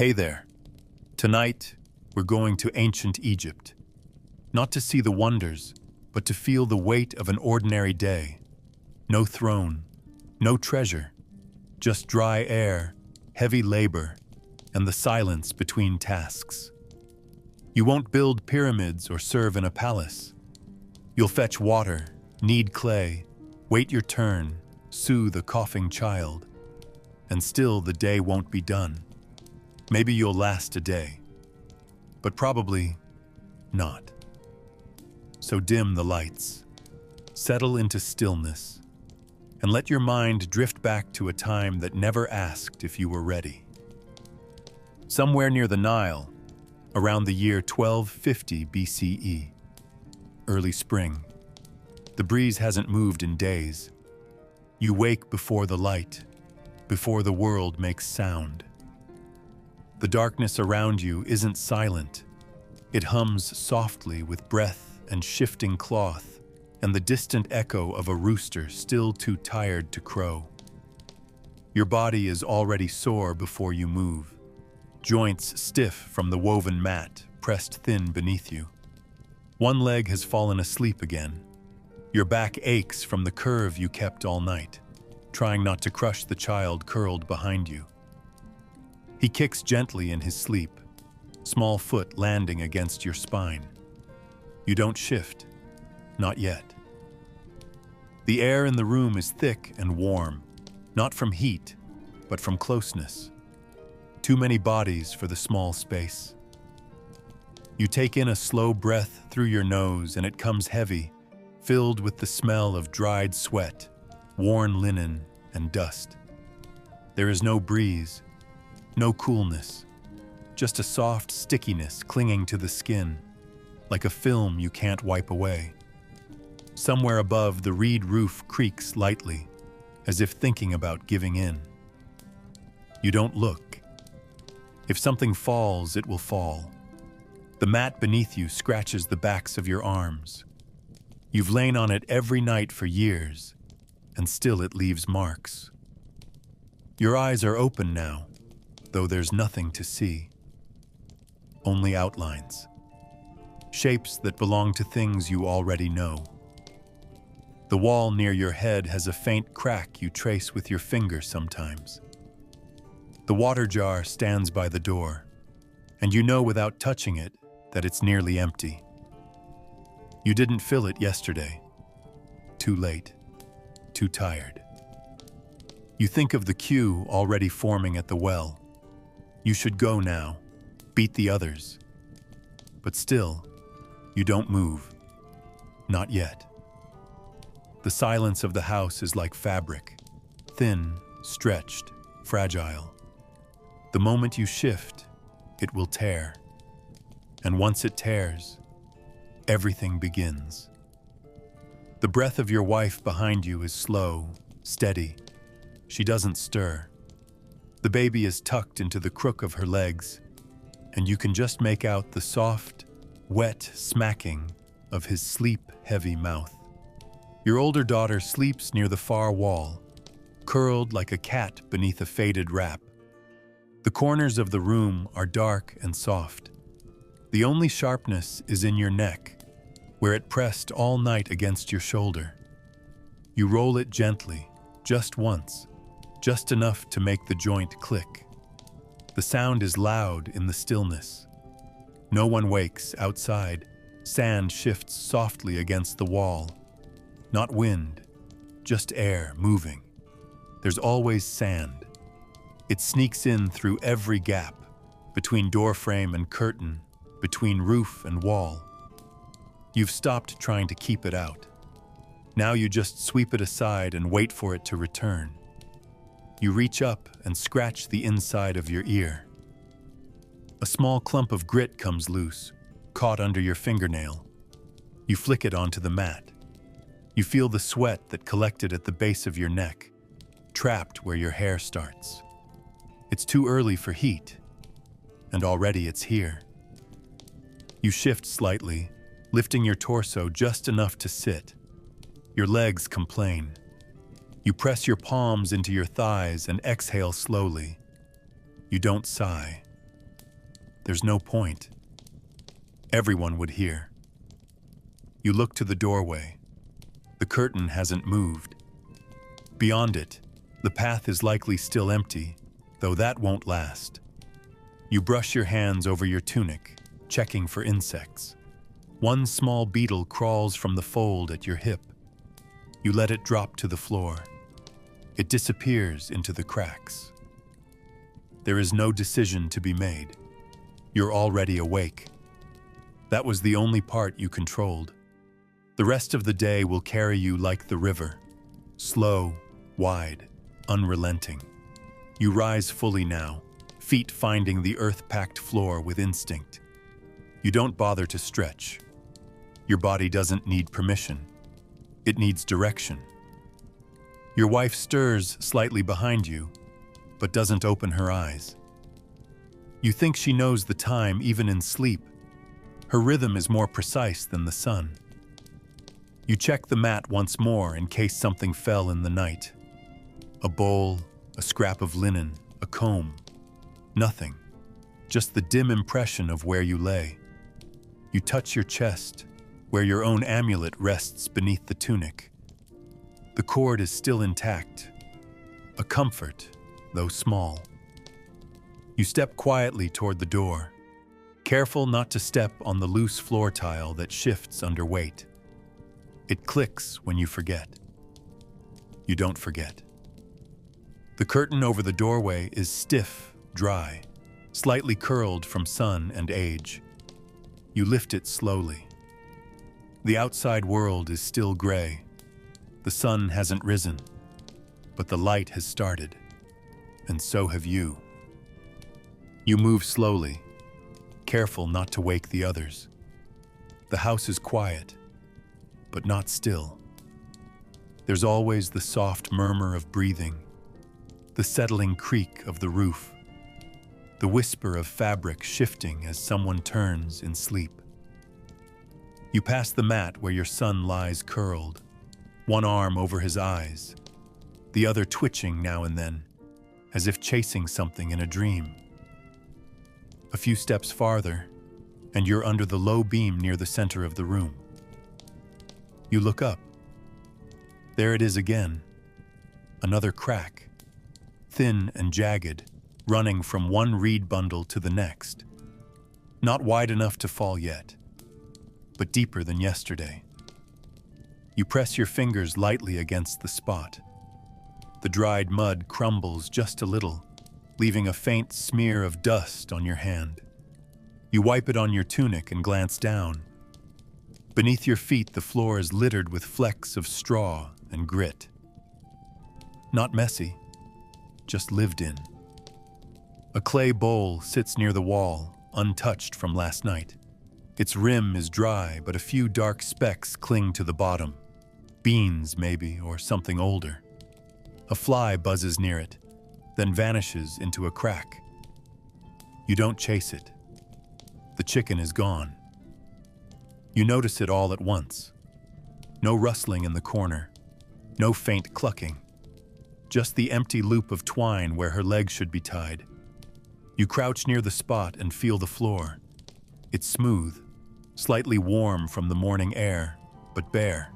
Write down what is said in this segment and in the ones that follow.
Hey there. Tonight, we're going to ancient Egypt. Not to see the wonders, but to feel the weight of an ordinary day. No throne, no treasure, just dry air, heavy labor, and the silence between tasks. You won't build pyramids or serve in a palace. You'll fetch water, knead clay, wait your turn, soothe a coughing child. And still the day won't be done. Maybe you'll last a day, but probably not. So dim the lights, settle into stillness, and let your mind drift back to a time that never asked if you were ready. Somewhere near the Nile, around the year 1250 BCE, early spring. The breeze hasn't moved in days. You wake before the light, before the world makes sound. The darkness around you isn't silent. It hums softly with breath and shifting cloth and the distant echo of a rooster still too tired to crow. Your body is already sore before you move, joints stiff from the woven mat pressed thin beneath you. One leg has fallen asleep again. Your back aches from the curve you kept all night, trying not to crush the child curled behind you. He kicks gently in his sleep, small foot landing against your spine. You don't shift, not yet. The air in the room is thick and warm, not from heat, but from closeness. Too many bodies for the small space. You take in a slow breath through your nose and it comes heavy, filled with the smell of dried sweat, worn linen, and dust. There is no breeze, no coolness, just a soft stickiness clinging to the skin, like a film you can't wipe away. Somewhere above, the reed roof creaks lightly, as if thinking about giving in. You don't look. If something falls, it will fall. The mat beneath you scratches the backs of your arms. You've lain on it every night for years, and still it leaves marks. Your eyes are open now, though there's nothing to see. Only outlines. Shapes that belong to things you already know. The wall near your head has a faint crack you trace with your finger sometimes. The water jar stands by the door, and you know without touching it that it's nearly empty. You didn't fill it yesterday. Too late. Too tired. You think of the queue already forming at the well. You should go now, beat the others. But still, you don't move. Not yet. The silence of the house is like fabric, thin, stretched, fragile. The moment you shift, it will tear. And once it tears, everything begins. The breath of your wife behind you is slow, steady. She doesn't stir. The baby is tucked into the crook of her legs, and you can just make out the soft, wet smacking of his sleep-heavy mouth. Your older daughter sleeps near the far wall, curled like a cat beneath a faded wrap. The corners of the room are dark and soft. The only sharpness is in your neck, where it pressed all night against your shoulder. You roll it gently, just once, just enough to make the joint click. The sound is loud in the stillness. No one wakes outside. Sand shifts softly against the wall. Not wind, just air moving. There's always sand. It sneaks in through every gap, between doorframe and curtain, between roof and wall. You've stopped trying to keep it out. Now you just sweep it aside and wait for it to return. You reach up and scratch the inside of your ear. A small clump of grit comes loose, caught under your fingernail. You flick it onto the mat. You feel the sweat that collected at the base of your neck, trapped where your hair starts. It's too early for heat, and already it's here. You shift slightly, lifting your torso just enough to sit. Your legs complain. You press your palms into your thighs and exhale slowly. You don't sigh, there's no point. Everyone would hear. You look to the doorway. The curtain hasn't moved. Beyond it, the path is likely still empty, though that won't last. You brush your hands over your tunic, checking for insects. One small beetle crawls from the fold at your hip. You let it drop to the floor. It disappears into the cracks. There is no decision to be made. You're already awake. That was the only part you controlled. The rest of the day will carry you like the river, slow, wide, unrelenting. You rise fully now, feet finding the earth-packed floor with instinct. You don't bother to stretch. Your body doesn't need permission. It needs direction. Your wife stirs slightly behind you, but doesn't open her eyes. You think she knows the time even in sleep. Her rhythm is more precise than the sun. You check the mat once more in case something fell in the night. A bowl, a scrap of linen, a comb. Nothing. Just the dim impression of where you lay. You touch your chest, where your own amulet rests beneath the tunic. The cord is still intact. A comfort, though small. You step quietly toward the door, careful not to step on the loose floor tile that shifts under weight. It clicks when you forget. You don't forget. The curtain over the doorway is stiff, dry, slightly curled from sun and age. You lift it slowly. The outside world is still gray. The sun hasn't risen, but the light has started, and so have you. You move slowly, careful not to wake the others. The house is quiet, but not still. There's always the soft murmur of breathing, the settling creak of the roof, the whisper of fabric shifting as someone turns in sleep. You pass the mat where your son lies curled, one arm over his eyes, the other twitching now and then, as if chasing something in a dream. A few steps farther, and you're under the low beam near the center of the room. You look up. There it is again. Another crack, thin and jagged, running from one reed bundle to the next. Not wide enough to fall yet, but deeper than yesterday. You press your fingers lightly against the spot. The dried mud crumbles just a little, leaving a faint smear of dust on your hand. You wipe it on your tunic and glance down. Beneath your feet, the floor is littered with flecks of straw and grit. Not messy, just lived in. A clay bowl sits near the wall, untouched from last night. Its rim is dry, but a few dark specks cling to the bottom. Beans, maybe, or something older. A fly buzzes near it, then vanishes into a crack. You don't chase it. The chicken is gone. You notice it all at once. No rustling in the corner, no faint clucking. Just the empty loop of twine where her legs should be tied. You crouch near the spot and feel the floor. It's smooth, slightly warm from the morning air, but bare.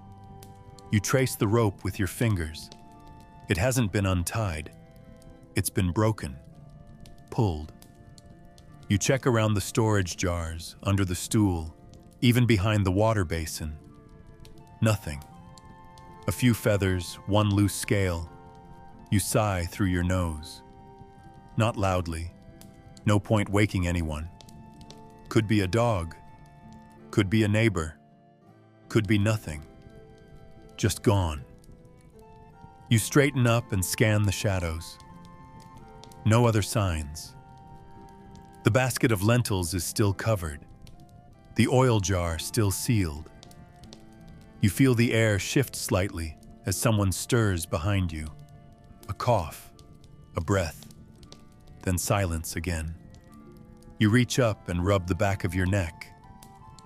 You trace the rope with your fingers. It hasn't been untied. It's been broken, pulled. You check around the storage jars, under the stool, even behind the water basin. Nothing. A few feathers, one loose scale. You sigh through your nose. Not loudly. No point waking anyone. Could be a dog. Could be a neighbor. Could be nothing. Just gone. You straighten up and scan the shadows. No other signs. The basket of lentils is still covered. The oil jar still sealed. You feel the air shift slightly as someone stirs behind you. A cough, a breath, then silence again. You reach up and rub the back of your neck.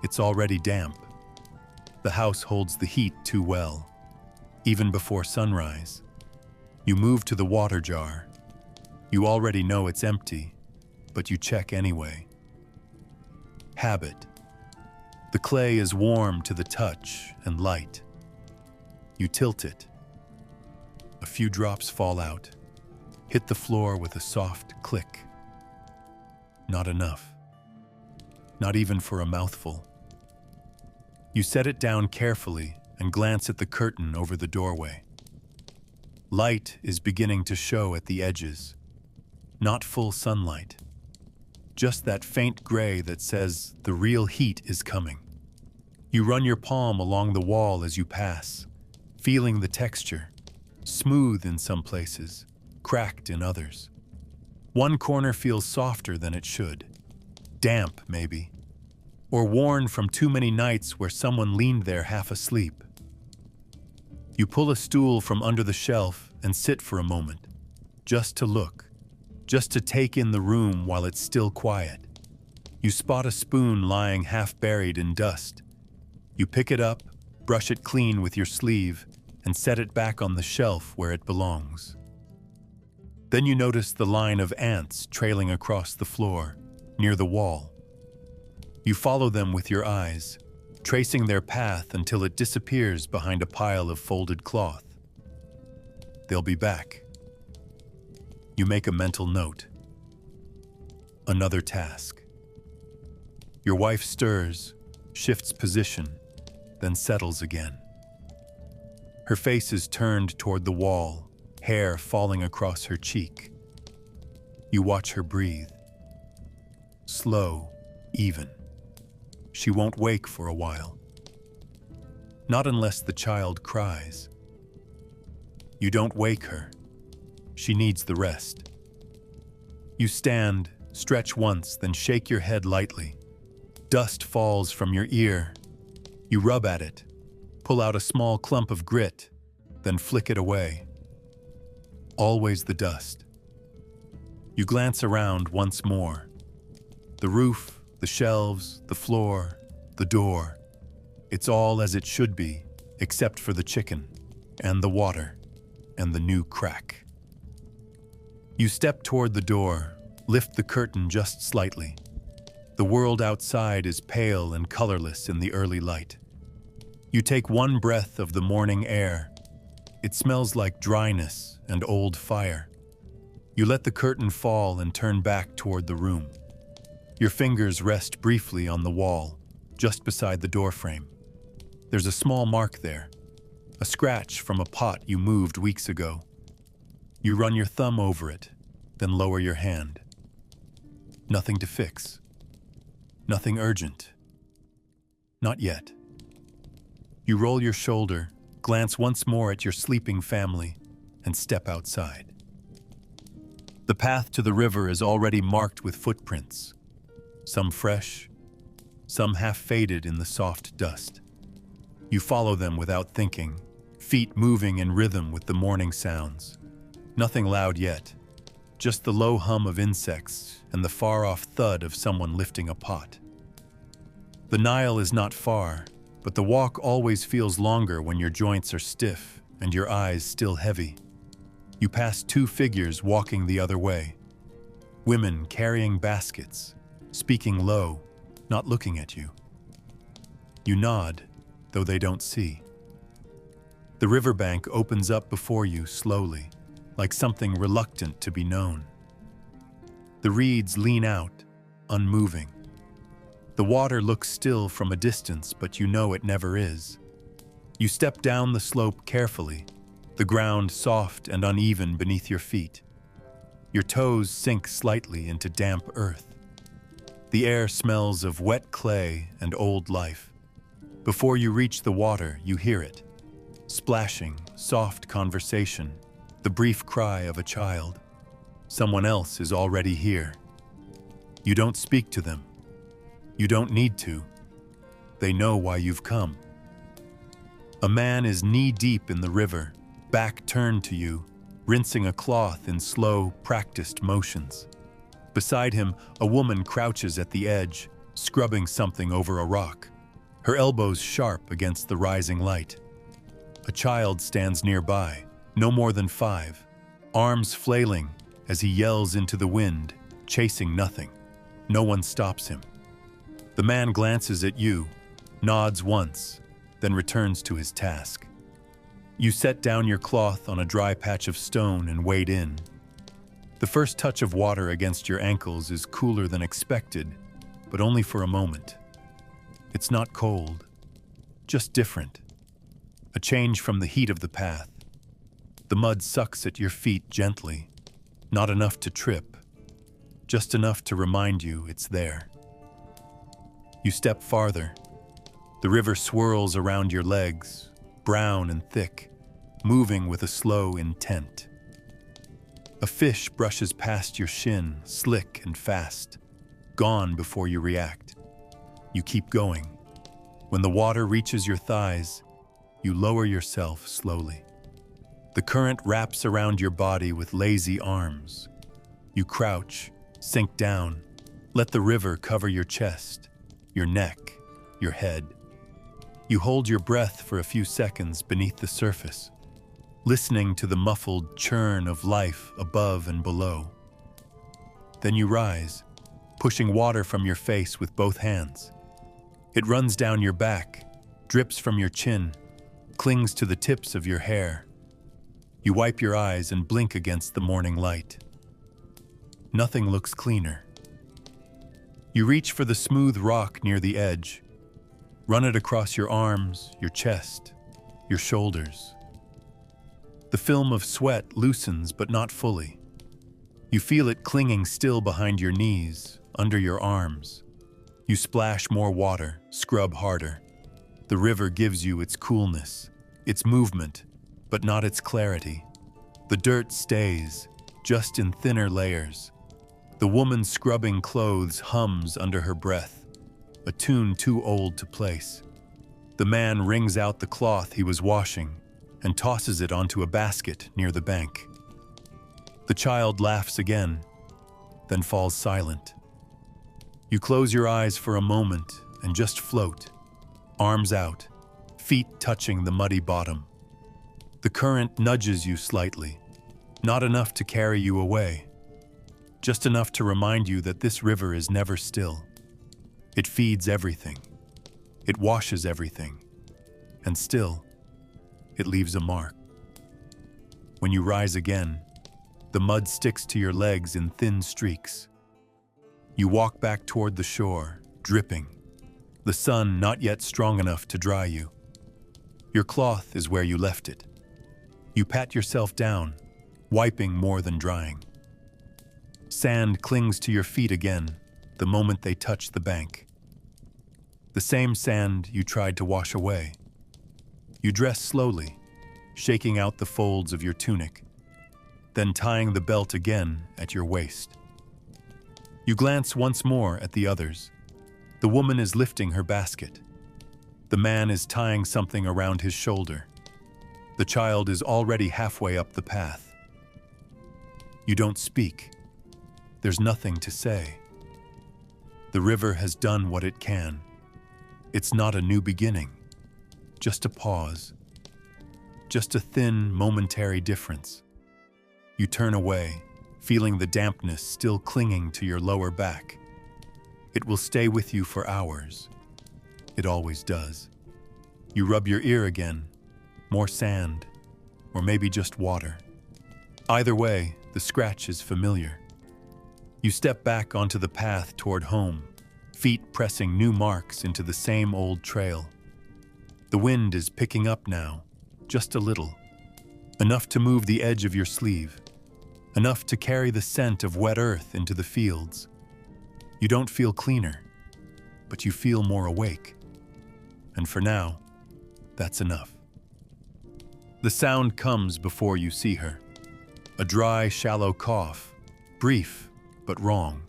It's already damp. The house holds the heat too well, even before sunrise. You move to the water jar. You already know it's empty, but you check anyway. habit. The clay is warm to the touch and light. You tilt it. A few drops fall out, hit the floor with a soft click. Not enough. Not even for a mouthful. You set it down carefully and glance at the curtain over the doorway. Light is beginning to show at the edges. Not full sunlight. Just that faint gray that says the real heat is coming. You run your palm along the wall as you pass, feeling the texture, smooth in some places, cracked in others. One corner feels softer than it should. Damp, maybe. Or worn from too many nights where someone leaned there half asleep. You pull a stool from under the shelf and sit for a moment, just to look, just to take in the room while it's still quiet. You spot a spoon lying half buried in dust. You pick it up, brush it clean with your sleeve, and set it back on the shelf where it belongs. Then you notice the line of ants trailing across the floor, near the wall. You follow them with your eyes, tracing their path until it disappears behind a pile of folded cloth. They'll be back. You make a mental note. Another task. Your wife stirs, shifts position, then settles again. Her face is turned toward the wall, hair falling across her cheek. You watch her breathe. Slow, even. She won't wake for a while. Not unless the child cries. You don't wake her. She needs the rest. You stand, stretch once, then shake your head lightly. Dust falls from your ear. You rub at it, pull out a small clump of grit, then flick it away. Always the dust. You glance around once more. The roof, the shelves, the floor, the door. It's all as it should be, except for the chicken, and the water, and the new crack. You step toward the door, lift the curtain just slightly. The world outside is pale and colorless in the early light. You take one breath of the morning air. It smells like dryness and old fire. You let the curtain fall and turn back toward the room. Your fingers rest briefly on the wall, just beside the doorframe. There's a small mark there, a scratch from a pot you moved weeks ago. You run your thumb over it, then lower your hand. Nothing to fix. Nothing urgent. Not yet. You roll your shoulder, glance once more at your sleeping family, and step outside. The path to the river is already marked with footprints, some fresh, some half faded in the soft dust. You follow them without thinking, feet moving in rhythm with the morning sounds. Nothing loud yet, just the low hum of insects and the far-off thud of someone lifting a pot. The Nile is not far, but the walk always feels longer when your joints are stiff and your eyes still heavy. You pass two figures walking the other way. Women carrying baskets, speaking low, not looking at you. You nod, though they don't see. The riverbank opens up before you slowly, like something reluctant to be known. The reeds lean out, unmoving. The water looks still from a distance, but you know it never is. You step down the slope carefully, the ground soft and uneven beneath your feet. Your toes sink slightly into damp earth. The air smells of wet clay and old life. Before you reach the water, you hear it. Splashing, soft conversation, the brief cry of a child. Someone else is already here. You don't speak to them. You don't need to. They know why you've come. A man is knee-deep in the river, back turned to you, rinsing a cloth in slow, practiced motions. Beside him, a woman crouches at the edge, scrubbing something over a rock, her elbows sharp against the rising light. A child stands nearby, no more than 5, arms flailing as he yells into the wind, chasing nothing. No one stops him. The man glances at you, nods once, then returns to his task. You set down your cloth on a dry patch of stone and wade in. The first touch of water against your ankles is cooler than expected, but only for a moment. It's not cold, just different. A change from the heat of the path. The mud sucks at your feet gently, not enough to trip, just enough to remind you it's there. You step farther. The river swirls around your legs, brown and thick, moving with a slow intent. A fish brushes past your shin, slick and fast, gone before you react. You keep going. When the water reaches your thighs, you lower yourself slowly. The current wraps around your body with lazy arms. You crouch, sink down, let the river cover your chest, your neck, your head. You hold your breath for a few seconds beneath the surface, listening to the muffled churn of life above and below. Then you rise, pushing water from your face with both hands. It runs down your back, drips from your chin, clings to the tips of your hair. You wipe your eyes and blink against the morning light. Nothing looks cleaner. You reach for the smooth rock near the edge. Run it across your arms, your chest, your shoulders. The film of sweat loosens, but not fully. You feel it clinging still behind your knees, under your arms. You splash more water, scrub harder. The river gives you its coolness, its movement, but not its clarity. The dirt stays, just in thinner layers. The woman scrubbing clothes hums under her breath, a tune too old to place. The man wrings out the cloth he was washing and tosses it onto a basket near the bank. The child laughs again, then falls silent. You close your eyes for a moment and just float, arms out, feet touching the muddy bottom. The current nudges you slightly, not enough to carry you away, just enough to remind you that this river is never still. It feeds everything. It washes everything. And still, it leaves a mark. When you rise again, the mud sticks to your legs in thin streaks. You walk back toward the shore, dripping, the sun not yet strong enough to dry you. Your cloth is where you left it. You pat yourself down, wiping more than drying. Sand clings to your feet again the moment they touch the bank. The same sand you tried to wash away. You dress slowly, shaking out the folds of your tunic, then tying the belt again at your waist. You glance once more at the others. The woman is lifting her basket. The man is tying something around his shoulder. The child is already halfway up the path. You don't speak. There's nothing to say. The river has done what it can. It's not a new beginning, just a pause, just a thin, momentary difference. You turn away, feeling the dampness still clinging to your lower back. It will stay with you for hours. It always does. You rub your ear again, more sand, or maybe just water. Either way, the scratch is familiar. You step back onto the path toward home, feet pressing new marks into the same old trail. The wind is picking up now, just a little, enough to move the edge of your sleeve, enough to carry the scent of wet earth into the fields. You don't feel cleaner, but you feel more awake. And for now, that's enough. The sound comes before you see her. A dry, shallow cough, brief, but wrong.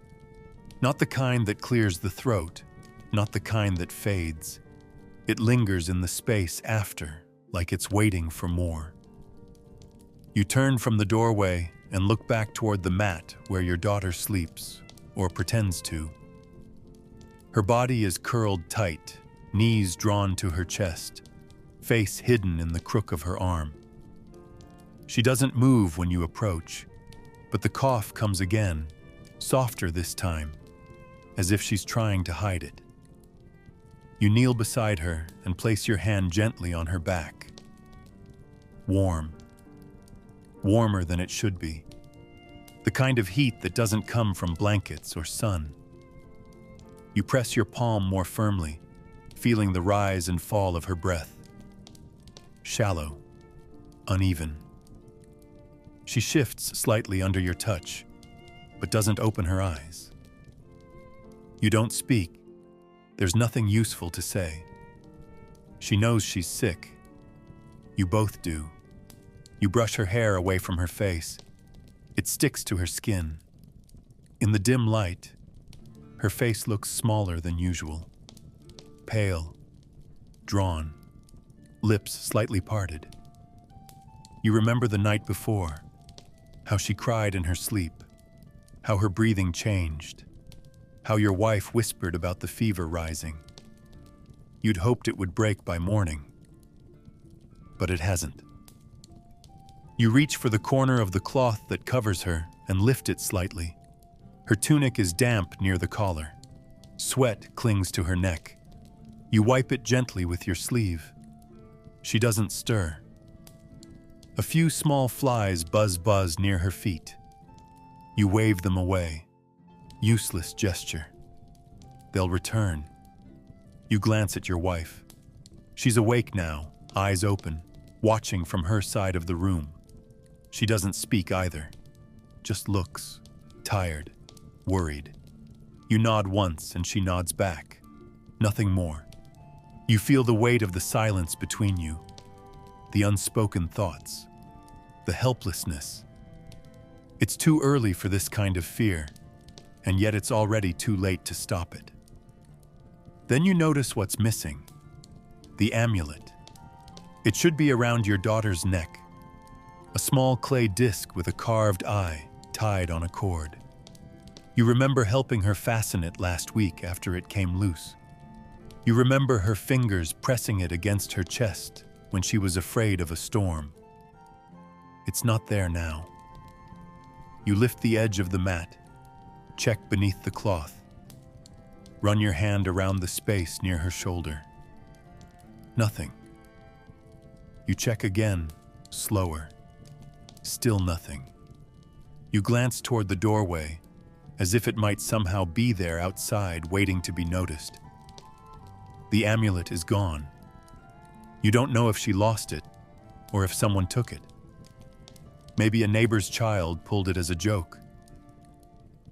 Not the kind that clears the throat, not the kind that fades. It lingers in the space after, like it's waiting for more. You turn from the doorway and look back toward the mat where your daughter sleeps, or pretends to. Her body is curled tight, knees drawn to her chest, face hidden in the crook of her arm. She doesn't move when you approach, but the cough comes again, softer this time, as if she's trying to hide it. You kneel beside her and place your hand gently on her back. Warm. Warmer than it should be. The kind of heat that doesn't come from blankets or sun. You press your palm more firmly, feeling the rise and fall of her breath. Shallow. Uneven. She shifts slightly under your touch, but doesn't open her eyes. You don't speak. There's nothing useful to say. She knows she's sick. You both do. You brush her hair away from her face. It sticks to her skin. In the dim light, her face looks smaller than usual. Pale, drawn, lips slightly parted. You remember the night before, how she cried in her sleep, how her breathing changed, how your wife whispered about the fever rising. You'd hoped it would break by morning, but it hasn't. You reach for the corner of the cloth that covers her and lift it slightly. Her tunic is damp near the collar. Sweat clings to her neck. You wipe it gently with your sleeve. She doesn't stir. A few small flies buzz near her feet. You wave them away. Useless gesture. They'll return. You glance at your wife. She's awake now, eyes open, watching from her side of the room. She doesn't speak either, just looks, tired, worried. You nod once and she nods back. Nothing more. You feel the weight of the silence between you, the unspoken thoughts, the helplessness. It's too early for this kind of fear, and yet it's already too late to stop it. Then you notice what's missing. The amulet. It should be around your daughter's neck. A small clay disc with a carved eye tied on a cord. You remember helping her fasten it last week after it came loose. You remember her fingers pressing it against her chest when she was afraid of a storm. It's not there now. You lift the edge of the mat, check beneath the cloth. Run your hand around the space near her shoulder. Nothing. You check again, slower. Still nothing. You glance toward the doorway, as if it might somehow be there outside waiting to be noticed. The amulet is gone. You don't know if she lost it, or if someone took it. Maybe a neighbor's child pulled it as a joke.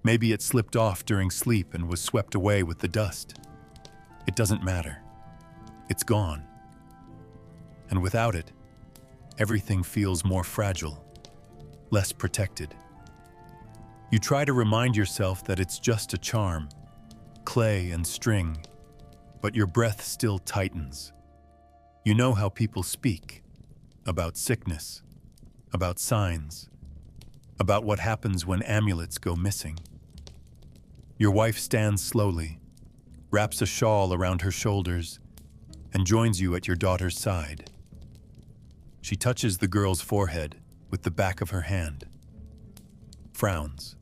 Maybe it slipped off during sleep and was swept away with the dust. It doesn't matter. It's gone. And without it, everything feels more fragile, less protected. You try to remind yourself that it's just a charm, clay and string, but your breath still tightens. You know how people speak, about sickness, about signs, about what happens when amulets go missing. Your wife stands slowly, wraps a shawl around her shoulders, and joins you at your daughter's side. She touches the girl's forehead with the back of her hand, frowns,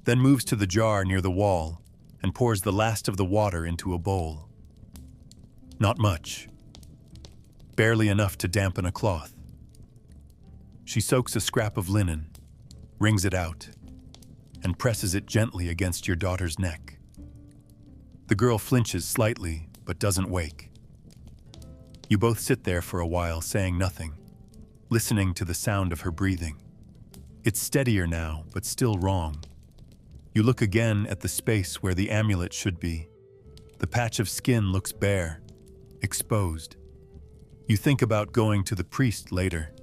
then moves to the jar near the wall and pours the last of the water into a bowl. Not much, barely enough to dampen a cloth. She soaks a scrap of linen, wrings it out, and presses it gently against your daughter's neck. The girl flinches slightly, but doesn't wake. You both sit there for a while, saying nothing, listening to the sound of her breathing. It's steadier now, but still wrong. You look again at the space where the amulet should be. The patch of skin looks bare, exposed. You think about going to the priest later,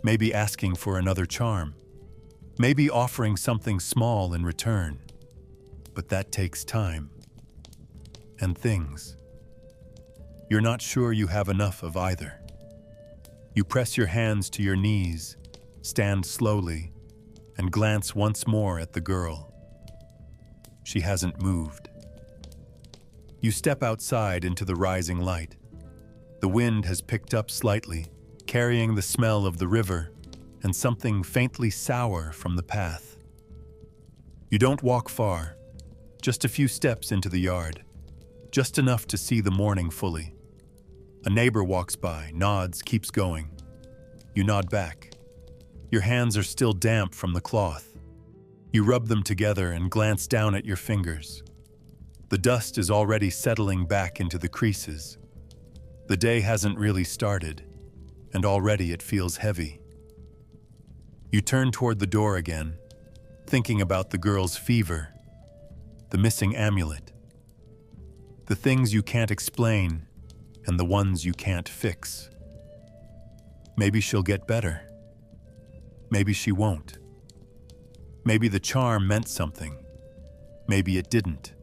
maybe asking for another charm, maybe offering something small in return. But that takes time. And things. You're not sure you have enough of either. You press your hands to your knees, stand slowly, and glance once more at the girl. She hasn't moved. You step outside into the rising light. The wind has picked up slightly, carrying the smell of the river and something faintly sour from the path. You don't walk far, just a few steps into the yard, just enough to see the morning fully. A neighbor walks by, nods, keeps going. You nod back. Your hands are still damp from the cloth. You rub them together and glance down at your fingers. The dust is already settling back into the creases. The day hasn't really started, and already it feels heavy. You turn toward the door again, thinking about the girl's fever, the missing amulet, the things you can't explain, and the ones you can't fix. Maybe she'll get better. Maybe she won't. Maybe the charm meant something. Maybe it didn't.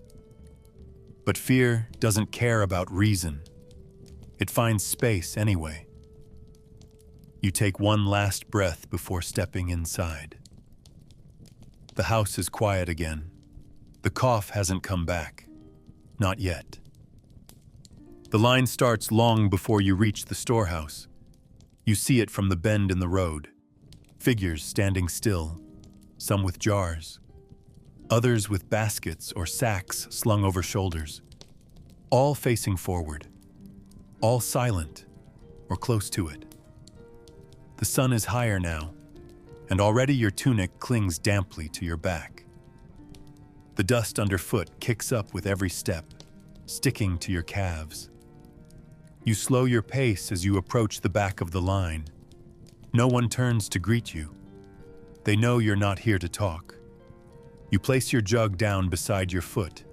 But fear doesn't care about reason. It finds space anyway. You take one last breath before stepping inside. The house is quiet again. The cough hasn't come back. Not yet. The line starts long before you reach the storehouse. You see it from the bend in the road. Figures standing still, some with jars, others with baskets or sacks slung over shoulders, all facing forward, all silent or close to it. The sun is higher now, and already your tunic clings damply to your back. The dust underfoot kicks up with every step, sticking to your calves. You slow your pace as you approach the back of the line. No one turns to greet you. They know you're not here to talk. You place your jug down beside your foot,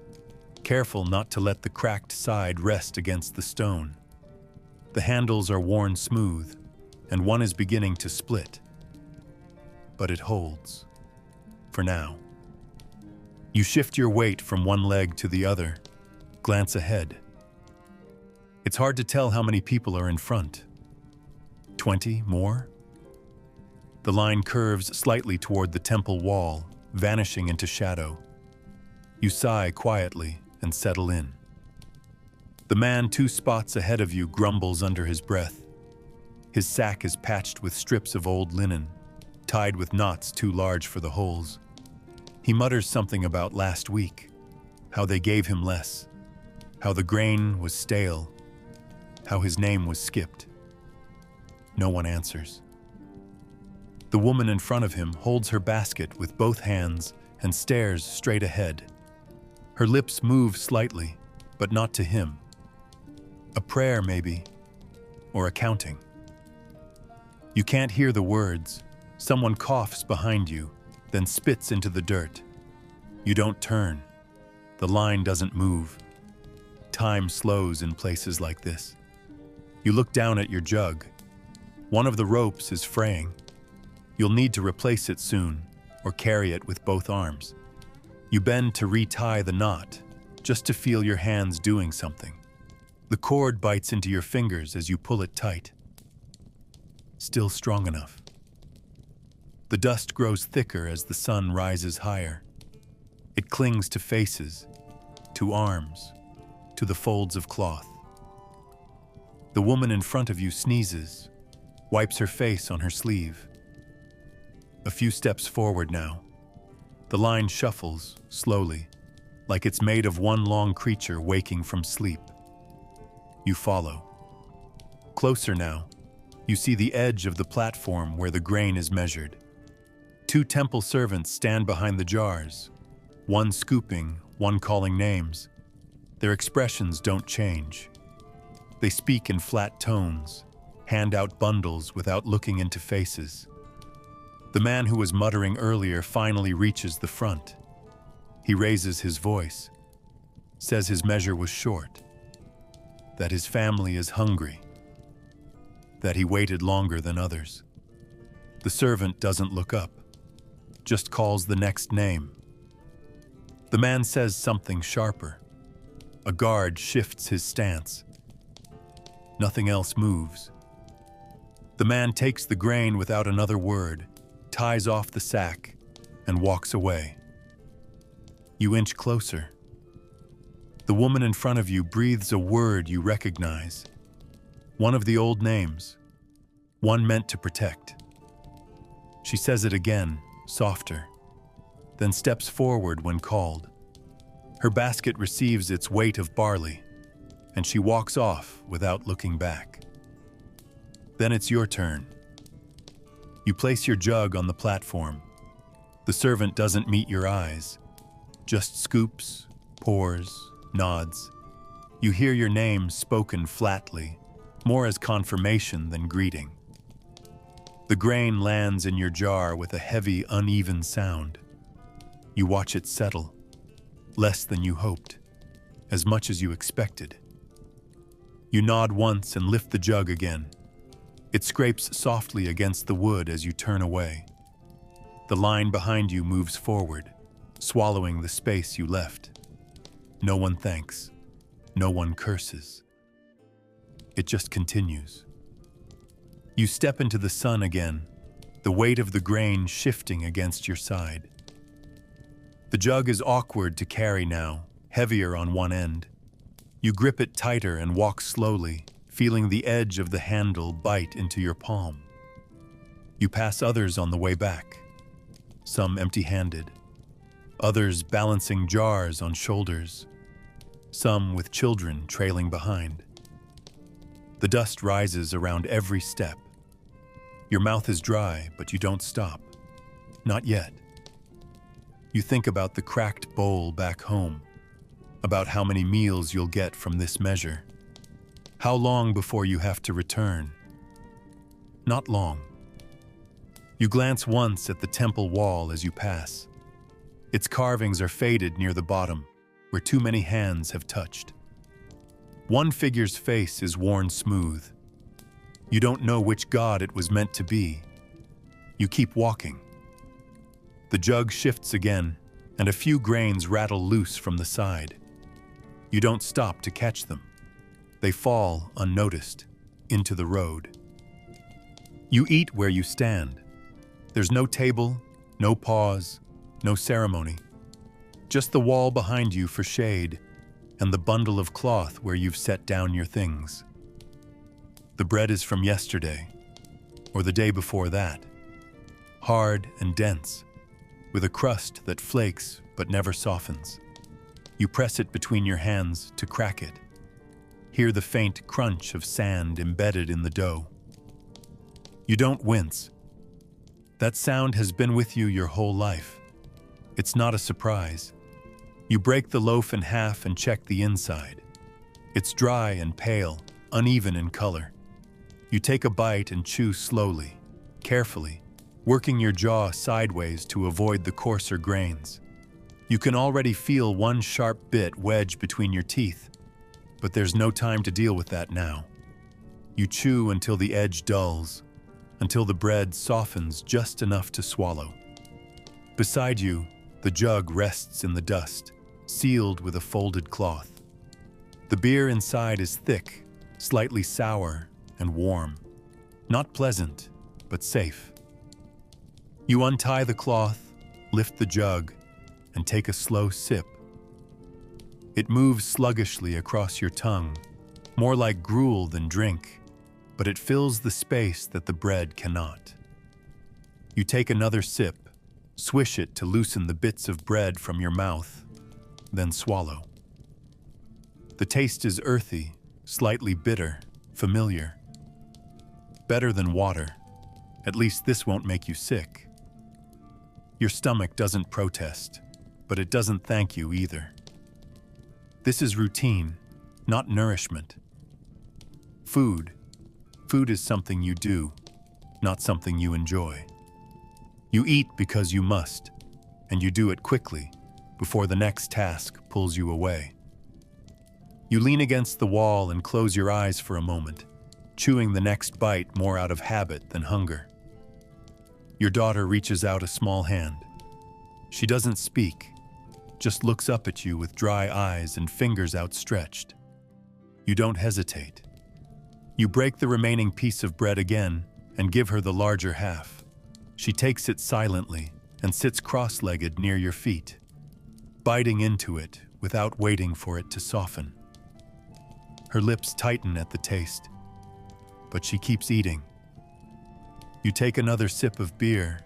careful not to let the cracked side rest against the stone. The handles are worn smooth, and one is beginning to split. But it holds. For now. You shift your weight from one leg to the other, glance ahead. It's hard to tell how many people are in front. 20 more? The line curves slightly toward the temple wall, vanishing into shadow. You sigh quietly and settle in. The man 2 spots ahead of you grumbles under his breath. His sack is patched with strips of old linen, tied with knots too large for the holes. He mutters something about last week, how they gave him less, how the grain was stale, how his name was skipped. No one answers. The woman in front of him holds her basket with both hands and stares straight ahead. Her lips move slightly, but not to him. A prayer, maybe, or a counting. You can't hear the words. Someone coughs behind you, then spits into the dirt. You don't turn. The line doesn't move. Time slows in places like this. You look down at your jug. One of the ropes is fraying. You'll need to replace it soon, or carry it with both arms. You bend to retie the knot, just to feel your hands doing something. The cord bites into your fingers as you pull it tight. Still strong enough. The dust grows thicker as the sun rises higher. It clings to faces, to arms, to the folds of cloth. The woman in front of you sneezes, wipes her face on her sleeve. A few steps forward now. The line shuffles, slowly, like it's made of one long creature waking from sleep. You follow. Closer now, you see the edge of the platform where the grain is measured. 2 temple servants stand behind the jars, one scooping, one calling names. Their expressions don't change. They speak in flat tones, hand out bundles without looking into faces. The man who was muttering earlier finally reaches the front. He raises his voice, says his measure was short, that his family is hungry, that he waited longer than others. The servant doesn't look up, just calls the next name. The man says something sharper. A guard shifts his stance. Nothing else moves. The man takes the grain without another word, ties off the sack, and walks away. You inch closer. The woman in front of you breathes a word you recognize. One of the old names, one meant to protect. She says it again, softer, then steps forward when called. Her basket receives its weight of barley, and she walks off without looking back. Then it's your turn. You place your jug on the platform. The servant doesn't meet your eyes, just scoops, pours, nods. You hear your name spoken flatly, more as confirmation than greeting. The grain lands in your jar with a heavy, uneven sound. You watch it settle, less than you hoped, as much as you expected. You nod once and lift the jug again. It scrapes softly against the wood as you turn away. The line behind you moves forward, swallowing the space you left. No one thanks. No one curses. It just continues. You step into the sun again, the weight of the grain shifting against your side. The jug is awkward to carry now, heavier on one end. You grip it tighter and walk slowly, feeling the edge of the handle bite into your palm. You pass others on the way back, some empty-handed, others balancing jars on shoulders, some with children trailing behind. The dust rises around every step. Your mouth is dry, but you don't stop. Not yet. You think about the cracked bowl back home, about how many meals you'll get from this measure. How long before you have to return? Not long. You glance once at the temple wall as you pass. Its carvings are faded near the bottom, where too many hands have touched. One figure's face is worn smooth. You don't know which god it was meant to be. You keep walking. The jug shifts again, and a few grains rattle loose from the side. You don't stop to catch them. They fall, unnoticed, into the road. You eat where you stand. There's no table, no pause, no ceremony. Just the wall behind you for shade, and the bundle of cloth where you've set down your things. The bread is from yesterday, or the day before that. Hard and dense, with a crust that flakes but never softens. You press it between your hands to crack it. Hear the faint crunch of sand embedded in the dough. You don't wince. That sound has been with you your whole life. It's not a surprise. You break the loaf in half and check the inside. It's dry and pale, uneven in color. You take a bite and chew slowly, carefully, working your jaw sideways to avoid the coarser grains. You can already feel one sharp bit wedged between your teeth, but there's no time to deal with that now. You chew until the edge dulls, until the bread softens just enough to swallow. Beside you, the jug rests in the dust, sealed with a folded cloth. The beer inside is thick, slightly sour, and warm. Not pleasant, but safe. You untie the cloth, lift the jug, and take a slow sip. It moves sluggishly across your tongue, more like gruel than drink, but it fills the space that the bread cannot. You take another sip, swish it to loosen the bits of bread from your mouth, then swallow. The taste is earthy, slightly bitter, familiar. Better than water. At least this won't make you sick. Your stomach doesn't protest, but it doesn't thank you either. This is routine, not nourishment. Food is something you do, not something you enjoy. You eat because you must, and you do it quickly, before the next task pulls you away. You lean against the wall and close your eyes for a moment, chewing the next bite more out of habit than hunger. Your daughter reaches out a small hand. She doesn't speak, just looks up at you with dry eyes and fingers outstretched. You don't hesitate. You break the remaining piece of bread again and give her the larger half. She takes it silently and sits cross-legged near your feet, biting into it without waiting for it to soften. Her lips tighten at the taste, but she keeps eating. You take another sip of beer,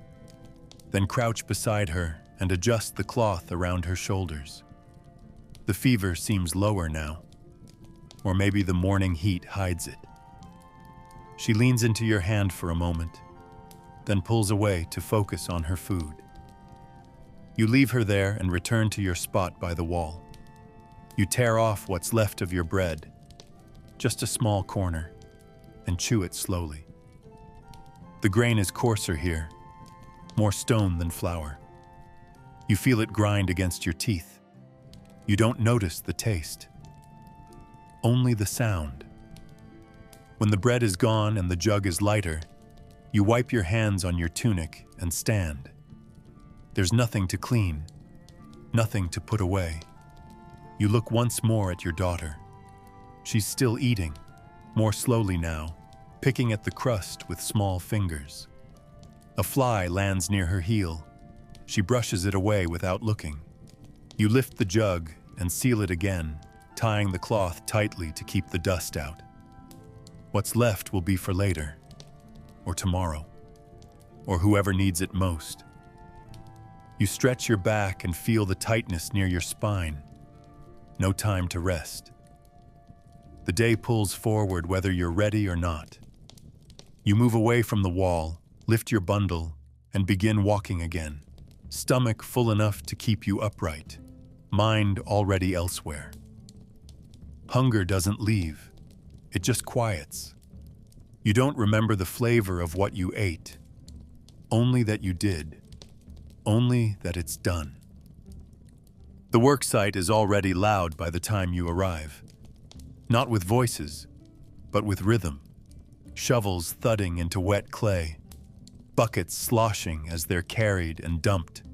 then crouch beside her and adjust the cloth around her shoulders. The fever seems lower now. or maybe the morning heat hides it. She leans into your hand for a moment, then pulls away to focus on her food. You leave her there and return to your spot by the wall. You tear off what's left of your bread, just a small corner, and chew it slowly. The grain is coarser here, more stone than flour. You feel it grind against your teeth. You don't notice the taste, only the sound. When the bread is gone and the jug is lighter, you wipe your hands on your tunic and stand. There's nothing to clean, nothing to put away. You look once more at your daughter. She's still eating, more slowly now, picking at the crust with small fingers. A fly lands near her heel. She brushes it away without looking. You lift the jug and seal it again, tying the cloth tightly to keep the dust out. What's left will be for later, or tomorrow, or whoever needs it most. You stretch your back and feel the tightness near your spine. No time to rest. The day pulls forward whether you're ready or not. You move away from the wall, lift your bundle, and begin walking again, stomach full enough to keep you upright, mind already elsewhere. Hunger doesn't leave. It just quiets. You don't remember the flavor of what you ate, only that you did, only that it's done. The work site is already loud by the time you arrive. Not with voices, but with rhythm. Shovels thudding into wet clay, buckets sloshing as they're carried and dumped,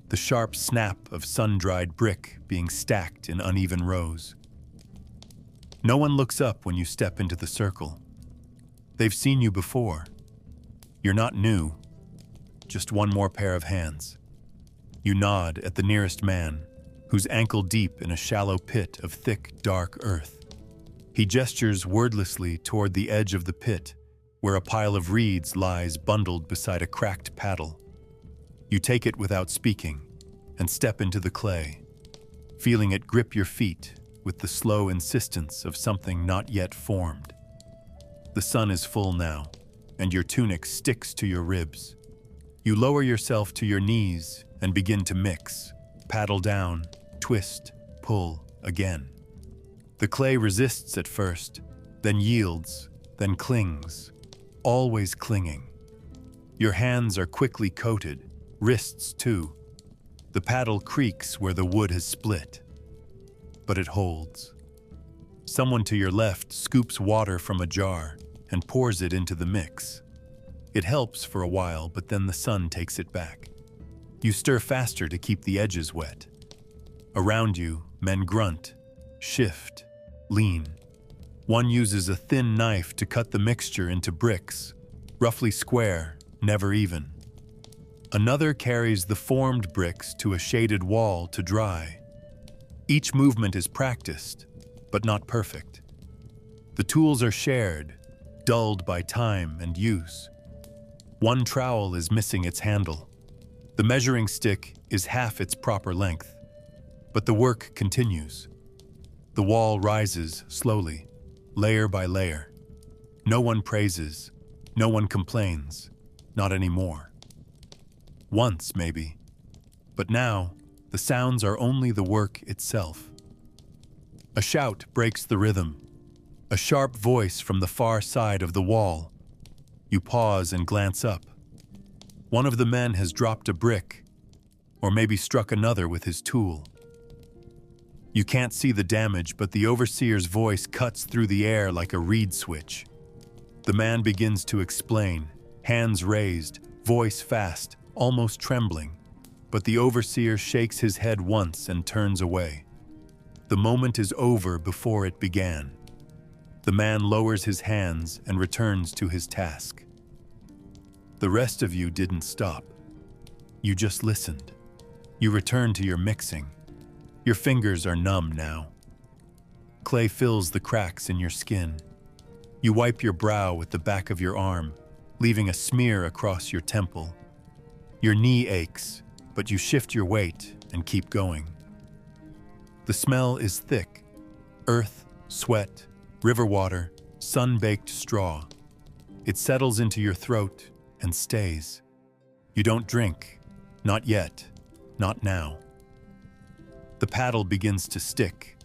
the sharp snap of sun-dried brick being stacked in uneven rows. No one looks up when you step into the circle. They've seen you before. You're not new, just one more pair of hands. You nod at the nearest man, who's ankle-deep in a shallow pit of thick, dark earth. He gestures wordlessly toward the edge of the pit, where a pile of reeds lies bundled beside a cracked paddle. You take it without speaking and step into the clay, feeling it grip your feet with the slow insistence of something not yet formed. The sun is full now, and your tunic sticks to your ribs. You lower yourself to your knees and begin to mix, paddle down, twist, pull again. The clay resists at first, then yields, then clings, always clinging. Your hands are quickly coated, wrists too. The paddle creaks where the wood has split, but it holds. Someone to your left scoops water from a jar and pours it into the mix. It helps for a while, but then the sun takes it back. You stir faster to keep the edges wet. Around you, men grunt, shift, lean. One uses a thin knife to cut the mixture into bricks, roughly square, never even. Another carries the formed bricks to a shaded wall to dry. Each movement is practiced, but not perfect. The tools are shared, dulled by time and use. One trowel is missing its handle. The measuring stick is half its proper length. But the work continues. The wall rises slowly, layer by layer. No one praises, no one complains, not anymore. Once, maybe. But now, the sounds are only the work itself. A shout breaks the rhythm. A sharp voice from the far side of the wall. You pause and glance up. One of the men has dropped a brick, or maybe struck another with his tool. You can't see the damage, but the overseer's voice cuts through the air like a reed switch. The man begins to explain, hands raised, voice fast, almost trembling, but the overseer shakes his head once and turns away. The moment is over before it began. The man lowers his hands and returns to his task. The rest of you didn't stop. You just listened. You return to your mixing. Your fingers are numb now. Clay fills the cracks in your skin. You wipe your brow with the back of your arm, leaving a smear across your temple. Your knee aches, but you shift your weight and keep going. The smell is thick, earth sweat, river water, sun-baked straw. It settles into your throat and stays. You don't drink. Not yet. Not now. The paddle begins to stick.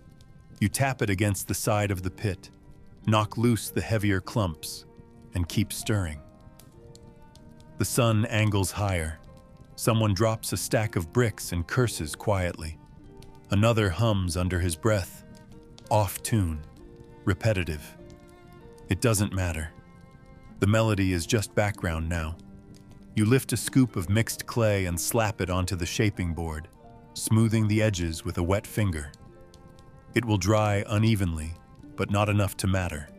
You tap it against the side of the pit, knock loose the heavier clumps, and keep stirring. The sun angles higher. Someone drops a stack of bricks and curses quietly. Another hums under his breath, off tune, repetitive. It doesn't matter. The melody is just background now. You lift a scoop of mixed clay and slap it onto the shaping board, smoothing the edges with a wet finger. It will dry unevenly, but not enough to matter.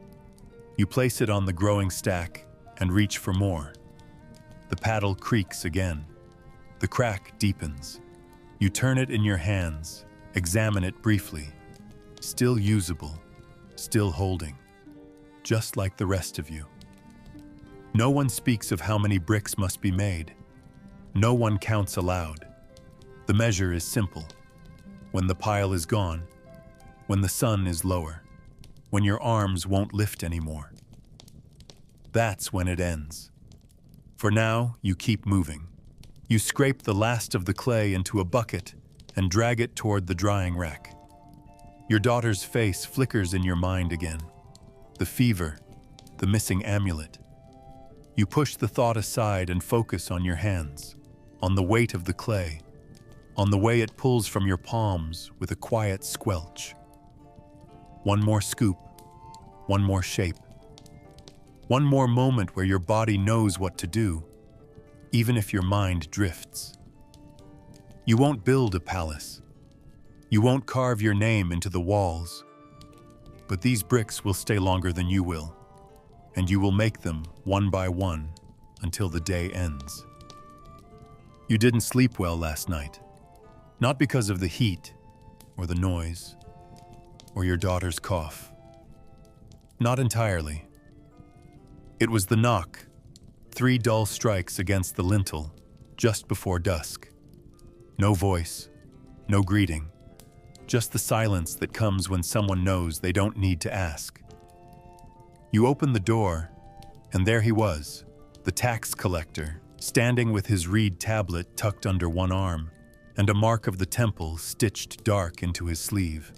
You place it on the growing stack and reach for more. The paddle creaks again. The crack deepens. You turn it in your hands, examine it briefly. Still usable, still holding, just like the rest of you. No one speaks of how many bricks must be made. No one counts aloud. The measure is simple. When the pile is gone, when the sun is lower, when your arms won't lift anymore. That's when it ends. For now, you keep moving. You scrape the last of the clay into a bucket and drag it toward the drying rack. Your daughter's face flickers in your mind again. The fever, the missing amulet. You push the thought aside and focus on your hands, on the weight of the clay, on the way it pulls from your palms with a quiet squelch. One more scoop, one more shape. One more moment where your body knows what to do, even if your mind drifts. You won't build a palace. You won't carve your name into the walls. But these bricks will stay longer than you will, and you will make them one by one until the day ends. You didn't sleep well last night, not because of the heat or the noise or your daughter's cough. Not entirely. It was the knock, 3 dull strikes against the lintel just before dusk. No voice, no greeting, just the silence that comes when someone knows they don't need to ask. You opened the door, and there he was, the tax collector, standing with his reed tablet tucked under one arm and a mark of the temple stitched dark into his sleeve.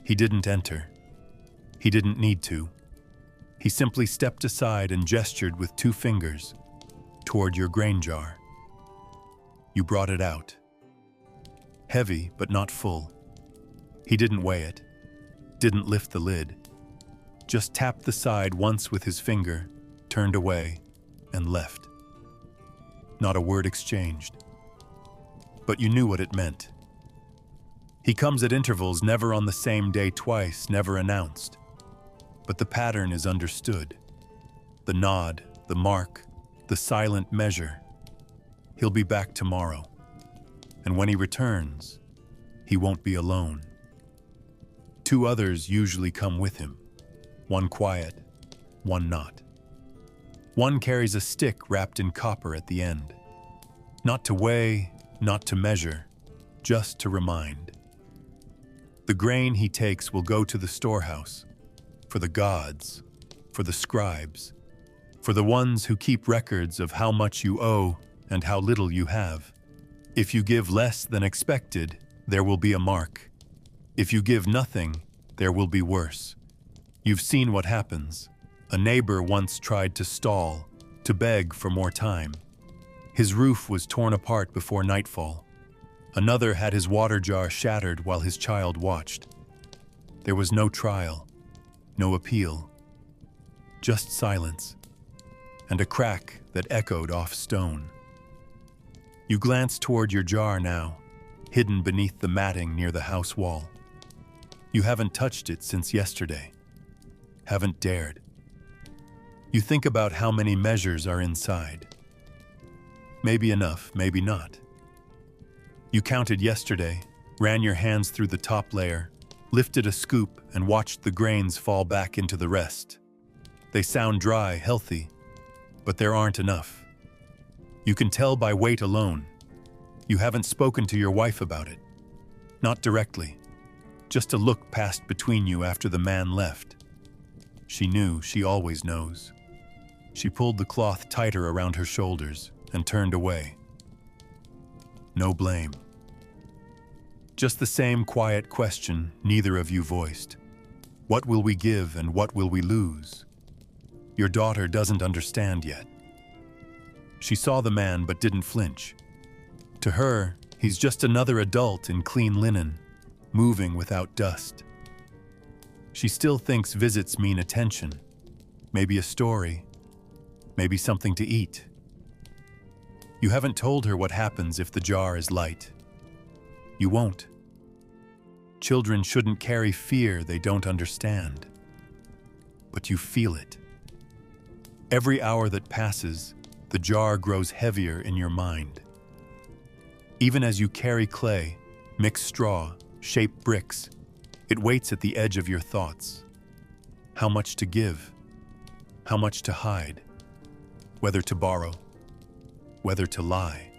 He didn't enter. He didn't need to. He simply stepped aside and gestured with 2 fingers toward your grain jar. You brought it out. Heavy, but not full. He didn't weigh it, didn't lift the lid, just tapped the side once with his finger, turned away, and left. Not a word exchanged. But you knew what it meant. He comes at intervals, never on the same day twice, never announced. But the pattern is understood. The nod, the mark, the silent measure. He'll be back tomorrow. And when he returns, he won't be alone. 2 others usually come with him. One quiet, one not. One carries a stick wrapped in copper at the end. Not to weigh, not to measure, just to remind. The grain he takes will go to the storehouse, for the gods, for the scribes, for the ones who keep records of how much you owe and how little you have. If you give less than expected, there will be a mark. If you give nothing, there will be worse. You've seen what happens. A neighbor once tried to stall, to beg for more time. His roof was torn apart before nightfall. Another had his water jar shattered while his child watched. There was no trial, no appeal, just silence, and a crack that echoed off stone. You glance toward your jar now, hidden beneath the matting near the house wall. You haven't touched it since yesterday, haven't dared. You think about how many measures are inside. Maybe enough, maybe not. You counted yesterday, ran your hands through the top layer, lifted a scoop and watched the grains fall back into the rest. They sound dry, healthy, but there aren't enough. You can tell by weight alone. You haven't spoken to your wife about it. Not directly. just a look passed between you after the man left. She knew, she always knows. She pulled the cloth tighter around her shoulders and turned away. No blame. Just the same quiet question neither of you voiced. What will we give and what will we lose? Your daughter doesn't understand yet. She saw the man but didn't flinch. To her, he's just another adult in clean linen, moving without dust. She still thinks visits mean attention, maybe a story, maybe something to eat. You haven't told her what happens if the jar is light. You won't. Children shouldn't carry fear they don't understand. But you feel it. Every hour that passes, the jar grows heavier in your mind. Even as you carry clay, mix straw, shape bricks, it waits at the edge of your thoughts. How much to give? How much to hide? Whether to borrow? Whether to lie?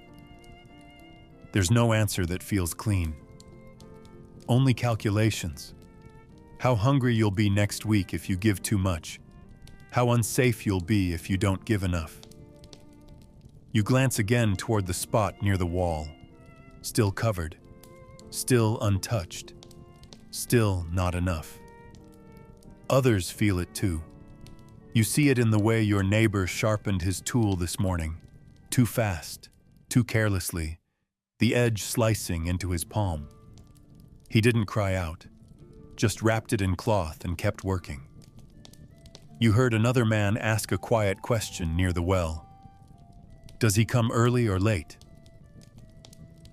There's no answer that feels clean. Only calculations. How hungry you'll be next week if you give too much. How unsafe you'll be if you don't give enough. You glance again toward the spot near the wall. Still covered. Still untouched. Still not enough. Others feel it too. You see it in the way your neighbor sharpened his tool this morning. Too fast, too carelessly, the edge slicing into his palm. He didn't cry out, just wrapped it in cloth and kept working. You heard another man ask a quiet question near the well. Does he come early or late?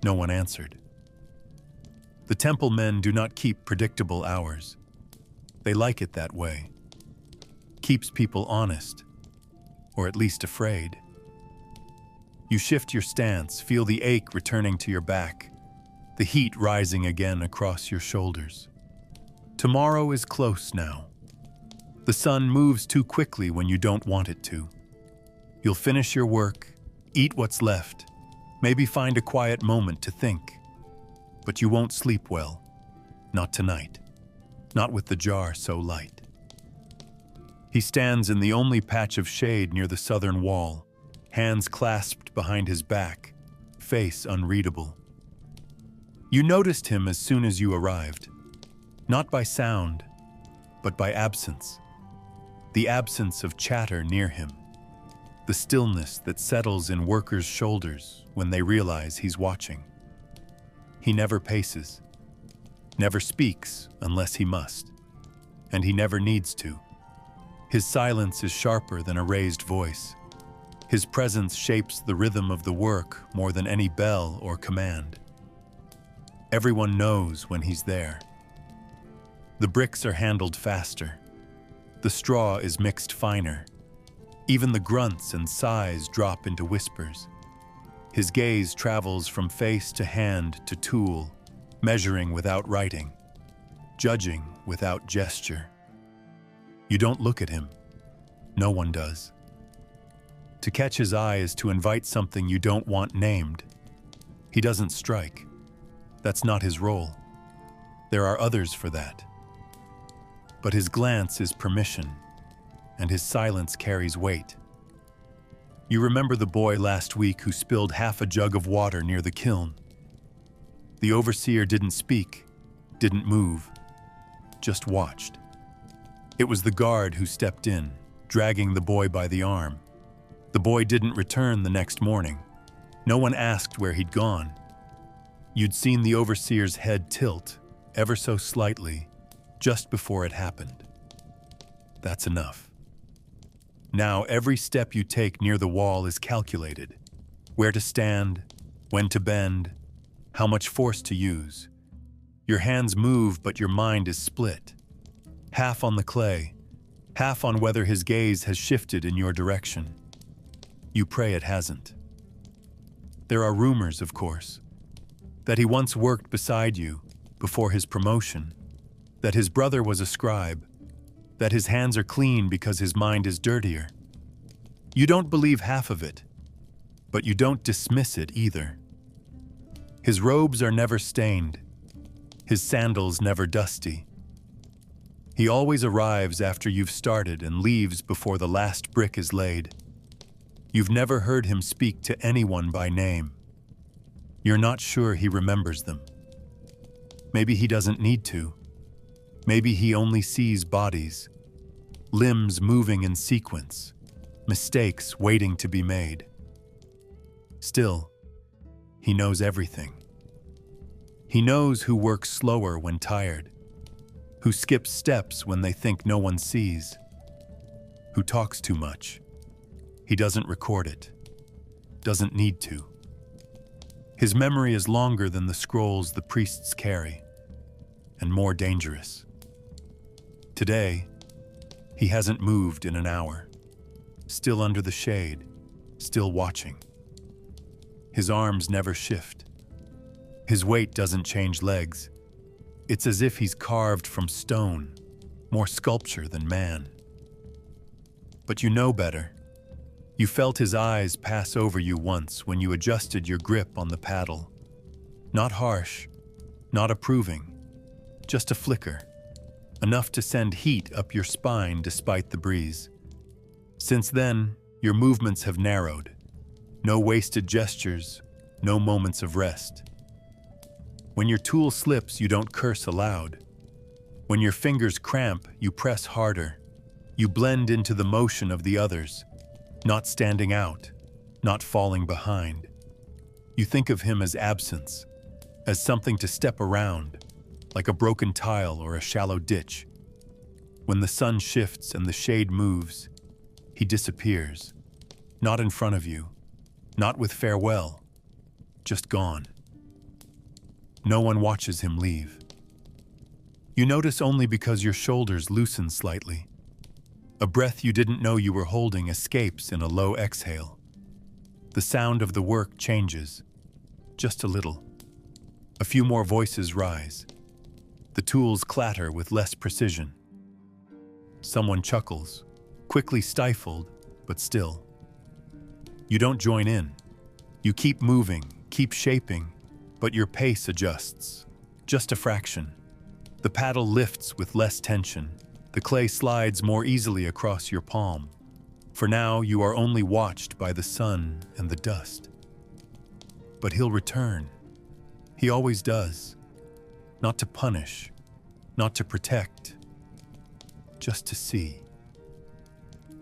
No one answered. The temple men do not keep predictable hours. They like it that way. Keeps people honest, or at least afraid. You shift your stance, feel the ache returning to your back, the heat rising again across your shoulders. Tomorrow is close now. The sun moves too quickly when you don't want it to. You'll finish your work, eat what's left, maybe find a quiet moment to think. But you won't sleep well. Not tonight. Not with the jar so light. He stands in the only patch of shade near the southern wall, hands clasped behind his back, face unreadable. You noticed him as soon as you arrived, not by sound, but by absence. The absence of chatter near him, the stillness that settles in workers' shoulders when they realize he's watching. He never paces, never speaks unless he must, and he never needs to. His silence is sharper than a raised voice. His presence shapes the rhythm of the work more than any bell or command. Everyone knows when he's there. The bricks are handled faster. The straw is mixed finer. Even the grunts and sighs drop into whispers. His gaze travels from face to hand to tool, measuring without writing, judging without gesture. You don't look at him. No one does. To catch his eye is to invite something you don't want named. He doesn't strike. That's not his role. There are others for that. But his glance is permission, and his silence carries weight. You remember the boy last week who spilled half a jug of water near the kiln. The overseer didn't speak, didn't move, just watched. It was the guard who stepped in, dragging the boy by the arm. The boy didn't return the next morning. No one asked where he'd gone. You'd seen the overseer's head tilt, ever so slightly, just before it happened. That's enough. Now every step you take near the wall is calculated. Where to stand, when to bend, how much force to use. Your hands move, but your mind is split. Half on the clay, half on whether his gaze has shifted in your direction. You pray it hasn't. There are rumors, of course, that he once worked beside you before his promotion, that his brother was a scribe, that his hands are clean because his mind is dirtier. You don't believe half of it, but you don't dismiss it either. His robes are never stained. his sandals never dusty. He always arrives after you've started and leaves before the last brick is laid. You've never heard him speak to anyone by name. You're not sure he remembers them. Maybe he doesn't need to. Maybe he only sees bodies, limbs moving in sequence, mistakes waiting to be made. Still, he knows everything. He knows who works slower when tired, who skips steps when they think no one sees, who talks too much. He doesn't record it, doesn't need to. His memory is longer than the scrolls the priests carry, and more dangerous. Today, he hasn't moved in an hour, still under the shade, still watching. His arms never shift. His weight doesn't change legs. It's as if he's carved from stone, more sculpture than man. But you know better. You felt his eyes pass over you once when you adjusted your grip on the paddle. Not harsh, not approving, just a flicker, enough to send heat up your spine despite the breeze. Since then, your movements have narrowed. No wasted gestures, no moments of rest. When your tool slips, you don't curse aloud. When your fingers cramp, you press harder. You blend into the motion of the others, not standing out, not falling behind. You think of him as absence, as something to step around, like a broken tile or a shallow ditch. When the sun shifts and the shade moves, he disappears, not in front of you, not with farewell, just gone. No one watches him leave. You notice only because your shoulders loosen slightly. A breath you didn't know you were holding escapes in a low exhale. The sound of the work changes, just a little. A few more voices rise. The tools clatter with less precision. Someone chuckles, quickly stifled, but still. You don't join in. You keep moving, keep shaping, but your pace adjusts, just a fraction. The paddle lifts with less tension. The clay slides more easily across your palm. For now, you are only watched by the sun and the dust. But he'll return. He always does. Not to punish, not to protect, just to see.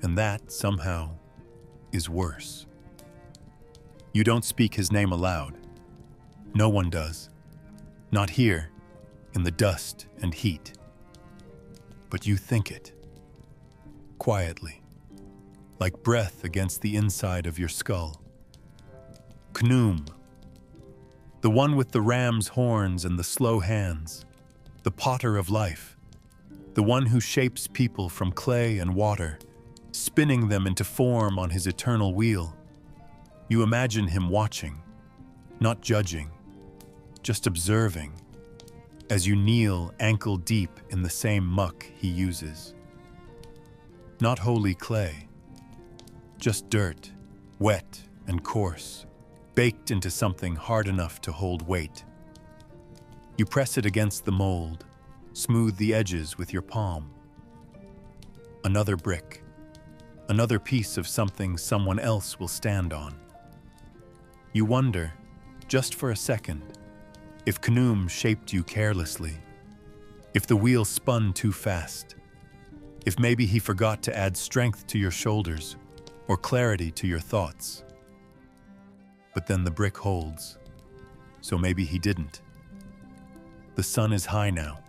And that, somehow, is worse. You don't speak his name aloud. No one does. Not here, in the dust and heat. But you think it. Quietly. Like breath against the inside of your skull. Khnum. The one with the ram's horns and the slow hands. The potter of life. The one who shapes people from clay and water, spinning them into form on his eternal wheel. You imagine him watching, not judging, just observing, as you kneel ankle deep in the same muck he uses. Not holy clay, just dirt, wet and coarse, baked into something hard enough to hold weight. You press it against the mold, smooth the edges with your palm. Another brick, another piece of something someone else will stand on. You wonder, just for a second, if Khnum shaped you carelessly, if the wheel spun too fast, if maybe he forgot to add strength to your shoulders or clarity to your thoughts. But then the brick holds, so maybe he didn't. The sun is high now.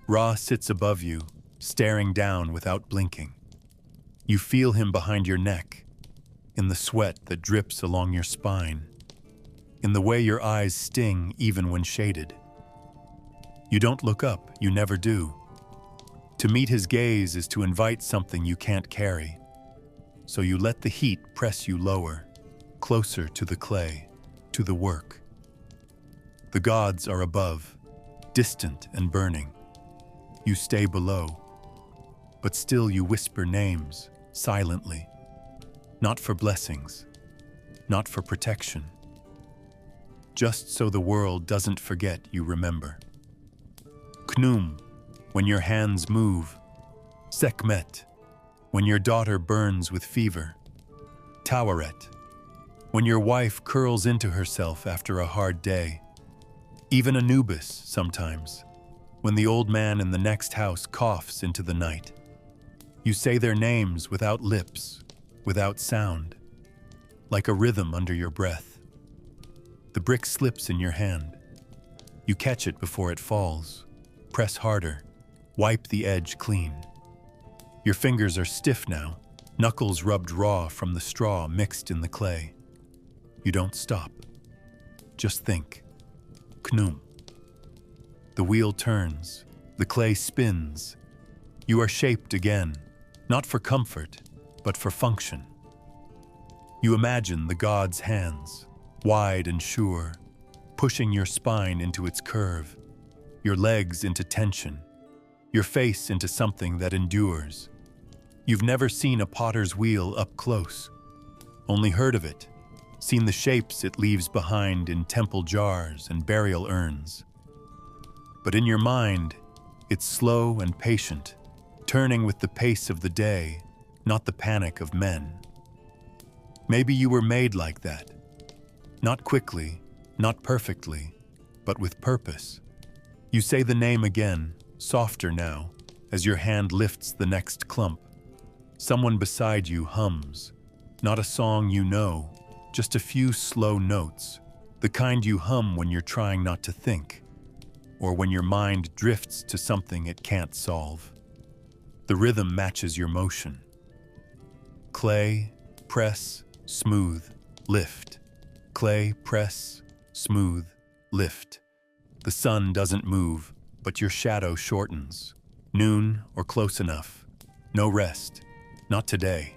Ra sits above you, staring down without blinking. You feel him behind your neck, in the sweat that drips along your spine, in the way your eyes sting even when shaded. You don't look up, you never do. To meet his gaze is to invite something you can't carry. So you let the heat press you lower, closer to the clay, to the work. The gods are above, distant and burning. You stay below, but still you whisper names, silently. Not for blessings, not for protection. Just so the world doesn't forget you remember. Knum, when your hands move. Sekhmet, when your daughter burns with fever. Taweret, when your wife curls into herself after a hard day. Even Anubis, sometimes, when the old man in the next house coughs into the night. You say their names without lips, without sound, like a rhythm under your breath. The brick slips in your hand. You catch it before it falls, press harder, wipe the edge clean. Your fingers are stiff now, knuckles rubbed raw from the straw mixed in the clay. You don't stop. Just think. Knum. The wheel turns, the clay spins. You are shaped again, not for comfort, but for function. You imagine the god's hands, wide and sure, pushing your spine into its curve, your legs into tension, your face into something that endures. You've never seen a potter's wheel up close, only heard of it, seen the shapes it leaves behind in temple jars and burial urns. But in your mind, it's slow and patient, turning with the pace of the day, not the panic of men. Maybe you were made like that. Not quickly, not perfectly, but with purpose. You say the name again, softer now, as your hand lifts the next clump. Someone beside you hums, not a song you know, just a few slow notes, the kind you hum when you're trying not to think, or when your mind drifts to something it can't solve. The rhythm matches your motion. Clay, press, smooth, lift. Clay, press, smooth, lift. The sun doesn't move, but your shadow shortens. Noon or close enough. No rest. Not today.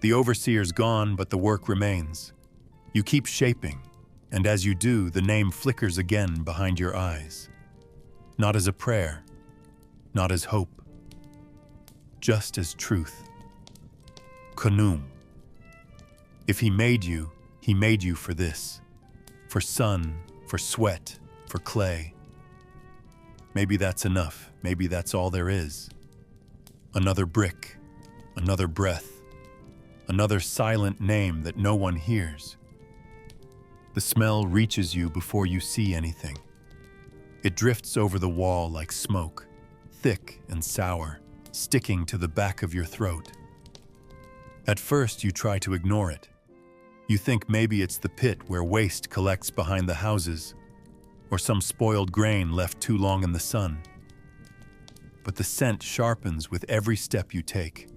The overseer's gone, but the work remains. You keep shaping, and as you do, the name flickers again behind your eyes. Not as a prayer, not as hope, just as truth. Knum. If he made you for this. For sun, for sweat, for clay. Maybe that's enough. Maybe that's all there is. Another brick, another breath, another silent name that no one hears. The smell reaches you before you see anything. It drifts over the wall like smoke, thick and sour, sticking to the back of your throat. At first, you try to ignore it. You think maybe it's the pit where waste collects behind the houses, or some spoiled grain left too long in the sun. But the scent sharpens with every step you take.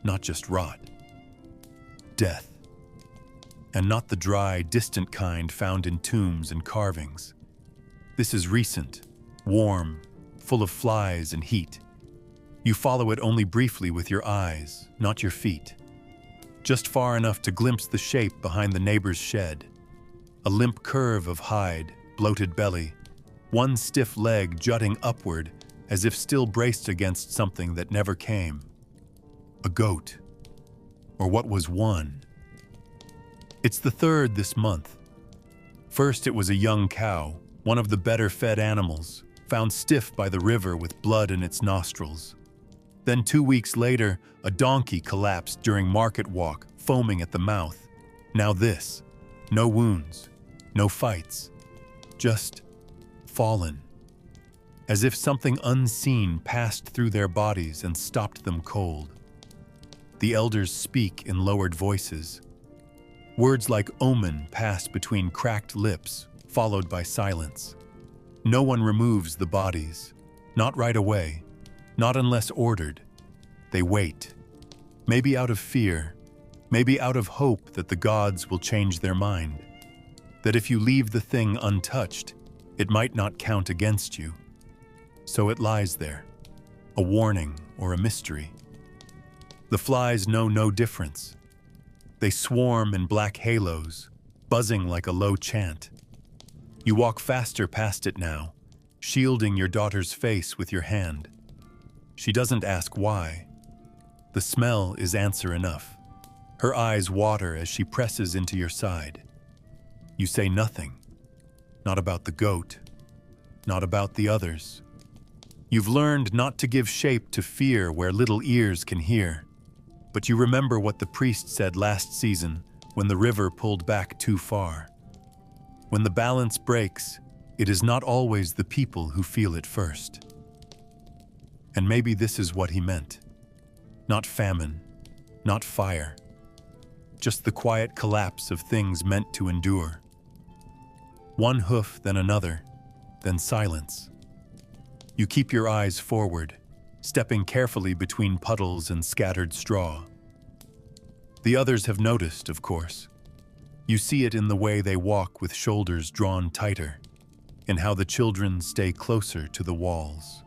Not just rot. Death. And not the dry, distant kind found in tombs and carvings. This is recent, warm, full of flies and heat. You follow it only briefly with your eyes, not your feet. Just far enough to glimpse the shape behind the neighbor's shed. A limp curve of hide, bloated belly, one stiff leg jutting upward as if still braced against something that never came. A goat. Or what was one. It's the third this month. First it was a young cow, one of the better-fed animals, found stiff by the river with blood in its nostrils. Then 2 weeks later, a donkey collapsed during market walk, foaming at the mouth. Now this. No wounds, no fights. Just fallen. As if something unseen passed through their bodies and stopped them cold. The elders speak in lowered voices. Words like omen pass between cracked lips, followed by silence. No one removes the bodies. Not right away. Not unless ordered. They wait. Maybe out of fear. Maybe out of hope that the gods will change their mind. That if you leave the thing untouched, it might not count against you. So it lies there. A warning or a mystery. The flies know no difference. They swarm in black halos, buzzing like a low chant. You walk faster past it now, shielding your daughter's face with your hand. She doesn't ask why. The smell is answer enough. Her eyes water as she presses into your side. You say nothing. Not about the goat. Not about the others. You've learned not to give shape to fear where little ears can hear. But you remember what the priest said last season when the river pulled back too far. When the balance breaks, it is not always the people who feel it first. And maybe this is what he meant. Not famine, not fire, just the quiet collapse of things meant to endure. One hoof, then another, then silence. You keep your eyes forward, stepping carefully between puddles and scattered straw. The others have noticed, of course. You see it in the way they walk with shoulders drawn tighter, in how the children stay closer to the walls,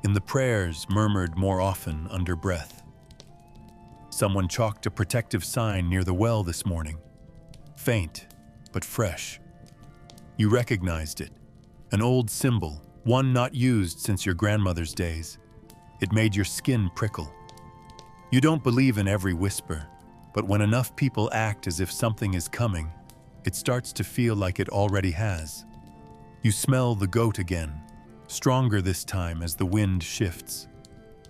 in the prayers murmured more often under breath. Someone chalked a protective sign near the well this morning, faint but fresh. You recognized it, an old symbol, one not used since your grandmother's days. It made your skin prickle. You don't believe in every whisper, but when enough people act as if something is coming, it starts to feel like it already has. You smell the goat again, stronger this time as the wind shifts.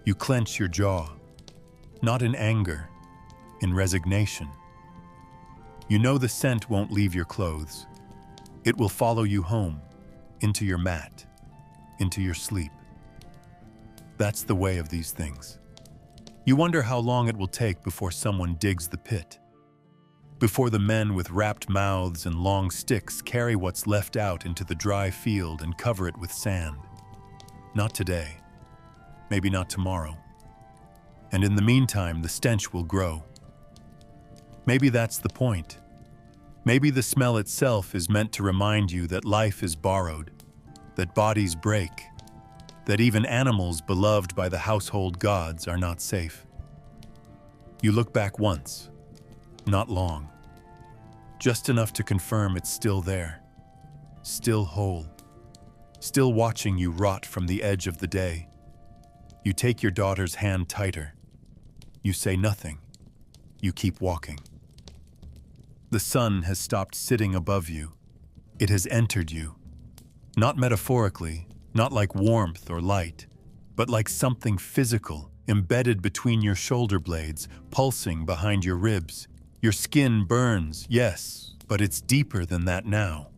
You clench your jaw, not in anger, in resignation. You know the scent won't leave your clothes. It will follow you home, into your mat, into your sleep. That's the way of these things. You wonder how long it will take before someone digs the pit, before the men with wrapped mouths and long sticks carry what's left out into the dry field and cover it with sand. Not today, maybe not tomorrow. And in the meantime, the stench will grow. Maybe that's the point. Maybe the smell itself is meant to remind you that life is borrowed, that bodies break, that even animals beloved by the household gods are not safe. You look back once, not long, just enough to confirm it's still there, still whole, still watching you rot from the edge of the day. You take your daughter's hand tighter. You say nothing. You keep walking. The sun has stopped sitting above you. It has entered you. Not metaphorically, not like warmth or light, but like something physical, embedded between your shoulder blades, pulsing behind your ribs. Your skin burns, yes, but it's deeper than that now.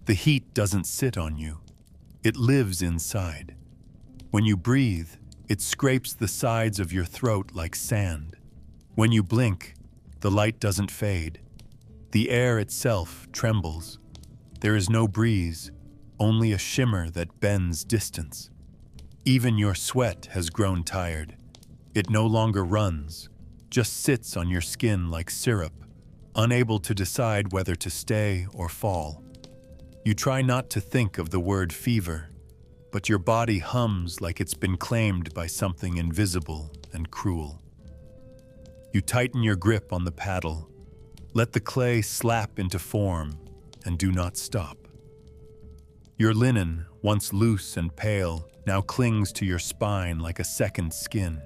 The heat doesn't sit on you. It lives inside. When you breathe, it scrapes the sides of your throat like sand. When you blink, the light doesn't fade. The air itself trembles. There is no breeze, only a shimmer that bends distance. Even your sweat has grown tired. It no longer runs, just sits on your skin like syrup, unable to decide whether to stay or fall. You try not to think of the word fever, but your body hums like it's been claimed by something invisible and cruel. You tighten your grip on the paddle, let the clay slap into form, and do not stop. Your linen, once loose and pale, now clings to your spine like a second skin.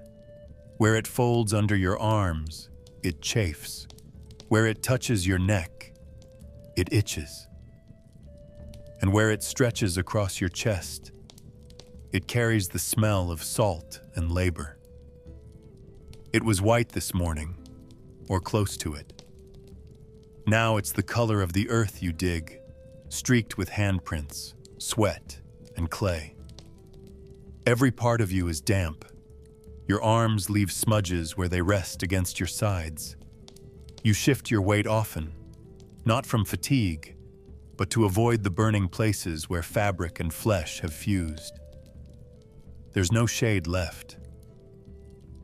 Where it folds under your arms, it chafes. Where it touches your neck, it itches. And where it stretches across your chest, it carries the smell of salt and labor. It was white this morning, or close to it. Now it's the color of the earth you dig, streaked with handprints, sweat, and clay. Every part of you is damp. Your arms leave smudges where they rest against your sides. You shift your weight often, not from fatigue, but to avoid the burning places where fabric and flesh have fused. There's no shade left.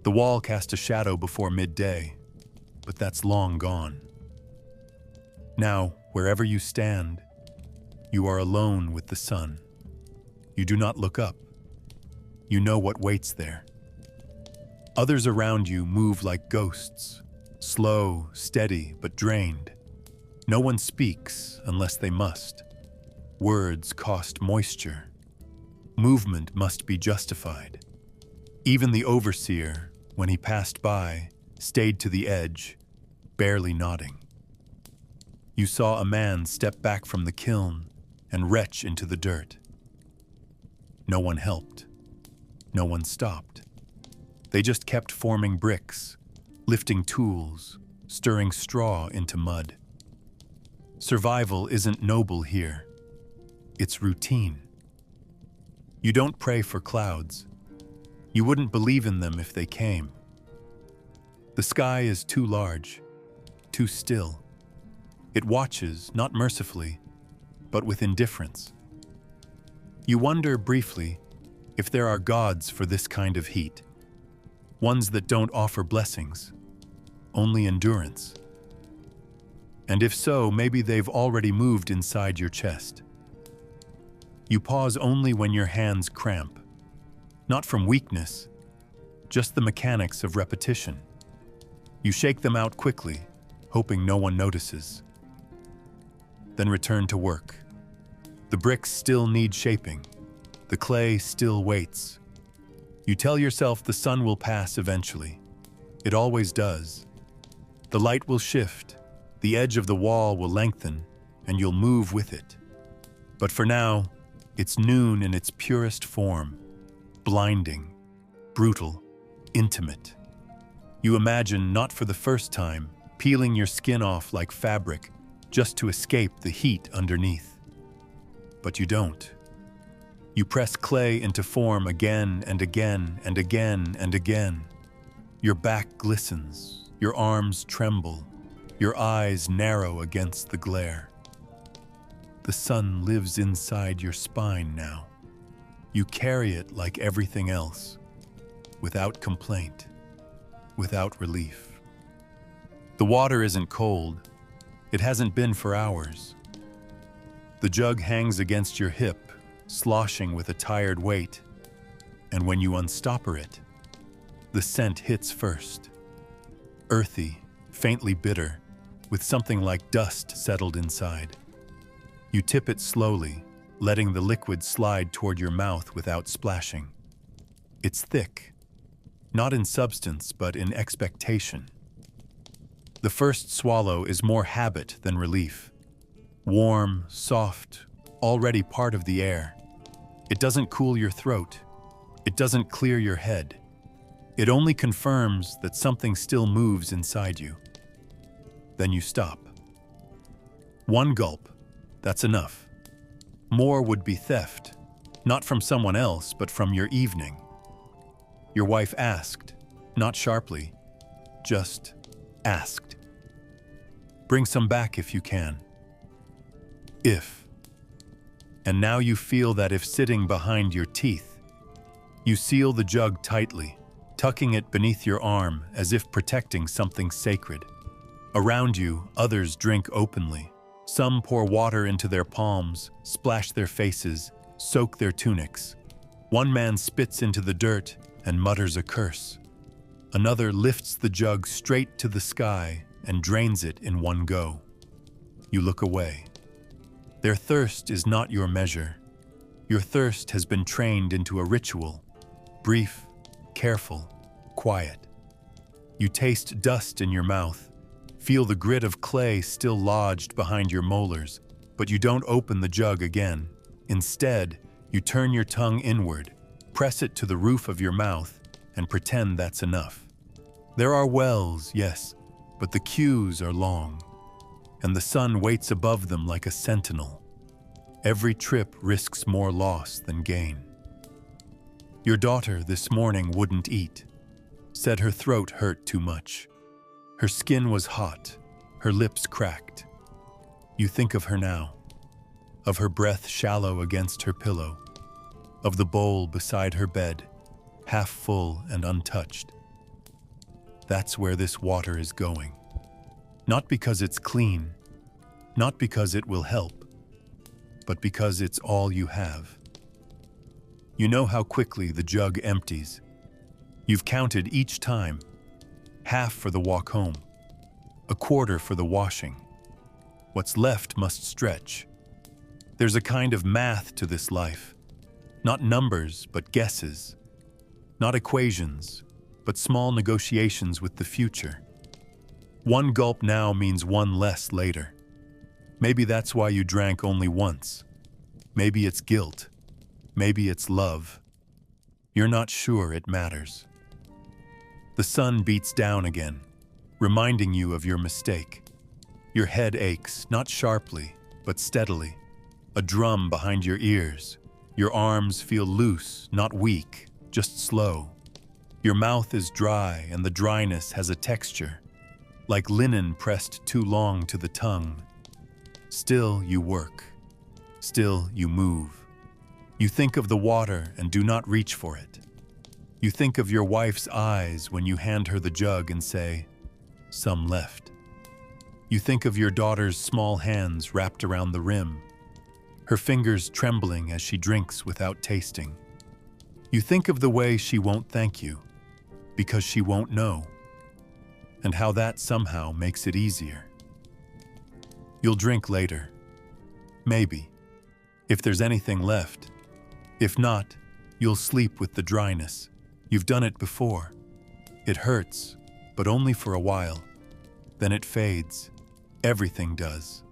The wall cast a shadow before midday, but that's long gone. Now, wherever you stand, you are alone with the sun. You do not look up. You know what waits there. Others around you move like ghosts, slow, steady, but drained. No one speaks unless they must. Words cost moisture. Movement must be justified. Even the overseer, when he passed by, stayed to the edge, barely nodding. You saw a man step back from the kiln and retch into the dirt. No one helped. No one stopped. They just kept forming bricks, lifting tools, stirring straw into mud. Survival isn't noble here. It's routine. You don't pray for clouds. You wouldn't believe in them if they came. The sky is too large, too still. It watches, not mercifully, but with indifference. You wonder briefly if there are gods for this kind of heat, ones that don't offer blessings, only endurance. And if so, maybe they've already moved inside your chest. You pause only when your hands cramp, not from weakness, just the mechanics of repetition. You shake them out quickly, hoping no one notices. Then return to work. The bricks still need shaping. The clay still waits. You tell yourself the sun will pass eventually. It always does. The light will shift, the edge of the wall will lengthen, and you'll move with it. But for now, it's noon in its purest form, blinding, brutal, intimate. You imagine, not for the first time, peeling your skin off like fabric just to escape the heat underneath. But you don't. You press clay into form again and again and again and again. Your back glistens, your arms tremble, your eyes narrow against the glare. The sun lives inside your spine now. You carry it like everything else, without complaint, without relief. The water isn't cold. It hasn't been for hours. The jug hangs against your hip, sloshing with a tired weight, and when you unstopper it, the scent hits first. Earthy, faintly bitter, with something like dust settled inside. You tip it slowly, letting the liquid slide toward your mouth without splashing. It's thick, not in substance, but in expectation. The first swallow is more habit than relief. Warm, soft, already part of the air. It doesn't cool your throat. It doesn't clear your head. It only confirms that something still moves inside you. Then you stop. One gulp, that's enough. More would be theft, not from someone else, but from your evening. Your wife asked, not sharply, just asked. Bring some back if you can. If. And now you feel that if sitting behind your teeth. You seal the jug tightly, tucking it beneath your arm as if protecting something sacred. Around you, others drink openly. Some pour water into their palms, splash their faces, soak their tunics. One man spits into the dirt and mutters a curse. Another lifts the jug straight to the sky and drains it in one go. You look away. Their thirst is not your measure. Your thirst has been trained into a ritual, brief, careful, quiet. You taste dust in your mouth, feel the grit of clay still lodged behind your molars, but you don't open the jug again. Instead, you turn your tongue inward, press it to the roof of your mouth, and pretend that's enough. There are wells, yes, but the queues are long, and the sun waits above them like a sentinel. Every trip risks more loss than gain. Your daughter this morning wouldn't eat, said her throat hurt too much. Her skin was hot, her lips cracked. You think of her now, of her breath shallow against her pillow, of the bowl beside her bed, half full and untouched. That's where this water is going. Not because it's clean, not because it will help, but because it's all you have. You know how quickly the jug empties. You've counted each time. Half for the walk home, a quarter for the washing. What's left must stretch. There's a kind of math to this life. Not numbers, but guesses. Not equations, but small negotiations with the future. One gulp now means one less later. Maybe that's why you drank only once. Maybe it's guilt. Maybe it's love. You're not sure it matters. The sun beats down again, reminding you of your mistake. Your head aches, not sharply, but steadily. A drum behind your ears. Your arms feel loose, not weak, just slow. Your mouth is dry, and the dryness has a texture, like linen pressed too long to the tongue. Still you work. Still you move. You think of the water and do not reach for it. You think of your wife's eyes when you hand her the jug and say, "Some left." You think of your daughter's small hands wrapped around the rim, her fingers trembling as she drinks without tasting. You think of the way she won't thank you, because she won't know, and how that somehow makes it easier. You'll drink later. Maybe, if there's anything left. If not, you'll sleep with the dryness. You've done it before. It hurts, but only for a while. Then it fades. Everything does.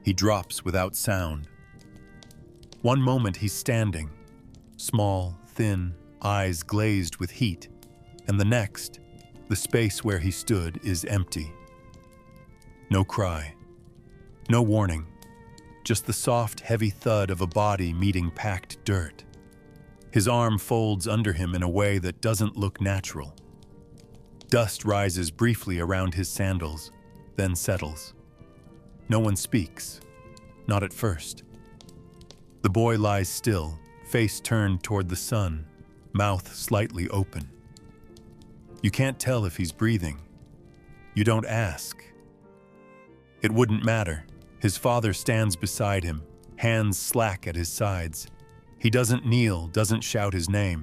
He drops without sound. One moment he's standing, small, thin, eyes glazed with heat, and the next, the space where he stood is empty. No cry. No warning. Just the soft, heavy thud of a body meeting packed dirt. His arm folds under him in a way that doesn't look natural. Dust rises briefly around his sandals, then settles. No one speaks, not at first. The boy lies still, face turned toward the sun, mouth slightly open. You can't tell if he's breathing. You don't ask. It wouldn't matter. His father stands beside him, hands slack at his sides. He doesn't kneel, doesn't shout his name.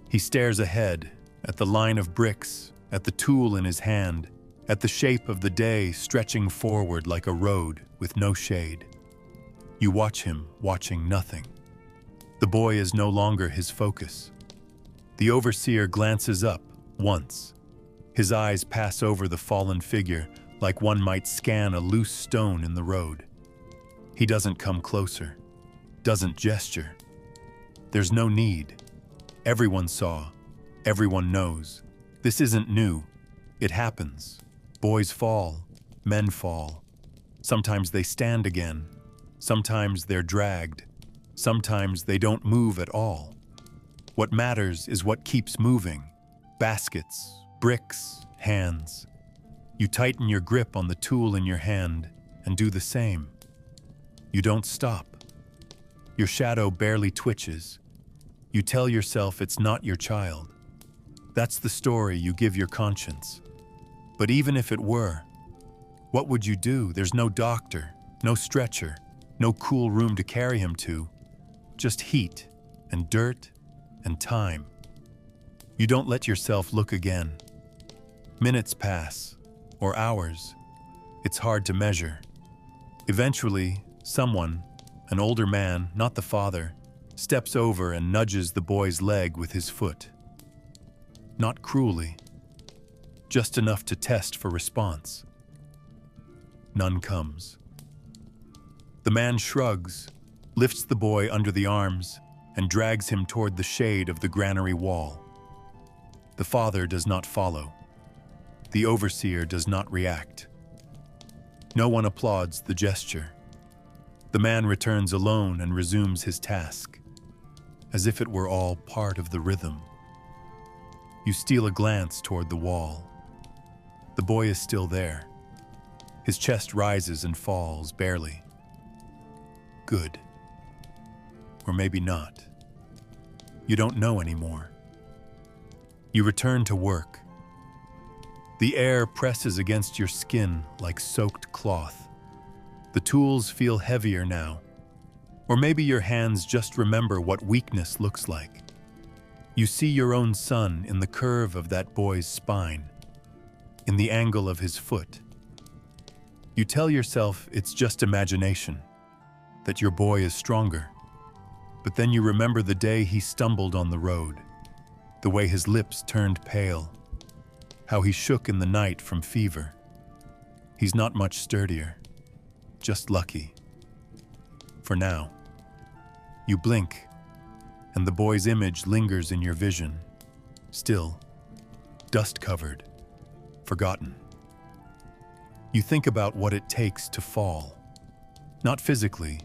He stares ahead, at the line of bricks, at the tool in his hand, at the shape of the day stretching forward like a road with no shade. You watch him, watching nothing. The boy is no longer his focus. The overseer glances up, once. His eyes pass over the fallen figure, like one might scan a loose stone in the road. He doesn't come closer, doesn't gesture. There's no need. Everyone saw, everyone knows. This isn't new. It happens. Boys fall, men fall. Sometimes they stand again. Sometimes they're dragged. Sometimes they don't move at all. What matters is what keeps moving. Baskets, bricks, hands. You tighten your grip on the tool in your hand and do the same. You don't stop. Your shadow barely twitches. You tell yourself it's not your child. That's the story you give your conscience. But even if it were, what would you do? There's no doctor, no stretcher, no cool room to carry him to. Just heat and dirt and time. You don't let yourself look again. Minutes pass, or hours. It's hard to measure. Eventually, someone, an older man, not the father, steps over and nudges the boy's leg with his foot. Not cruelly, just enough to test for response. None comes. The man shrugs, lifts the boy under the arms, and drags him toward the shade of the granary wall. The father does not follow. The overseer does not react. No one applauds the gesture. The man returns alone and resumes his task, as if it were all part of the rhythm. You steal a glance toward the wall. The boy is still there. His chest rises and falls, barely. Good. Or maybe not. You don't know anymore. You return to work. The air presses against your skin like soaked cloth. The tools feel heavier now. Or maybe your hands just remember what weakness looks like. You see your own son in the curve of that boy's spine, in the angle of his foot. You tell yourself it's just imagination, that your boy is stronger. But then you remember the day he stumbled on the road, the way his lips turned pale, how he shook in the night from fever. He's not much sturdier, just lucky. For now. You blink, and the boy's image lingers in your vision, still, dust-covered, forgotten. You think about what it takes to fall, not physically,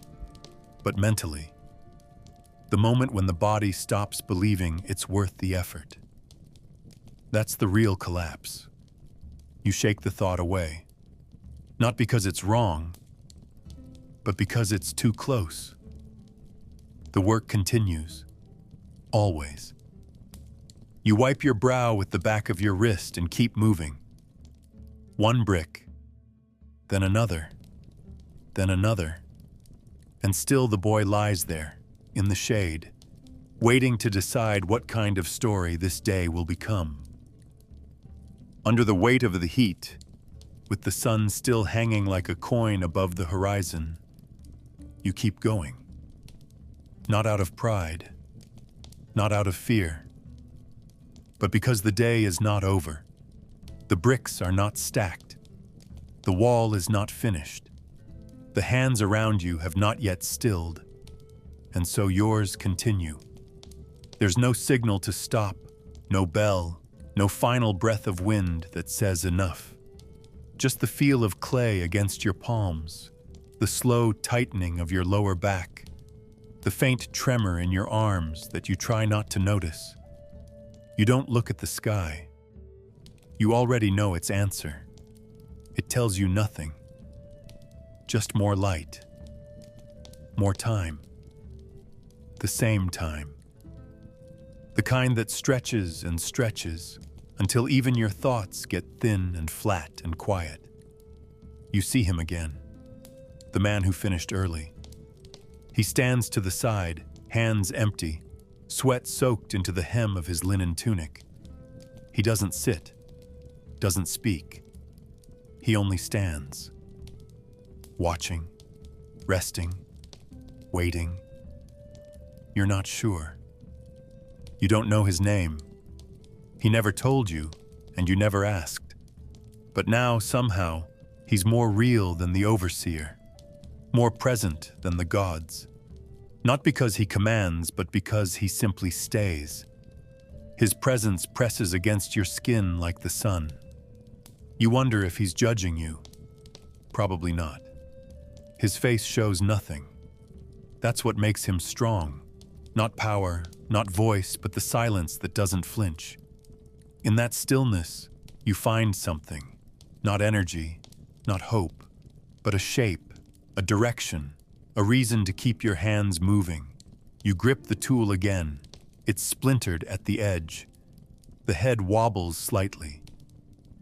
but mentally. The moment when the body stops believing it's worth the effort. That's the real collapse. You shake the thought away, not because it's wrong, but because it's too close. The work continues, always. You wipe your brow with the back of your wrist and keep moving. One brick, then another, and still the boy lies there, in the shade, waiting to decide what kind of story this day will become. Under the weight of the heat, with the sun still hanging like a coin above the horizon, you keep going. Not out of pride, not out of fear, but because the day is not over. The bricks are not stacked. The wall is not finished. The hands around you have not yet stilled, and so yours continue. There's no signal to stop, no bell, no final breath of wind that says enough. Just the feel of clay against your palms, the slow tightening of your lower back, the faint tremor in your arms that you try not to notice. You don't look at the sky. You already know its answer. It tells you nothing. Just more light. More time. The same time. The kind that stretches and stretches until even your thoughts get thin and flat and quiet. You see him again. The man who finished early. He stands to the side, hands empty, sweat soaked into the hem of his linen tunic. He doesn't sit, doesn't speak. He only stands, watching, resting, waiting. You're not sure. You don't know his name. He never told you, and you never asked. But now, somehow, he's more real than the overseer, more present than the gods. Not because he commands, but because he simply stays. His presence presses against your skin like the sun. You wonder if he's judging you. Probably not. His face shows nothing. That's what makes him strong. Not power, not voice, but the silence that doesn't flinch. In that stillness, you find something. Not energy, not hope, but a shape, a direction, a reason to keep your hands moving. You grip the tool again. It's splintered at the edge. The head wobbles slightly,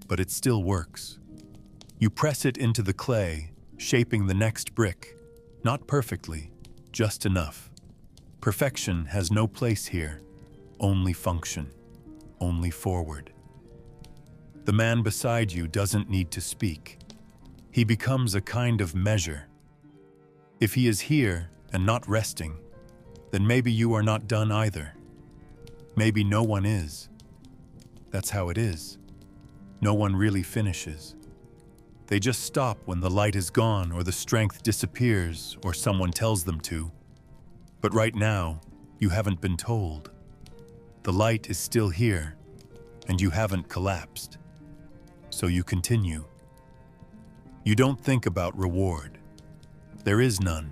but it still works. You press it into the clay, shaping the next brick. Not perfectly, just enough. Perfection has no place here. Only function. Only forward. The man beside you doesn't need to speak. He becomes a kind of measure. If he is here and not resting, then maybe you are not done either. Maybe no one is. That's how it is. No one really finishes. They just stop when the light is gone or the strength disappears or someone tells them to. But right now, you haven't been told. The light is still here, and you haven't collapsed. So you continue. You don't think about reward. There is none.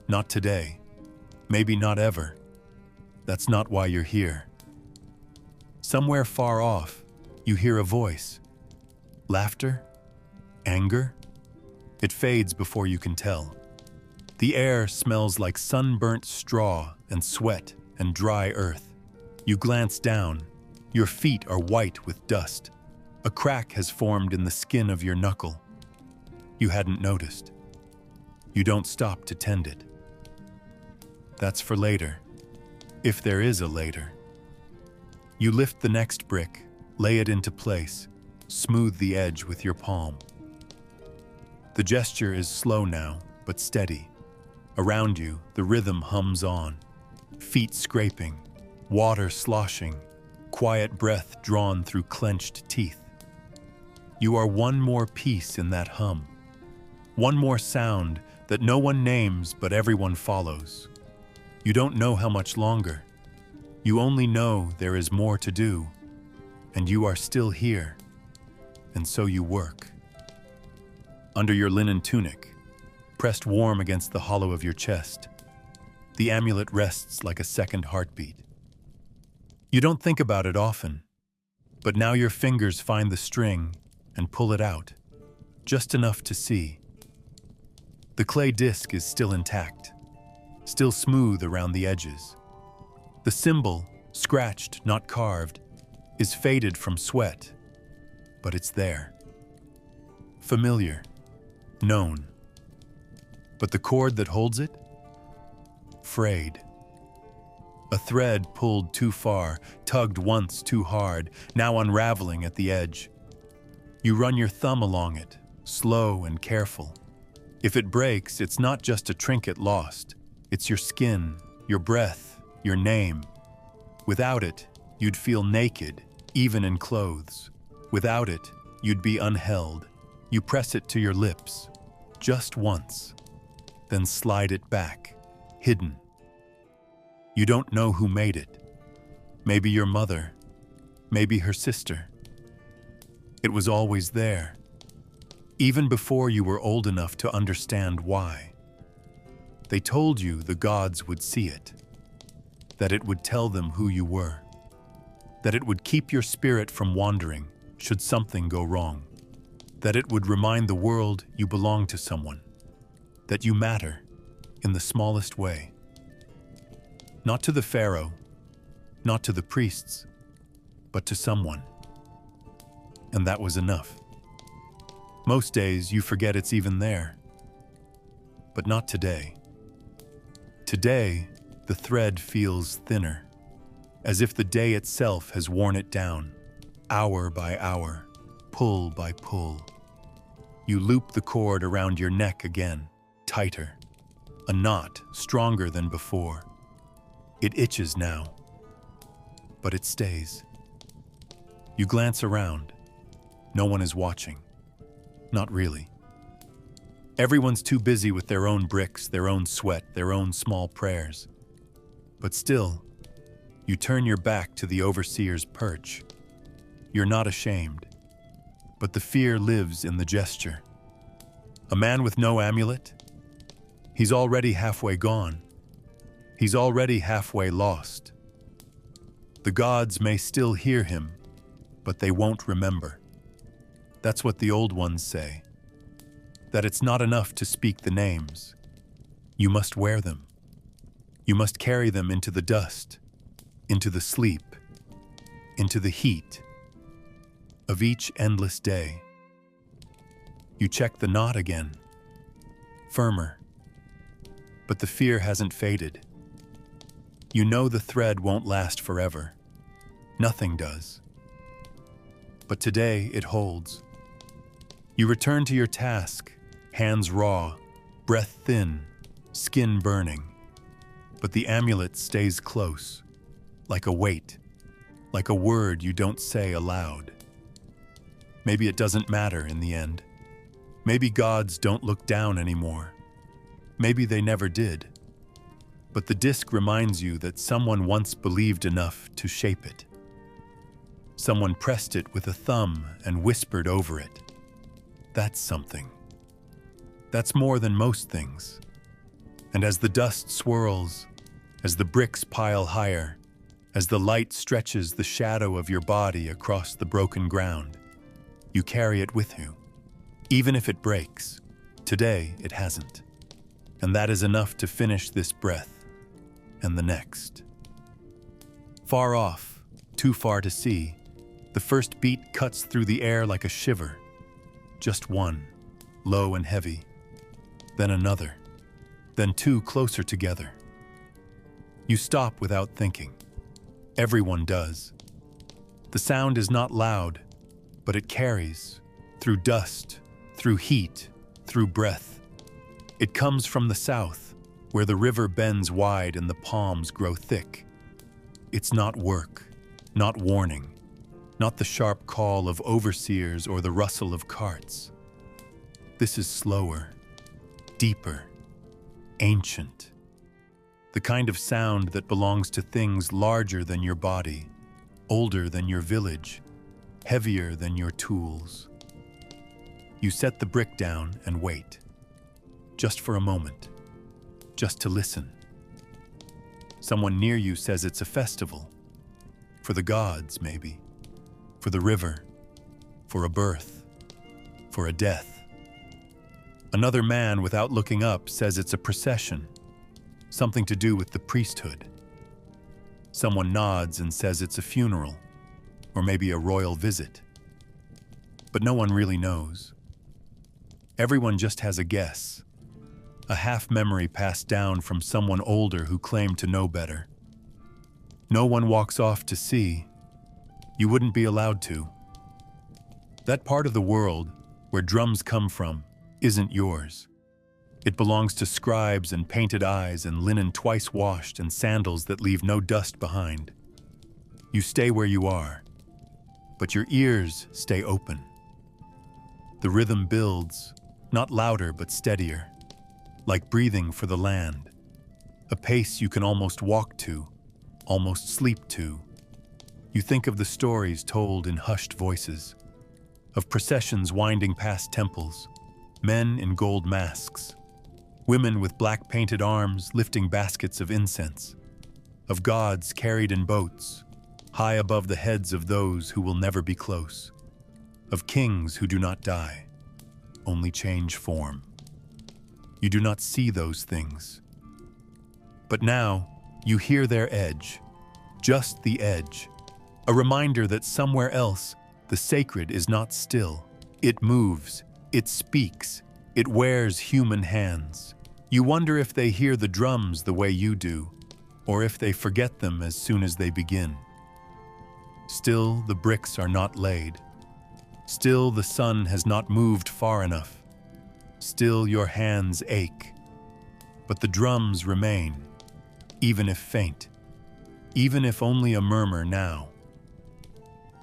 Not today. Maybe not ever. That's not why you're here. Somewhere far off, you hear a voice. Laughter? Anger? It fades before you can tell. The air smells like sunburnt straw and sweat and dry earth. You glance down. Your feet are white with dust. A crack has formed in the skin of your knuckle. You hadn't noticed. You don't stop to tend it. That's for later, if there is a later. You lift the next brick, lay it into place, smooth the edge with your palm. The gesture is slow now, but steady. Around you, the rhythm hums on. Feet scraping, water sloshing, quiet breath drawn through clenched teeth. You are one more piece in that hum. One more sound that no one names but everyone follows. You don't know how much longer. You only know there is more to do, and you are still here, and so you work. Under your linen tunic, pressed warm against the hollow of your chest, the amulet rests like a second heartbeat. You don't think about it often, but now your fingers find the string and pull it out, just enough to see. The clay disc is still intact, still smooth around the edges. The symbol, scratched, not carved, is faded from sweat, but it's there. Familiar, known. But the cord that holds it? Frayed. A thread pulled too far, tugged once too hard, now unraveling at the edge. You run your thumb along it, slow and careful. If it breaks, it's not just a trinket lost. It's your skin, your breath, your name. Without it, you'd feel naked, even in clothes. Without it, you'd be unheld. You press it to your lips, just once, then slide it back, hidden. You don't know who made it. Maybe your mother, maybe her sister. It was always there, even before you were old enough to understand why. They told you the gods would see it, that it would tell them who you were, that it would keep your spirit from wandering should something go wrong, that it would remind the world you belong to someone, that you matter in the smallest way. Not to the pharaoh, not to the priests, but to someone. And that was enough. Most days you forget it's even there, but not today. Today, the thread feels thinner, as if the day itself has worn it down, hour by hour, pull by pull. You loop the cord around your neck again, tighter, a knot stronger than before. It itches now, but it stays. You glance around. No one is watching. Not really. Everyone's too busy with their own bricks, their own sweat, their own small prayers. But still, you turn your back to the overseer's perch. You're not ashamed, but the fear lives in the gesture. A man with no amulet? He's already halfway gone. He's already halfway lost. The gods may still hear him, but they won't remember. That's what the old ones say, that it's not enough to speak the names. You must wear them. You must carry them into the dust, into the sleep, into the heat of each endless day. You check the knot again, firmer, but the fear hasn't faded. You know the thread won't last forever. Nothing does. But today it holds. You return to your task, hands raw, breath thin, skin burning. But the amulet stays close, like a weight, like a word you don't say aloud. Maybe it doesn't matter in the end. Maybe gods don't look down anymore. Maybe they never did. But the disc reminds you that someone once believed enough to shape it. Someone pressed it with a thumb and whispered over it. That's something. That's more than most things. And as the dust swirls, as the bricks pile higher, as the light stretches the shadow of your body across the broken ground, you carry it with you. Even if it breaks, today it hasn't. And that is enough to finish this breath and the next. Far off, too far to see, the first beat cuts through the air like a shiver. Just one, low and heavy, then another, then two closer together. You stop without thinking. Everyone does. The sound is not loud, but it carries, through dust, through heat, through breath. It comes from the south, where the river bends wide and the palms grow thick. It's not work, not warning, not the sharp call of overseers or the rustle of carts. This is slower, deeper, ancient. the kind of sound that belongs to things larger than your body, older than your village, heavier than your tools. You set the brick down and wait, just for a moment, just to listen. Someone near you says it's a festival, for the gods, maybe, for the river, for a birth, for a death. Another man, without looking up, says it's a procession, something to do with the priesthood. Someone nods and says it's a funeral, or maybe a royal visit. But no one really knows. Everyone just has a guess, a half-memory passed down from someone older who claimed to know better. No one walks off to see. You wouldn't be allowed to. That part of the world, where drums come from, isn't yours. It belongs to scribes and painted eyes and linen twice washed and sandals that leave no dust behind. You stay where you are, but your ears stay open. The rhythm builds, not louder but steadier, like breathing for the land, a pace you can almost walk to, almost sleep to. You think of the stories told in hushed voices, of processions winding past temples, men in gold masks, women with black painted arms lifting baskets of incense, of gods carried in boats, high above the heads of those who will never be close, of kings who do not die, only change form. You do not see those things. But now, you hear their edge, just the edge, a reminder that somewhere else, the sacred is not still. It moves, it speaks, it wears human hands. You wonder if they hear the drums the way you do, or if they forget them as soon as they begin. Still, the bricks are not laid. Still, the sun has not moved far enough. Still, your hands ache. But the drums remain, even if faint, even if only a murmur now.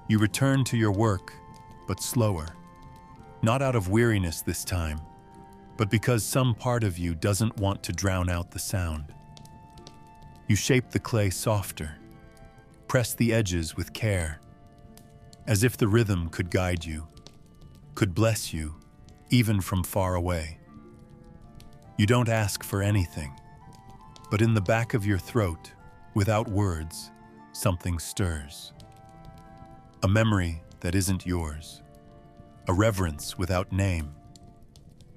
You return to your work, but slower. Not out of weariness this time, but because some part of you doesn't want to drown out the sound. You shape the clay softer, press the edges with care, as if the rhythm could guide you, could bless you, even from far away. You don't ask for anything, but in the back of your throat, without words, something stirs. A memory that isn't yours, a reverence without name.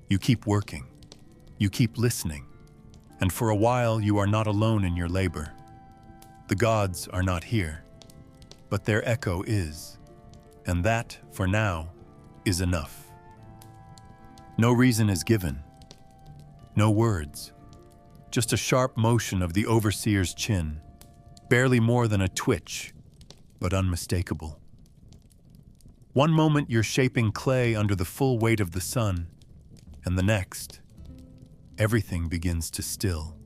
You keep working, you keep listening, and for a while you are not alone in your labor. The gods are not here, but their echo is, and that, for now, is enough. No reason is given, no words, just a sharp motion of the overseer's chin, barely more than a twitch, but unmistakable. One moment you're shaping clay under the full weight of the sun, and the next, everything begins to still.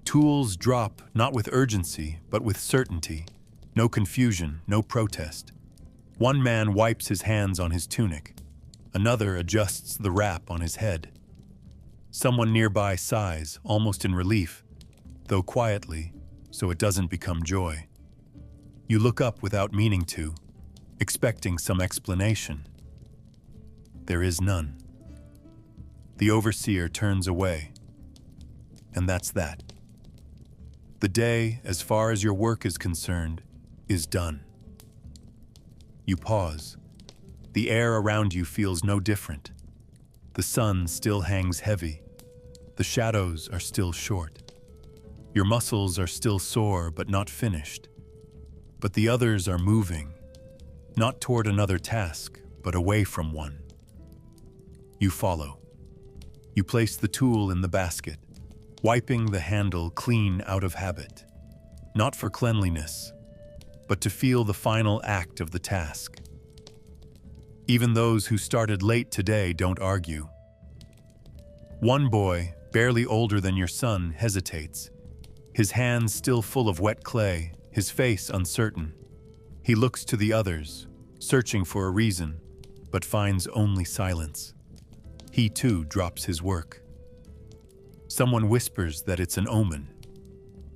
Tools drop not with urgency, but with certainty. No confusion, no protest. One man wipes his hands on his tunic. Another adjusts the wrap on his head. Someone nearby sighs, almost in relief, though quietly, so it doesn't become joy. You look up without meaning to, expecting some explanation. There is none. The overseer turns away, and that's that. The day, as far as your work is concerned, is done. You pause. The air around you feels no different. The sun still hangs heavy. The shadows are still short. Your muscles are still sore but not finished. But the others are moving, not toward another task, but away from one. You follow. You place the tool in the basket, wiping the handle clean out of habit, not for cleanliness, but to feel the final act of the task. Even those who started late today don't argue. One boy, barely older than your son, hesitates, his hands still full of wet clay, his face uncertain. He looks to the others, searching for a reason, but finds only silence. He too drops his work. Someone whispers that it's an omen.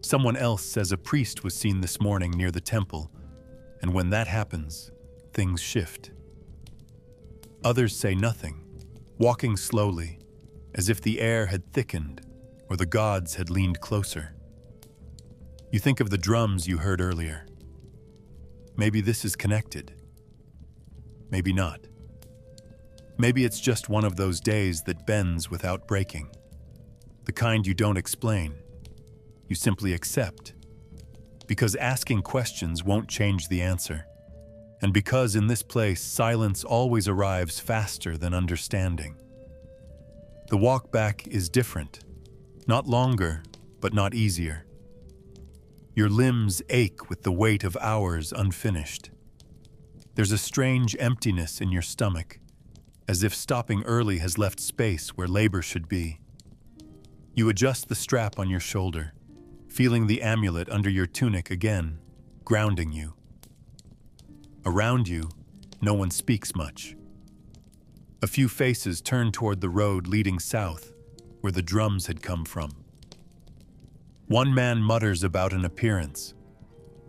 Someone else says a priest was seen this morning near the temple, and when that happens, things shift. Others say nothing, walking slowly, as if the air had thickened or the gods had leaned closer. You think of the drums you heard earlier. Maybe this is connected. Maybe not. Maybe it's just one of those days that bends without breaking. The kind you don't explain. You simply accept. Because asking questions won't change the answer. And because in this place, silence always arrives faster than understanding. The walk back is different. Not longer, but not easier. Your limbs ache with the weight of hours unfinished. There's a strange emptiness in your stomach, as if stopping early has left space where labor should be. You adjust the strap on your shoulder, feeling the amulet under your tunic again, grounding you. Around you, no one speaks much. A few faces turn toward the road leading south, where the drums had come from. One man mutters about an appearance.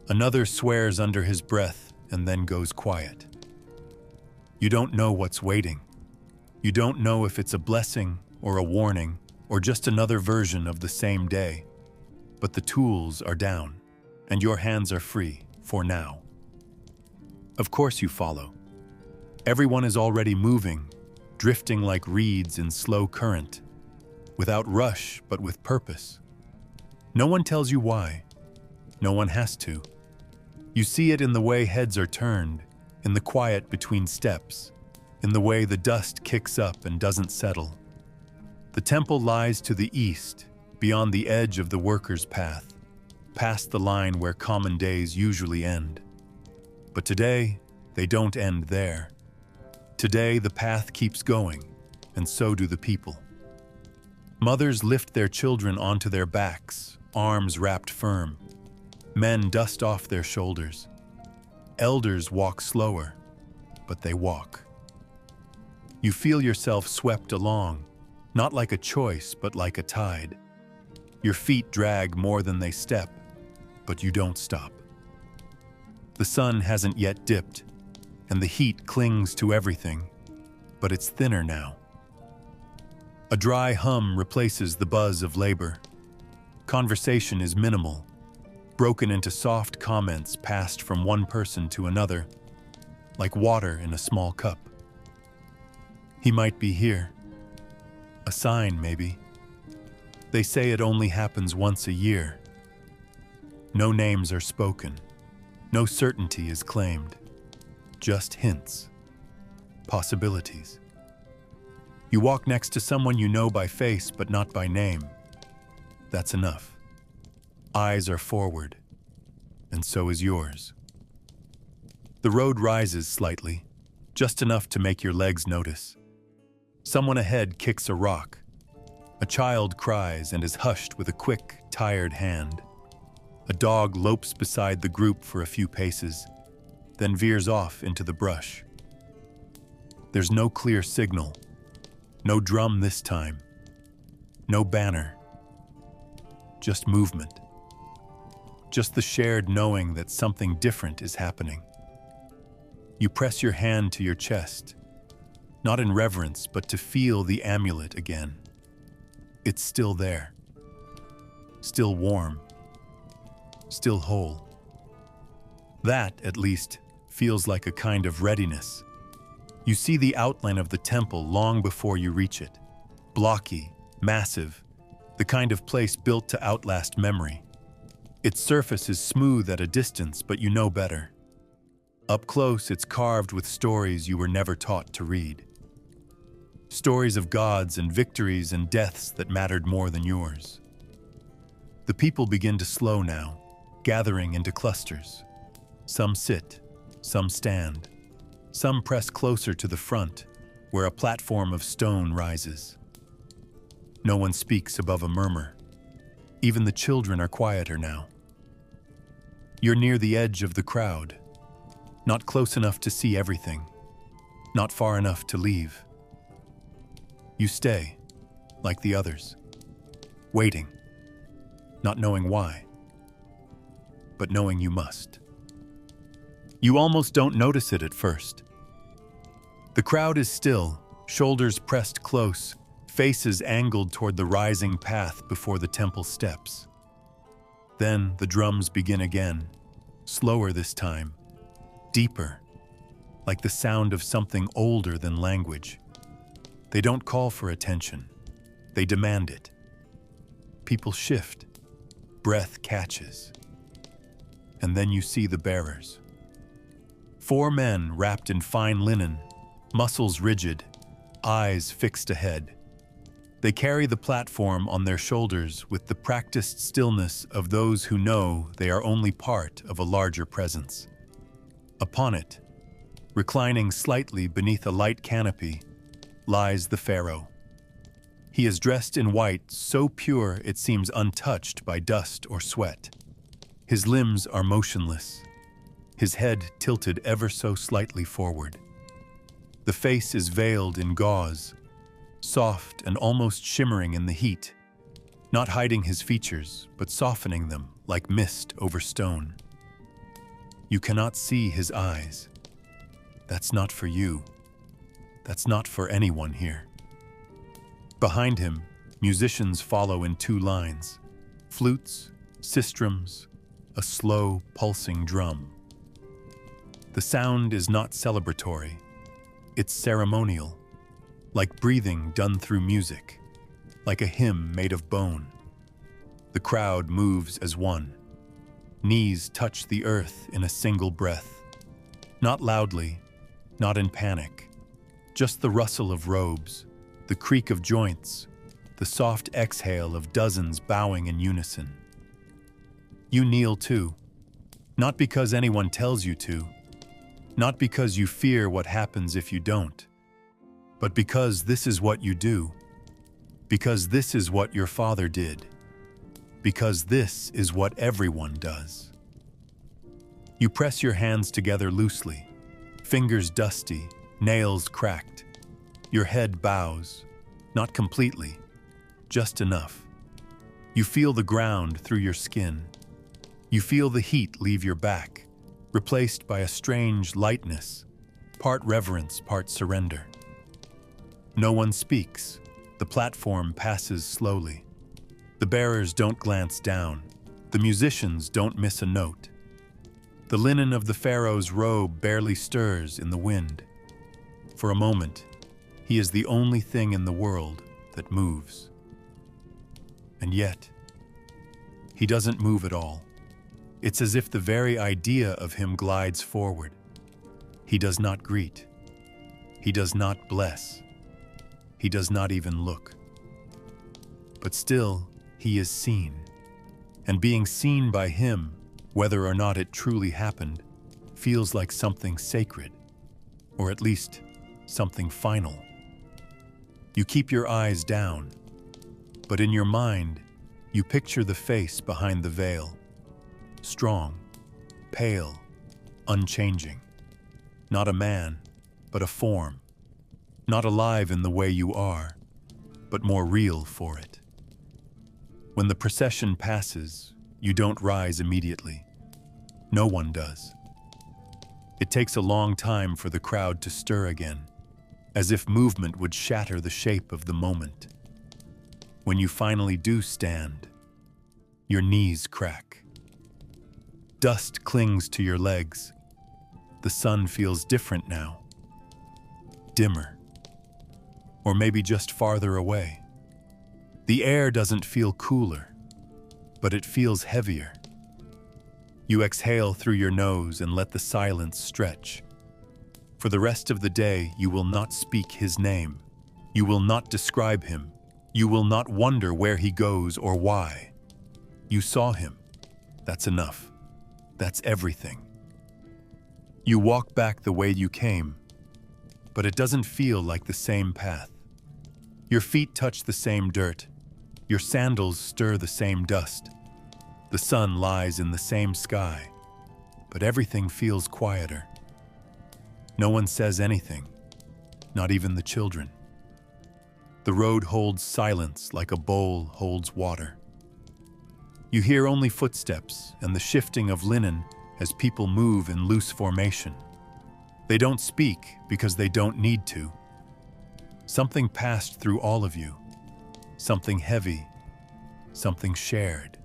Another swears under his breath and then goes quiet. You don't know what's waiting. You don't know if it's a blessing or a warning or just another version of the same day. But the tools are down, and your hands are free, for now. Of course you follow. Everyone is already moving, drifting like reeds in slow current, without rush but with purpose. No one tells you why. No one has to. You see it in the way heads are turned, in the quiet between steps, in the way the dust kicks up and doesn't settle. The temple lies to the east, beyond the edge of the worker's path, past the line where common days usually end. But today, they don't end there. Today, the path keeps going, and so do the people. Mothers lift their children onto their backs, arms wrapped firm. Men dust off their shoulders. Elders walk slower, but they walk. You feel yourself swept along, not like a choice, but like a tide. Your feet drag more than they step, but you don't stop. The sun hasn't yet dipped, and the heat clings to everything, but it's thinner now. A dry hum replaces the buzz of labor. Conversation is minimal, broken into soft comments passed from one person to another, like water in a small cup. He might be here. A sign, maybe. They say it only happens once a year. No names are spoken. No certainty is claimed. Just hints. Possibilities. You walk next to someone you know by face but not by name. That's enough. Eyes are forward, and so is yours. The road rises slightly, just enough to make your legs notice. Someone ahead kicks a rock. A child cries and is hushed with a quick, tired hand. A dog lopes beside the group for a few paces, then veers off into the brush. There's no clear signal. No drum this time. No banner. Just movement. Just the shared knowing that something different is happening. You press your hand to your chest, not in reverence, but to feel the amulet again. It's still there. Still warm. Still whole. That, at least, feels like a kind of readiness. You see the outline of the temple long before you reach it. Blocky, massive, the kind of place built to outlast memory. Its surface is smooth at a distance, but you know better. Up close, it's carved with stories you were never taught to read. Stories of gods and victories and deaths that mattered more than yours. The people begin to slow now, gathering into clusters. Some sit, some stand. Some press closer to the front, where a platform of stone rises. No one speaks above a murmur. Even the children are quieter now. You're near the edge of the crowd, not close enough to see everything, not far enough to leave. You stay, like the others. waiting, not knowing why, but knowing you must. You almost don't notice it at first. The crowd is still, shoulders pressed close, faces angled toward the rising path before the temple steps. Then the drums begin again, slower this time, deeper, like the sound of something older than language. They don't call for attention, they demand it. People shift, breath catches. And then you see the bearers. 4 men wrapped in fine linen, muscles rigid, eyes fixed ahead. They carry the platform on their shoulders with the practiced stillness of those who know they are only part of a larger presence. Upon it, reclining slightly beneath a light canopy, lies the pharaoh. He is dressed in white so pure it seems untouched by dust or sweat. His limbs are motionless, his head tilted ever so slightly forward. The face is veiled in gauze, soft and almost shimmering in the heat, not hiding his features, but softening them like mist over stone. You cannot see his eyes. That's not for you. That's not for anyone here. Behind him, musicians follow in 2 lines, flutes, sistrums, a slow, pulsing drum. The sound is not celebratory. It's ceremonial, like breathing done through music, like a hymn made of bone. The crowd moves as one. Knees touch the earth in a single breath. Not loudly, not in panic. Just the rustle of robes, the creak of joints, the soft exhale of dozens bowing in unison. You kneel too, not because anyone tells you to, not because you fear what happens if you don't, but because this is what you do, because this is what your father did, because this is what everyone does. You press your hands together loosely, fingers dusty, nails cracked. Your head bows, not completely, just enough. You feel the ground through your skin. You feel the heat leave your back, replaced by a strange lightness, part reverence, part surrender. No one speaks. The platform passes slowly. The bearers don't glance down. The musicians don't miss a note. The linen of the pharaoh's robe barely stirs in the wind. For a moment, he is the only thing in the world that moves. And yet, he doesn't move at all. It's as if the very idea of him glides forward. He does not greet. He does not bless. He does not even look. But still, he is seen. And being seen by him, whether or not it truly happened, feels like something sacred, or at least something final. You keep your eyes down, but in your mind, you picture the face behind the veil. Strong, pale, unchanging. Not a man, but a form. Not alive in the way you are, but more real for it. When the procession passes, you don't rise immediately. No one does. It takes a long time for the crowd to stir again, as if movement would shatter the shape of the moment. When you finally do stand, your knees crack. Dust clings to your legs. The sun feels different now. Dimmer. Or maybe just farther away. The air doesn't feel cooler, but it feels heavier. You exhale through your nose and let the silence stretch. For the rest of the day, you will not speak his name. You will not describe him. You will not wonder where he goes or why. You saw him. That's enough. That's everything. You walk back the way you came, but it doesn't feel like the same path. Your feet touch the same dirt. Your sandals stir the same dust. The sun lies in the same sky, but everything feels quieter. No one says anything, not even the children. The road holds silence like a bowl holds water. You hear only footsteps and the shifting of linen as people move in loose formation. They don't speak because they don't need to. Something passed through all of you. Something heavy. Something shared.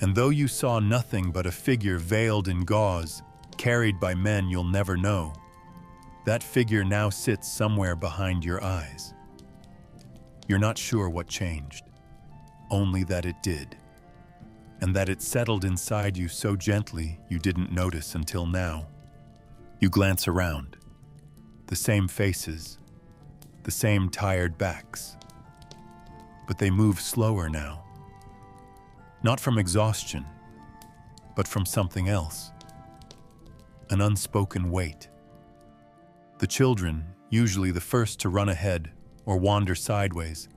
And though you saw nothing but a figure veiled in gauze, carried by men you'll never know, that figure now sits somewhere behind your eyes. You're not sure what changed, only that it did, and that it settled inside you so gently you didn't notice until now. You glance around. The same faces, the same tired backs, but they move slower now. Not from exhaustion, but from something else. An unspoken weight. The children, usually the first to run ahead or wander sideways,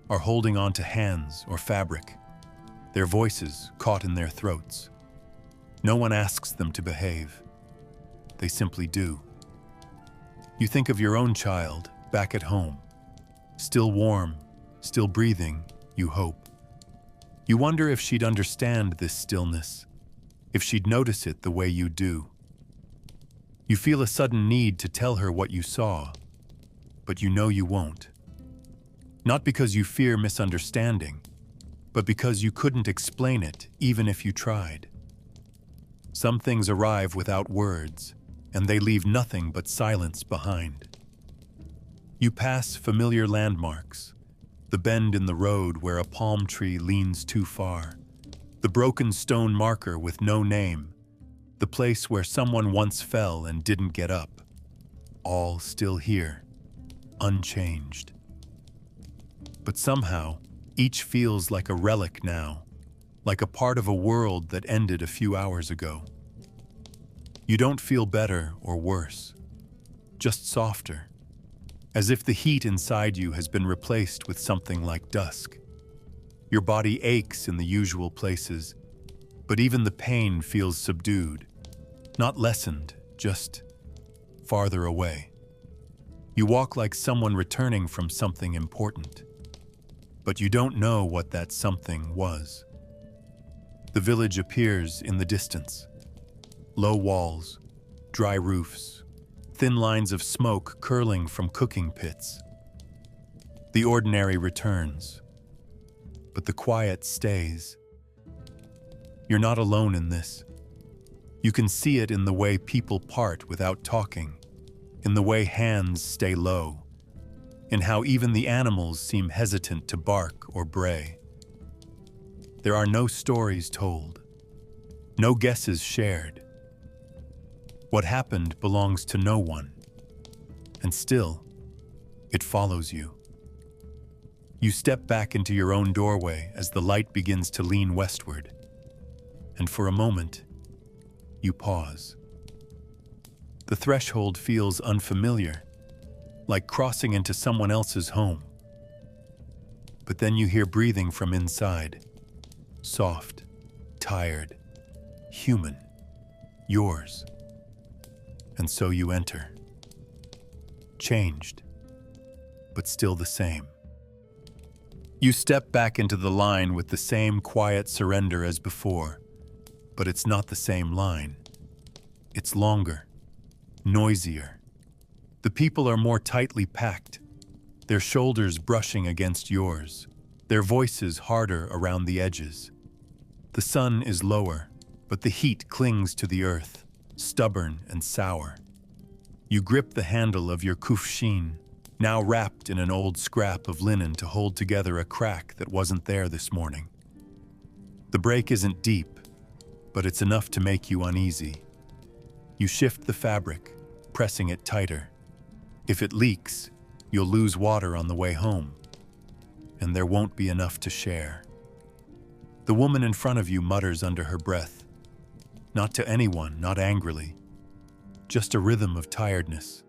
are holding on to hands or fabric, their voices caught in their throats. No one asks them to behave. They simply do. You think of your own child back at home, still warm, still breathing, you hope. You wonder if she'd understand this stillness, if she'd notice it the way you do. You feel a sudden need to tell her what you saw, but you know you won't. Not because you fear misunderstanding, but because you couldn't explain it even if you tried. Some things arrive without words, and they leave nothing but silence behind. You pass familiar landmarks, the bend in the road where a palm tree leans too far, the broken stone marker with no name, the place where someone once fell and didn't get up, all still here, unchanged. But somehow, each feels like a relic now, like a part of a world that ended a few hours ago. You don't feel better or worse, just softer, as if the heat inside you has been replaced with something like dusk. Your body aches in the usual places, but even the pain feels subdued, not lessened, just farther away. You walk like someone returning from something important, but you don't know what that something was. The village appears in the distance. Low walls, dry roofs, thin lines of smoke curling from cooking pits. The ordinary returns, but the quiet stays. You're not alone in this. You can see it in the way people part without talking, in the way hands stay low, in how even the animals seem hesitant to bark or bray. There are no stories told, no guesses shared. What happened belongs to no one, and still, it follows you. You step back into your own doorway as the light begins to lean westward, and for a moment, you pause. The threshold feels unfamiliar, like crossing into someone else's home. But then you hear breathing from inside, soft, tired, human, yours. And so you enter. Changed, but still the same. You step back into the line with the same quiet surrender as before, but it's not the same line. It's longer, noisier. The people are more tightly packed, their shoulders brushing against yours, their voices harder around the edges. The sun is lower, but the heat clings to the earth, stubborn and sour. You grip the handle of your kufshin, now wrapped in an old scrap of linen to hold together a crack that wasn't there this morning. The break isn't deep, but it's enough to make you uneasy. You shift the fabric, pressing it tighter. If it leaks, you'll lose water on the way home, and there won't be enough to share. The woman in front of you mutters under her breath, not to anyone, not angrily, just a rhythm of tiredness.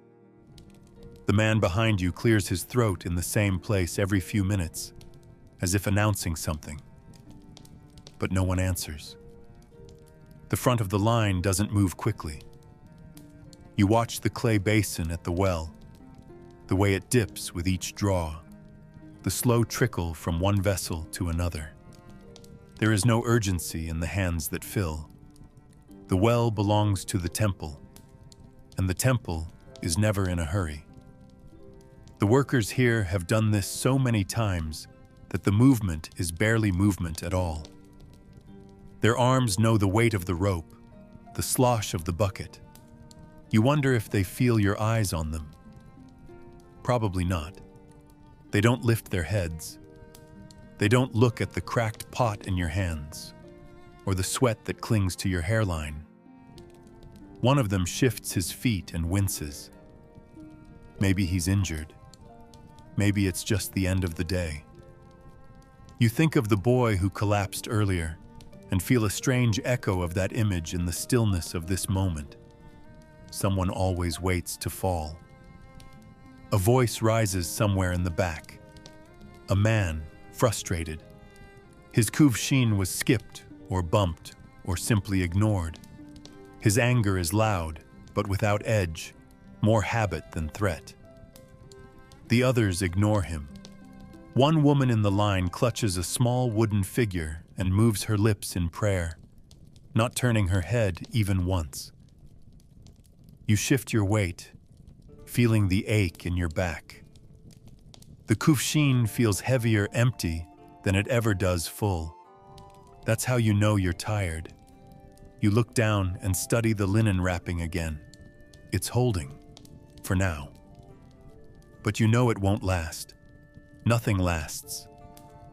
The man behind you clears his throat in the same place every few minutes, as if announcing something. But no one answers. The front of the line doesn't move quickly. You watch the clay basin at the well, the way it dips with each draw, the slow trickle from one vessel to another. There is no urgency in the hands that fill. The well belongs to the temple, and the temple is never in a hurry. The workers here have done this so many times that the movement is barely movement at all. Their arms know the weight of the rope, the slosh of the bucket. You wonder if they feel your eyes on them. Probably not. They don't lift their heads. They don't look at the cracked pot in your hands, or the sweat that clings to your hairline. One of them shifts his feet and winces. Maybe he's injured. Maybe it's just the end of the day. You think of the boy who collapsed earlier and feel a strange echo of that image in the stillness of this moment. Someone always waits to fall. A voice rises somewhere in the back. A man, frustrated. His kuvshin was skipped or bumped or simply ignored. His anger is loud, but without edge, more habit than threat. The others ignore him. One woman in the line clutches a small wooden figure and moves her lips in prayer, not turning her head even once. You shift your weight, feeling the ache in your back. The kuvshin feels heavier empty than it ever does full. That's how you know you're tired. You look down and study the linen wrapping again. It's holding, for now. But you know it won't last. Nothing lasts.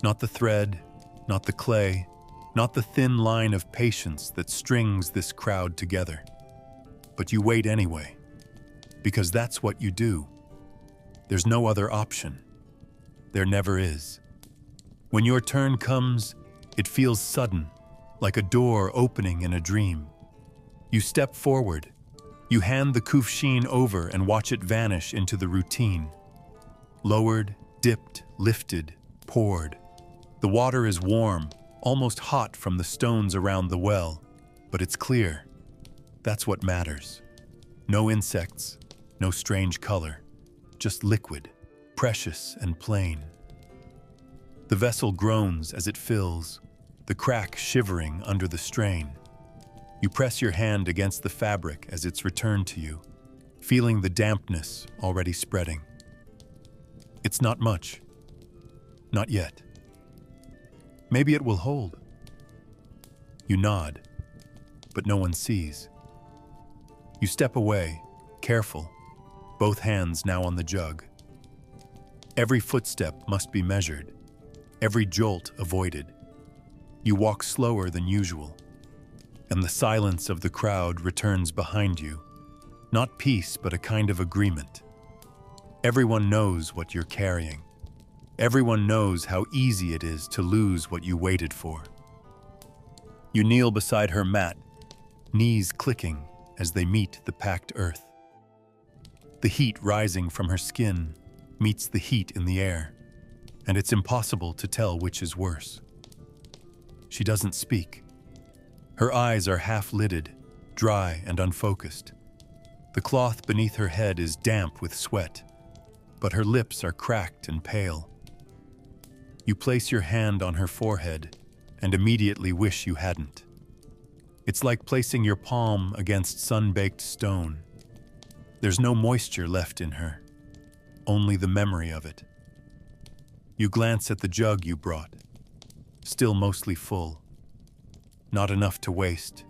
Not the thread, not the clay, not the thin line of patience that strings this crowd together. But you wait anyway, because that's what you do. There's no other option. There never is. When your turn comes, it feels sudden, like a door opening in a dream. You step forward. You hand the kuvshin over and watch it vanish into the routine. Lowered, dipped, lifted, poured. The water is warm, almost hot from the stones around the well, but it's clear. That's what matters. No insects, no strange color, just liquid, precious and plain. The vessel groans as it fills, the crack shivering under the strain. You press your hand against the fabric as it's returned to you, feeling the dampness already spreading. It's not much. Not yet. Maybe it will hold. You nod, but no one sees. You step away, careful, both hands now on the jug. Every footstep must be measured, every jolt avoided. You walk slower than usual, and the silence of the crowd returns behind you. Not peace, but a kind of agreement. Everyone knows what you're carrying. Everyone knows how easy it is to lose what you waited for. You kneel beside her mat, knees clicking as they meet the packed earth. The heat rising from her skin meets the heat in the air, and it's impossible to tell which is worse. She doesn't speak. Her eyes are half-lidded, dry and unfocused. The cloth beneath her head is damp with sweat, but her lips are cracked and pale. You place your hand on her forehead and immediately wish you hadn't. It's like placing your palm against sun-baked stone. There's no moisture left in her, only the memory of it. You glance at the jug you brought, still mostly full. Not enough to waste,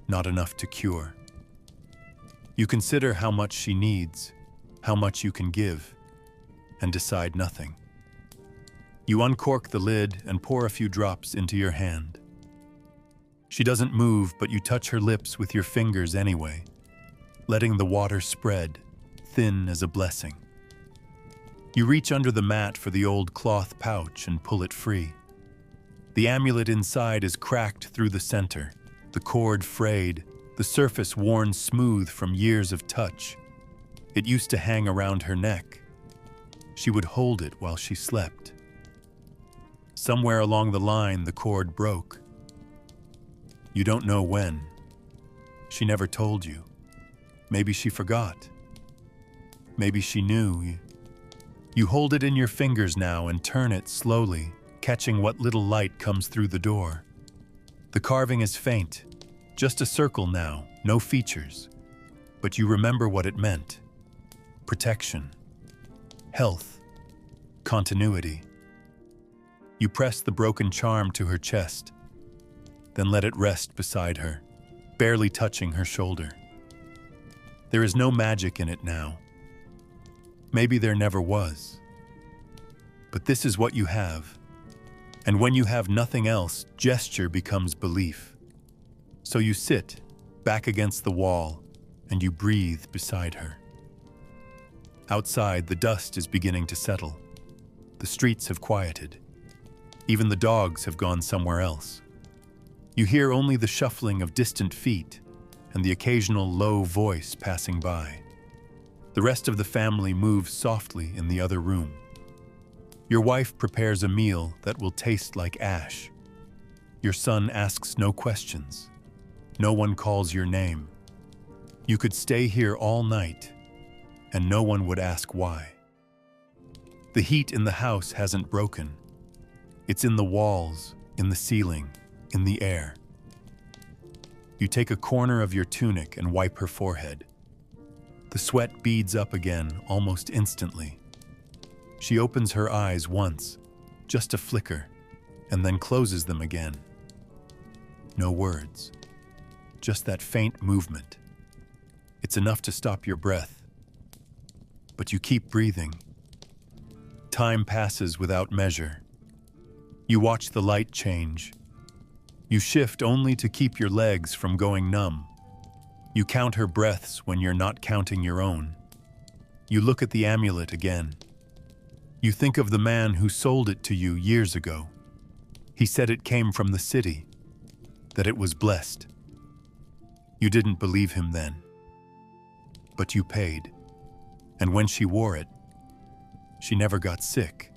not enough to cure. You consider how much she needs, how much you can give, and decide nothing. You uncork the lid and pour a few drops into your hand. She doesn't move, but you touch her lips with your fingers anyway, letting the water spread, thin as a blessing. You reach under the mat for the old cloth pouch and pull it free. The amulet inside is cracked through the center, the cord frayed, the surface worn smooth from years of touch. It used to hang around her neck. She would hold it while she slept. Somewhere along the line, the cord broke. You don't know when. She never told you. Maybe she forgot. Maybe she knew. You hold it in your fingers now and turn it slowly, catching what little light comes through the door. The carving is faint, just a circle now, no features. But you remember what it meant. Protection, health, continuity. You press the broken charm to her chest, then let it rest beside her, barely touching her shoulder. There is no magic in it now. Maybe there never was. But this is what you have. And when you have nothing else, gesture becomes belief. So you sit, back against the wall, and you breathe beside her. Outside, the dust is beginning to settle. The streets have quieted. Even the dogs have gone somewhere else. You hear only the shuffling of distant feet and the occasional low voice passing by. The rest of the family moves softly in the other room. Your wife prepares a meal that will taste like ash. Your son asks no questions. No one calls your name. You could stay here all night, and no one would ask why. The heat in the house hasn't broken. It's in the walls, in the ceiling, in the air. You take a corner of your tunic and wipe her forehead. The sweat beads up again almost instantly. She opens her eyes once, just a flicker, and then closes them again. No words, just that faint movement. It's enough to stop your breath. But you keep breathing. Time passes without measure. You watch the light change. You shift only to keep your legs from going numb. You count her breaths when you're not counting your own. You look at the amulet again. You think of the man who sold it to you years ago. He said it came from the city, that it was blessed. You didn't believe him then. But you paid. And when she wore it, she never got sick.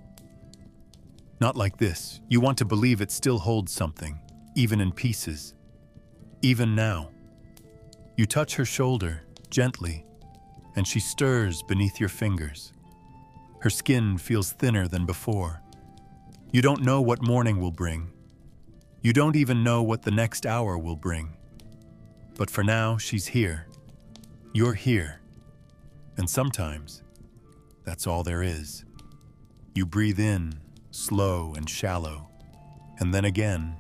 Not like this. You want to believe it still holds something, even in pieces. Even now. You touch her shoulder, gently, and she stirs beneath your fingers. Her skin feels thinner than before. You don't know what morning will bring. You don't even know what the next hour will bring. But for now, she's here. You're here. And sometimes, that's all there is. You breathe in, slow and shallow, and then again,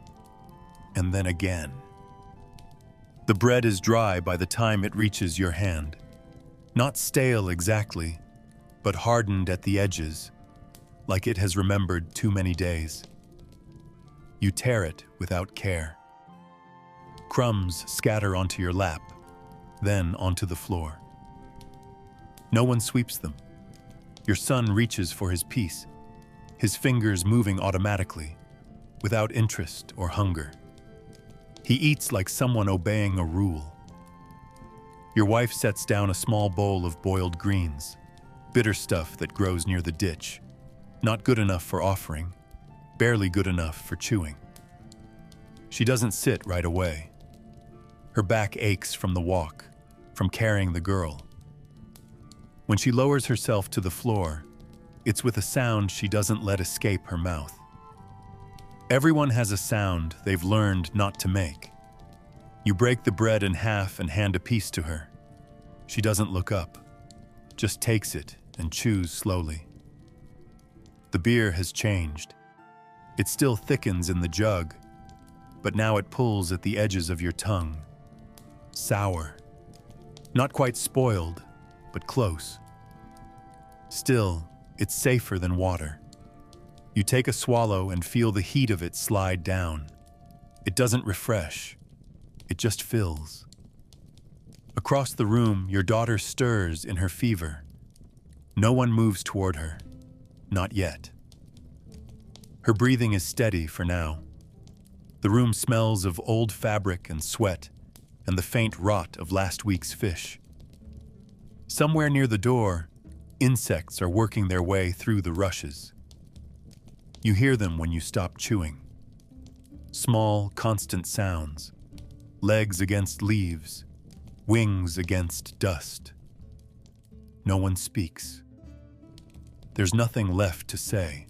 and then again. The bread is dry by the time it reaches your hand. Not stale exactly, but hardened at the edges, like it has remembered too many days. You tear it without care. Crumbs scatter onto your lap, then onto the floor. No one sweeps them. Your son reaches for his piece, his fingers moving automatically, without interest or hunger. He eats like someone obeying a rule. Your wife sets down a small bowl of boiled greens, bitter stuff that grows near the ditch, not good enough for offering, barely good enough for chewing. She doesn't sit right away. Her back aches from the walk, from carrying the girl. When she lowers herself to the floor, it's with a sound she doesn't let escape her mouth. Everyone has a sound they've learned not to make. You break the bread in half and hand a piece to her. She doesn't look up, just takes it and chews slowly. The beer has changed. It still thickens in the jug, but now it pulls at the edges of your tongue. Sour. Not quite spoiled, but close. Still, it's safer than water. You take a swallow and feel the heat of it slide down. It doesn't refresh. It just fills. Across the room, your daughter stirs in her fever. No one moves toward her. Not yet. Her breathing is steady for now. The room smells of old fabric and sweat and the faint rot of last week's fish. Somewhere near the door, insects are working their way through the rushes. You hear them when you stop chewing. Small, constant sounds. Legs against leaves. Wings against dust. No one speaks. there's nothing left to say.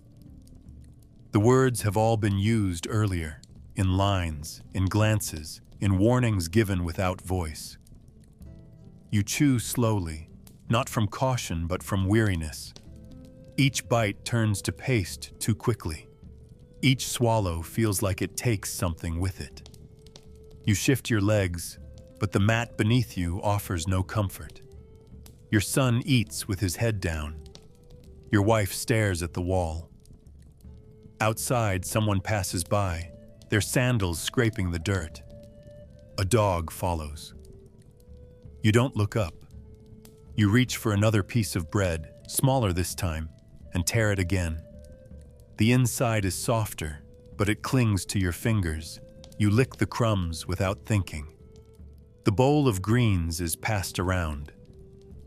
The words have all been used earlier, in lines, in glances, in warnings given without voice. You chew slowly, not from caution but from weariness. Each bite turns to paste too quickly. Each swallow feels like it takes something with it. You shift your legs, but the mat beneath you offers no comfort. Your son eats with his head down. Your wife stares at the wall. Outside, someone passes by, their sandals scraping the dirt. A dog follows. You don't look up. You reach for another piece of bread, smaller this time, and tear it again. The inside is softer, but it clings to your fingers. You lick the crumbs without thinking. The bowl of greens is passed around.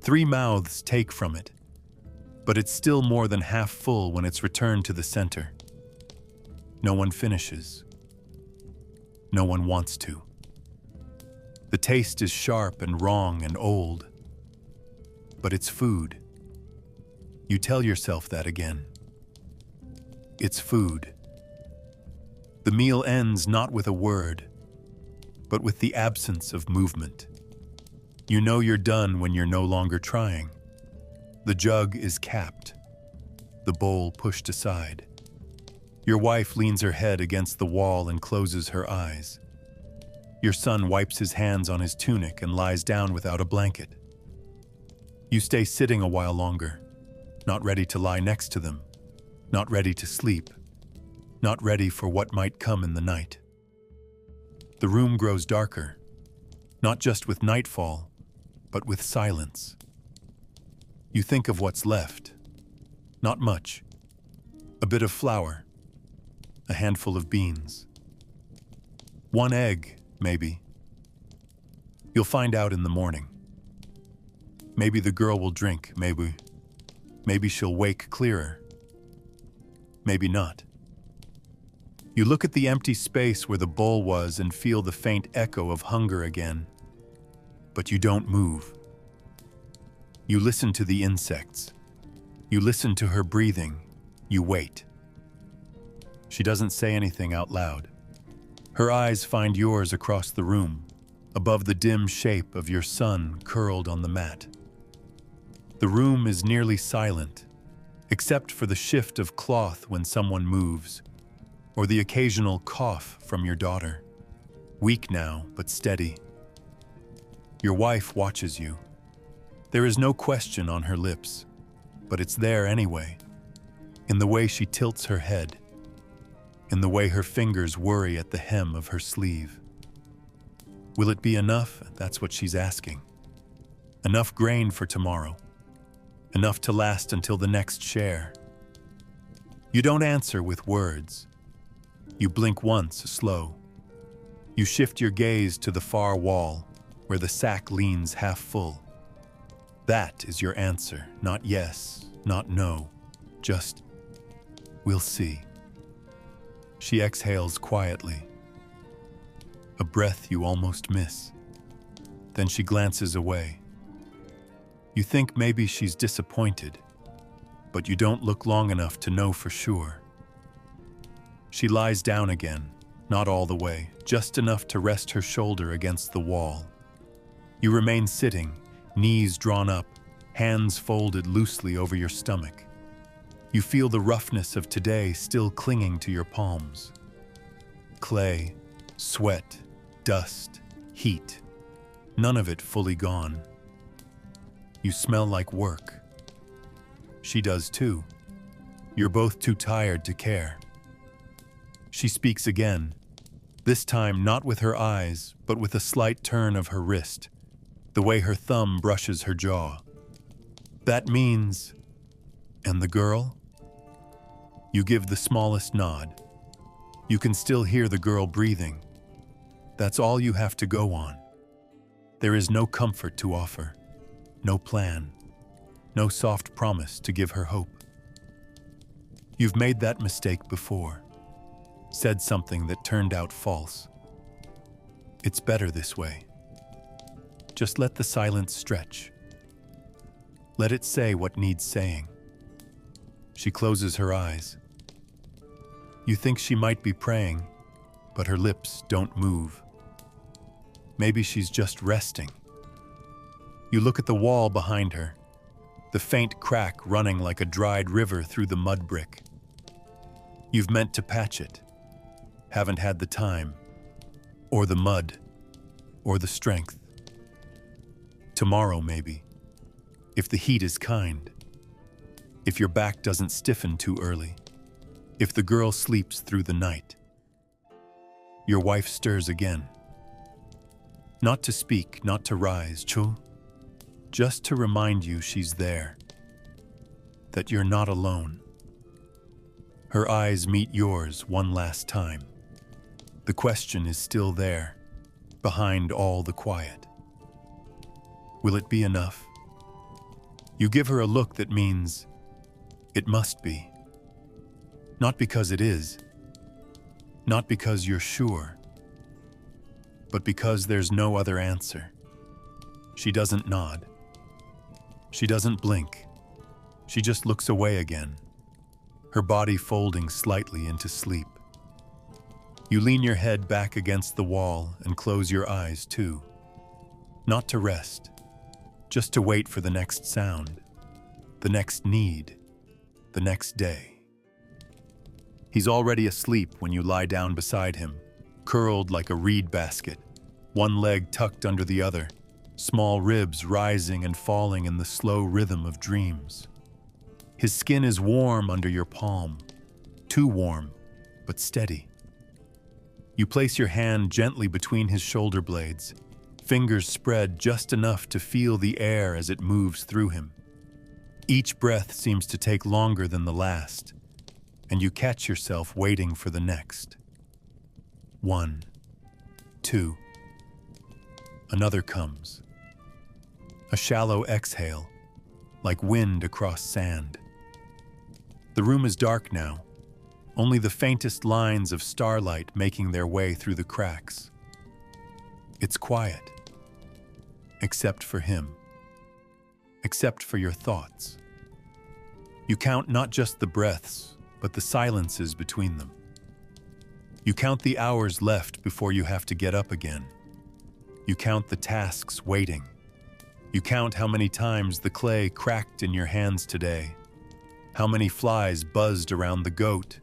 3 mouths take from it, but it's still more than half full when it's returned to the center. No one finishes. No one wants to. The taste is sharp and wrong and old, but it's food. You tell yourself that again. It's food. The meal ends not with a word, but with the absence of movement. You know you're done when you're no longer trying. The jug is capped, the bowl pushed aside. Your wife leans her head against the wall and closes her eyes. Your son wipes his hands on his tunic and lies down without a blanket. You stay sitting a while longer, not ready to lie next to them, not ready to sleep, not ready for what might come in the night. The room grows darker, not just with nightfall, but with silence. You think of what's left. Not much. A bit of flour, a handful of beans. 1 egg, maybe. You'll find out in the morning. Maybe the girl will drink, maybe she'll wake clearer. Maybe not. You look at the empty space where the bowl was and feel the faint echo of hunger again. But you don't move. You listen to the insects. You listen to her breathing. You wait. She doesn't say anything out loud. Her eyes find yours across the room, above the dim shape of your son curled on the mat. The room is nearly silent, except for the shift of cloth when someone moves, or the occasional cough from your daughter, weak now but steady. Your wife watches you. There is no question on her lips, but it's there anyway, in the way she tilts her head, in the way her fingers worry at the hem of her sleeve. Will it be enough? That's what she's asking. Enough grain for tomorrow. Enough to last until the next share. You don't answer with words. You blink once, slow. You shift your gaze to the far wall, where the sack leans half full. That is your answer, not yes, not no, just, we'll see. She exhales quietly. A breath you almost miss. Then she glances away. You think maybe she's disappointed, but you don't look long enough to know for sure. She lies down again, not all the way, just enough to rest her shoulder against the wall. You remain sitting, knees drawn up, hands folded loosely over your stomach. You feel the roughness of today still clinging to your palms. Clay, sweat, dust, heat, none of it fully gone. You smell like work. She does too. You're both too tired to care. She speaks again, this time not with her eyes, but with a slight turn of her wrist, the way her thumb brushes her jaw. That means, and the girl? You give the smallest nod. You can still hear the girl breathing. That's all you have to go on. There is no comfort to offer, no plan, no soft promise to give her hope. You've made that mistake before, said something that turned out false. It's better this way. Just let the silence stretch. Let it say what needs saying. She closes her eyes. You think she might be praying, but her lips don't move. Maybe she's just resting. You look at the wall behind her, the faint crack running like a dried river through the mud brick. You've meant to patch it, haven't had the time, or the mud, or the strength. Tomorrow, maybe, if the heat is kind, if your back doesn't stiffen too early, if the girl sleeps through the night. Your wife stirs again. Not to speak, not to rise, Chu, just to remind you she's there, that you're not alone. Her eyes meet yours one last time. The question is still there, behind all the quiet. Will it be enough? You give her a look that means, it must be. Not because it is, not because you're sure, but because there's no other answer. She doesn't nod. She doesn't blink. She just looks away again, her body folding slightly into sleep. You lean your head back against the wall and close your eyes too. Not to rest, just to wait for the next sound, the next need, the next day. He's already asleep when you lie down beside him, curled like a reed basket, one leg tucked under the other, small ribs rising and falling in the slow rhythm of dreams. His skin is warm under your palm, too warm, but steady. You place your hand gently between his shoulder blades, fingers spread just enough to feel the air as it moves through him. Each breath seems to take longer than the last, and you catch yourself waiting for the next. 1, 2. Another comes. A shallow exhale, like wind across sand. The room is dark now, only the faintest lines of starlight making their way through the cracks. It's quiet, except for him, except for your thoughts. You count not just the breaths, but the silences between them. You count the hours left before you have to get up again. You count the tasks waiting. You count how many times the clay cracked in your hands today, how many flies buzzed around the goat,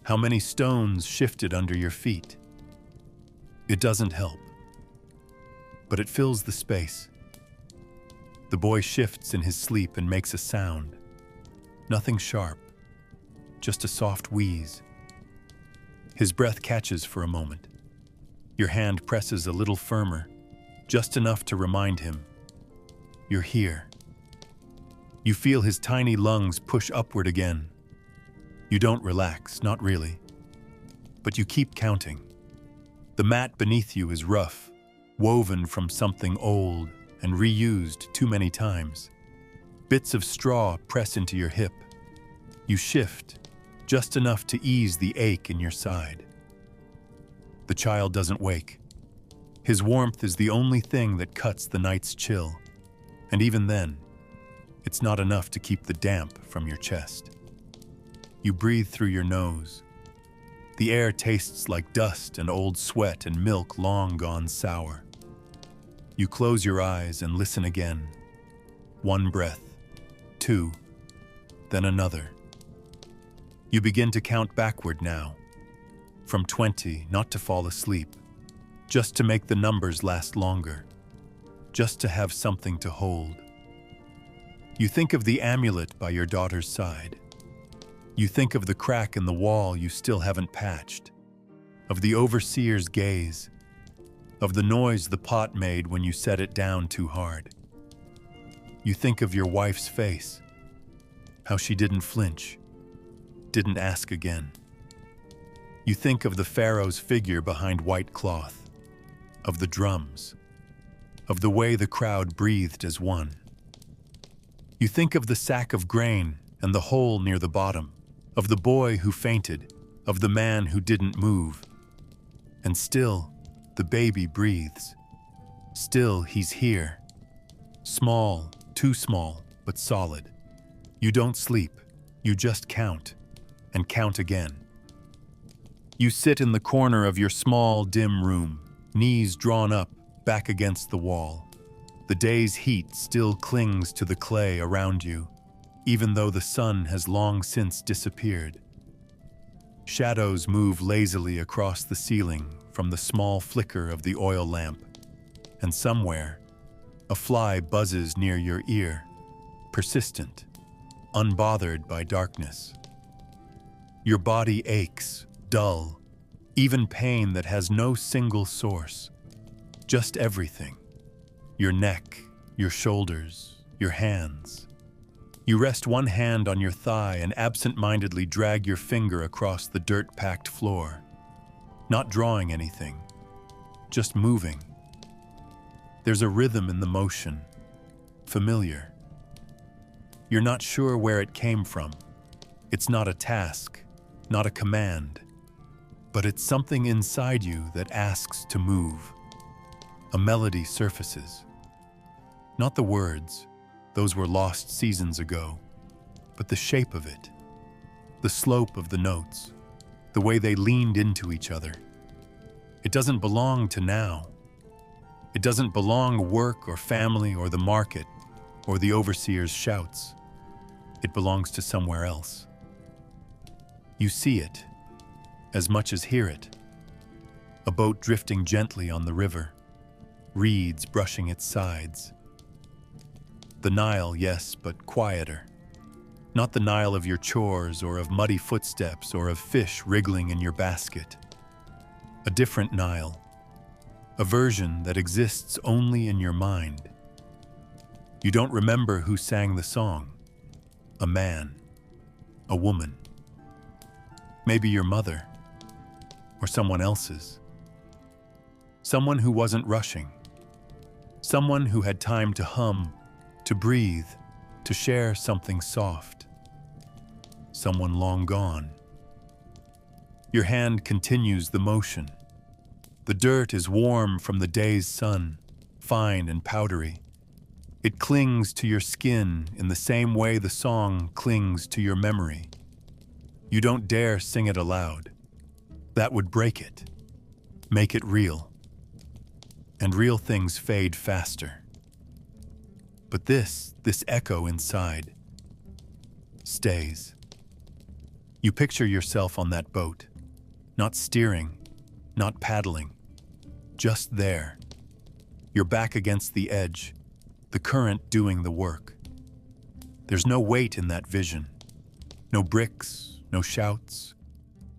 how many stones shifted under your feet. It doesn't help, but it fills the space. The boy shifts in his sleep and makes a sound. Nothing sharp, just a soft wheeze. His breath catches for a moment. Your hand presses a little firmer, just enough to remind him, you're here. You feel his tiny lungs push upward again. You don't relax, not really, but you keep counting. The mat beneath you is rough, woven from something old and reused too many times. Bits of straw press into your hip. You shift, just enough to ease the ache in your side. The child doesn't wake. His warmth is the only thing that cuts the night's chill, and even then, it's not enough to keep the damp from your chest. You breathe through your nose. The air tastes like dust and old sweat and milk long gone sour. You close your eyes and listen again. 1 breath, 2, then another. You begin to count backward now, from 20, not to fall asleep, just to make the numbers last longer, just to have something to hold. You think of the amulet by your daughter's side. You think of the crack in the wall you still haven't patched, of the overseer's gaze, of the noise the pot made when you set it down too hard. You think of your wife's face, how she didn't flinch, didn't ask again. You think of the pharaoh's figure behind white cloth, of the drums, of the way the crowd breathed as one. You think of the sack of grain and the hole near the bottom, of the boy who fainted, of the man who didn't move. And still, the baby breathes. Still, he's here. Small, too small, but solid. You don't sleep. You just count, and count again. You sit in the corner of your small, dim room, knees drawn up, back against the wall. The day's heat still clings to the clay around you, even though the sun has long since disappeared. Shadows move lazily across the ceiling from the small flicker of the oil lamp, and somewhere, a fly buzzes near your ear, persistent, unbothered by darkness. Your body aches, dull, even pain that has no single source, just everything. Your neck, your shoulders, your hands. You rest one hand on your thigh and absent-mindedly drag your finger across the dirt-packed floor, not drawing anything, just moving. There's a rhythm in the motion, familiar. You're not sure where it came from. It's not a task, not a command, but it's something inside you that asks to move. A melody surfaces. Not the words, those were lost seasons ago, but the shape of it, the slope of the notes, the way they leaned into each other. It doesn't belong to now. It doesn't belong work or family or the market or the overseer's shouts. It belongs to somewhere else. You see it, as much as hear it. A boat drifting gently on the river, reeds brushing its sides. The Nile, yes, but quieter. Not the Nile of your chores or of muddy footsteps or of fish wriggling in your basket. A different Nile, a version that exists only in your mind. You don't remember who sang the song. A man, a woman. Maybe your mother, or someone else's. Someone who wasn't rushing. Someone who had time to hum, to breathe, to share something soft. Someone long gone. Your hand continues the motion. The dirt is warm from the day's sun, fine and powdery. It clings to your skin in the same way the song clings to your memory. You don't dare sing it aloud. That would break it, make it real. And real things fade faster. But this echo inside, stays. You picture yourself on that boat, not steering, not paddling, just there. Your back against the edge, the current doing the work. There's no weight in that vision, no bricks, no shouts,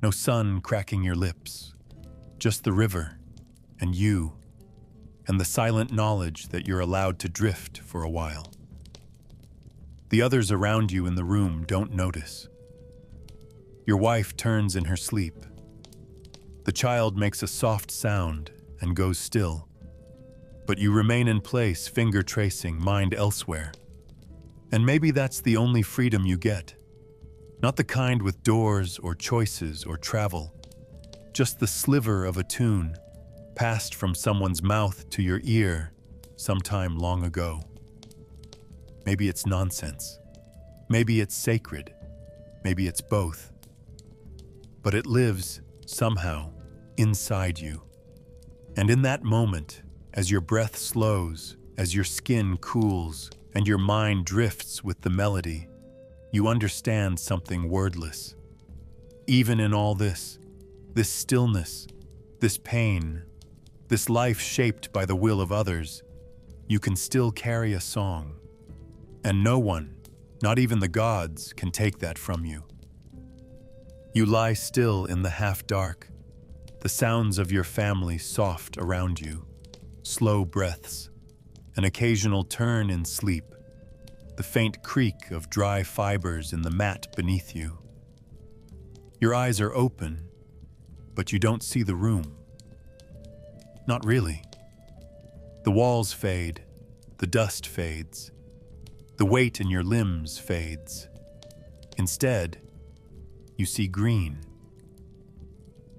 no sun cracking your lips, just the river and you, and the silent knowledge that you're allowed to drift for a while. The others around you in the room don't notice. Your wife turns in her sleep. The child makes a soft sound and goes still, but you remain in place, finger tracing, mind elsewhere. And maybe that's the only freedom you get. Not the kind with doors or choices or travel, just the sliver of a tune passed from someone's mouth to your ear sometime long ago. Maybe it's nonsense. Maybe it's sacred. Maybe it's both. But it lives, somehow, inside you. And in that moment, as your breath slows, as your skin cools, and your mind drifts with the melody, you understand something wordless. Even in all this stillness, this pain, this life shaped by the will of others, you can still carry a song. And no one, not even the gods, can take that from you. You lie still in the half-dark, the sounds of your family soft around you, slow breaths, an occasional turn in sleep, the faint creak of dry fibers in the mat beneath you. Your eyes are open, but you don't see the room. Not really. The walls fade, the dust fades, the weight in your limbs fades. Instead, you see green.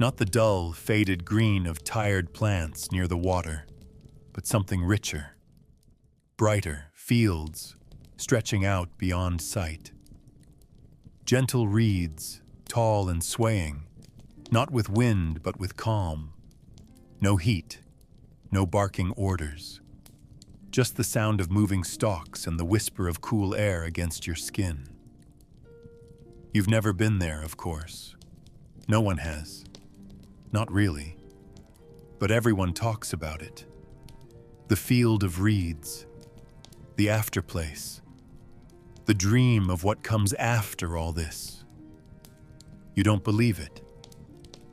Not the dull, faded green of tired plants near the water, but something richer, brighter, fields stretching out beyond sight. Gentle reeds, tall and swaying, not with wind but with calm. No heat, no barking orders. Just the sound of moving stalks and the whisper of cool air against your skin. You've never been there, of course. No one has. Not really. But everyone talks about it. The field of reeds. The afterplace. The dream of what comes after all this. You don't believe it.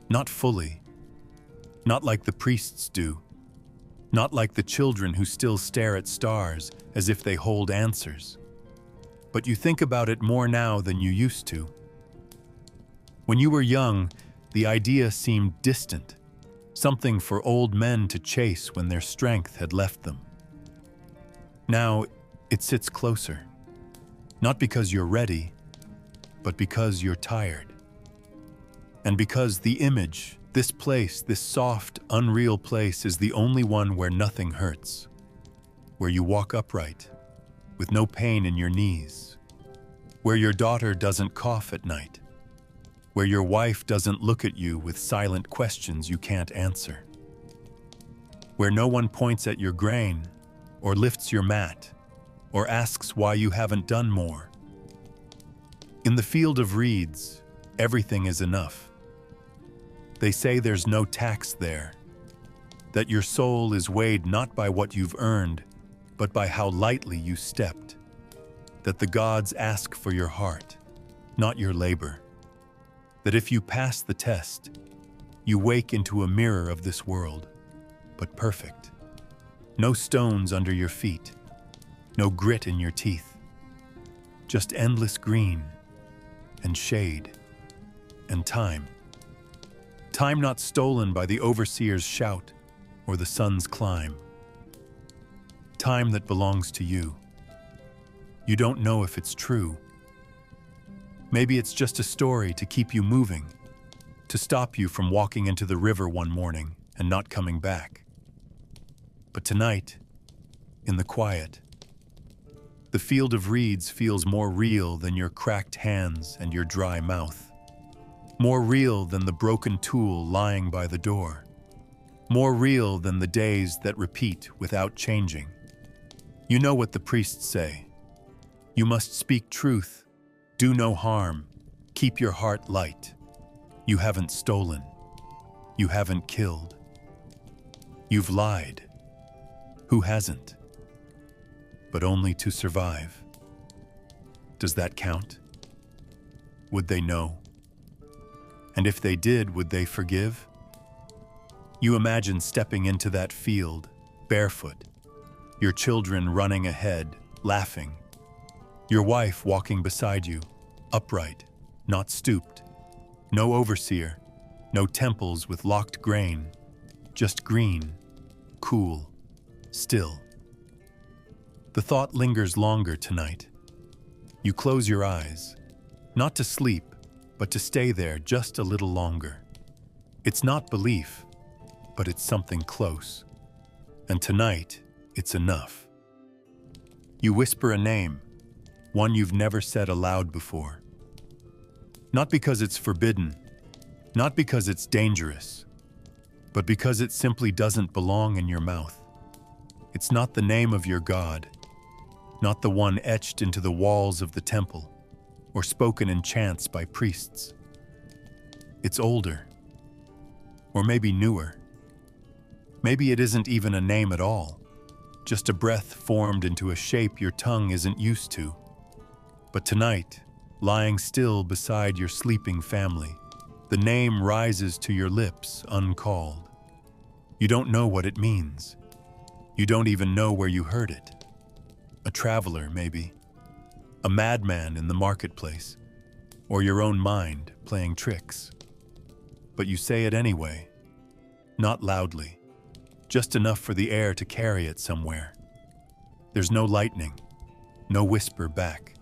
Not fully. Not like the priests do. Not like the children who still stare at stars as if they hold answers. But you think about it more now than you used to. When you were young, the idea seemed distant, something for old men to chase when their strength had left them. Now, it sits closer. Not because you're ready, but because you're tired. And because the image, this place, this soft, unreal place is the only one where nothing hurts, where you walk upright, with no pain in your knees, where your daughter doesn't cough at night, where your wife doesn't look at you with silent questions you can't answer, where no one points at your grain, or lifts your mat, or asks why you haven't done more. In the field of reeds, everything is enough. They say there's no tax there, that your soul is weighed not by what you've earned, but by how lightly you stepped, that the gods ask for your heart, not your labor, that if you pass the test, you wake into a mirror of this world, but perfect. No stones under your feet, no grit in your teeth, just endless green and shade and time. Time not stolen by the overseer's shout or the sun's climb. Time that belongs to you. You don't know if it's true. Maybe it's just a story to keep you moving, to stop you from walking into the river one morning and not coming back. But tonight, in the quiet, the field of reeds feels more real than your cracked hands and your dry mouth. More real than the broken tool lying by the door. More real than the days that repeat without changing. You know what the priests say. You must speak truth, do no harm, keep your heart light. You haven't stolen. You haven't killed. You've lied. Who hasn't? But only to survive. Does that count? Would they know? And if they did, would they forgive? You imagine stepping into that field, barefoot, your children running ahead, laughing, your wife walking beside you, upright, not stooped, no overseer, no temples with locked grain, just green, cool, still. The thought lingers longer tonight. You close your eyes, not to sleep, but to stay there just a little longer. It's not belief, but it's something close. And tonight, it's enough. You whisper a name, one you've never said aloud before. Not because it's forbidden, not because it's dangerous, but because it simply doesn't belong in your mouth. It's not the name of your God, not the one etched into the walls of the temple, or spoken in chants by priests. It's older, or maybe newer. Maybe it isn't even a name at all, just a breath formed into a shape your tongue isn't used to. But tonight, lying still beside your sleeping family, the name rises to your lips uncalled. You don't know what it means. You don't even know where you heard it. A traveler, maybe. A madman in the marketplace, or your own mind playing tricks. But you say it anyway, not loudly, just enough for the air to carry it somewhere. There's no lightning, no whisper back.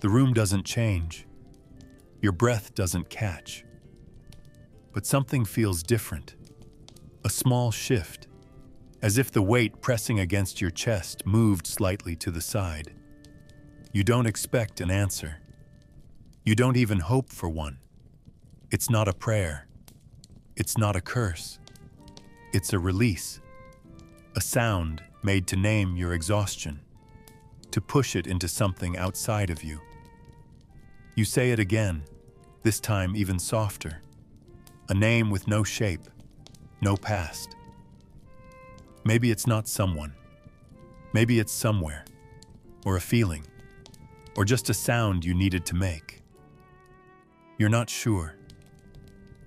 The room doesn't change. Your breath doesn't catch. But something feels different, a small shift, as if the weight pressing against your chest moved slightly to the side. You don't expect an answer. You don't even hope for one. It's not a prayer. It's not a curse. It's a release. A sound made to name your exhaustion, to push it into something outside of you. You say it again, this time even softer. A name with no shape, no past. Maybe it's not someone. Maybe it's somewhere, or a feeling, or just a sound you needed to make. You're not sure.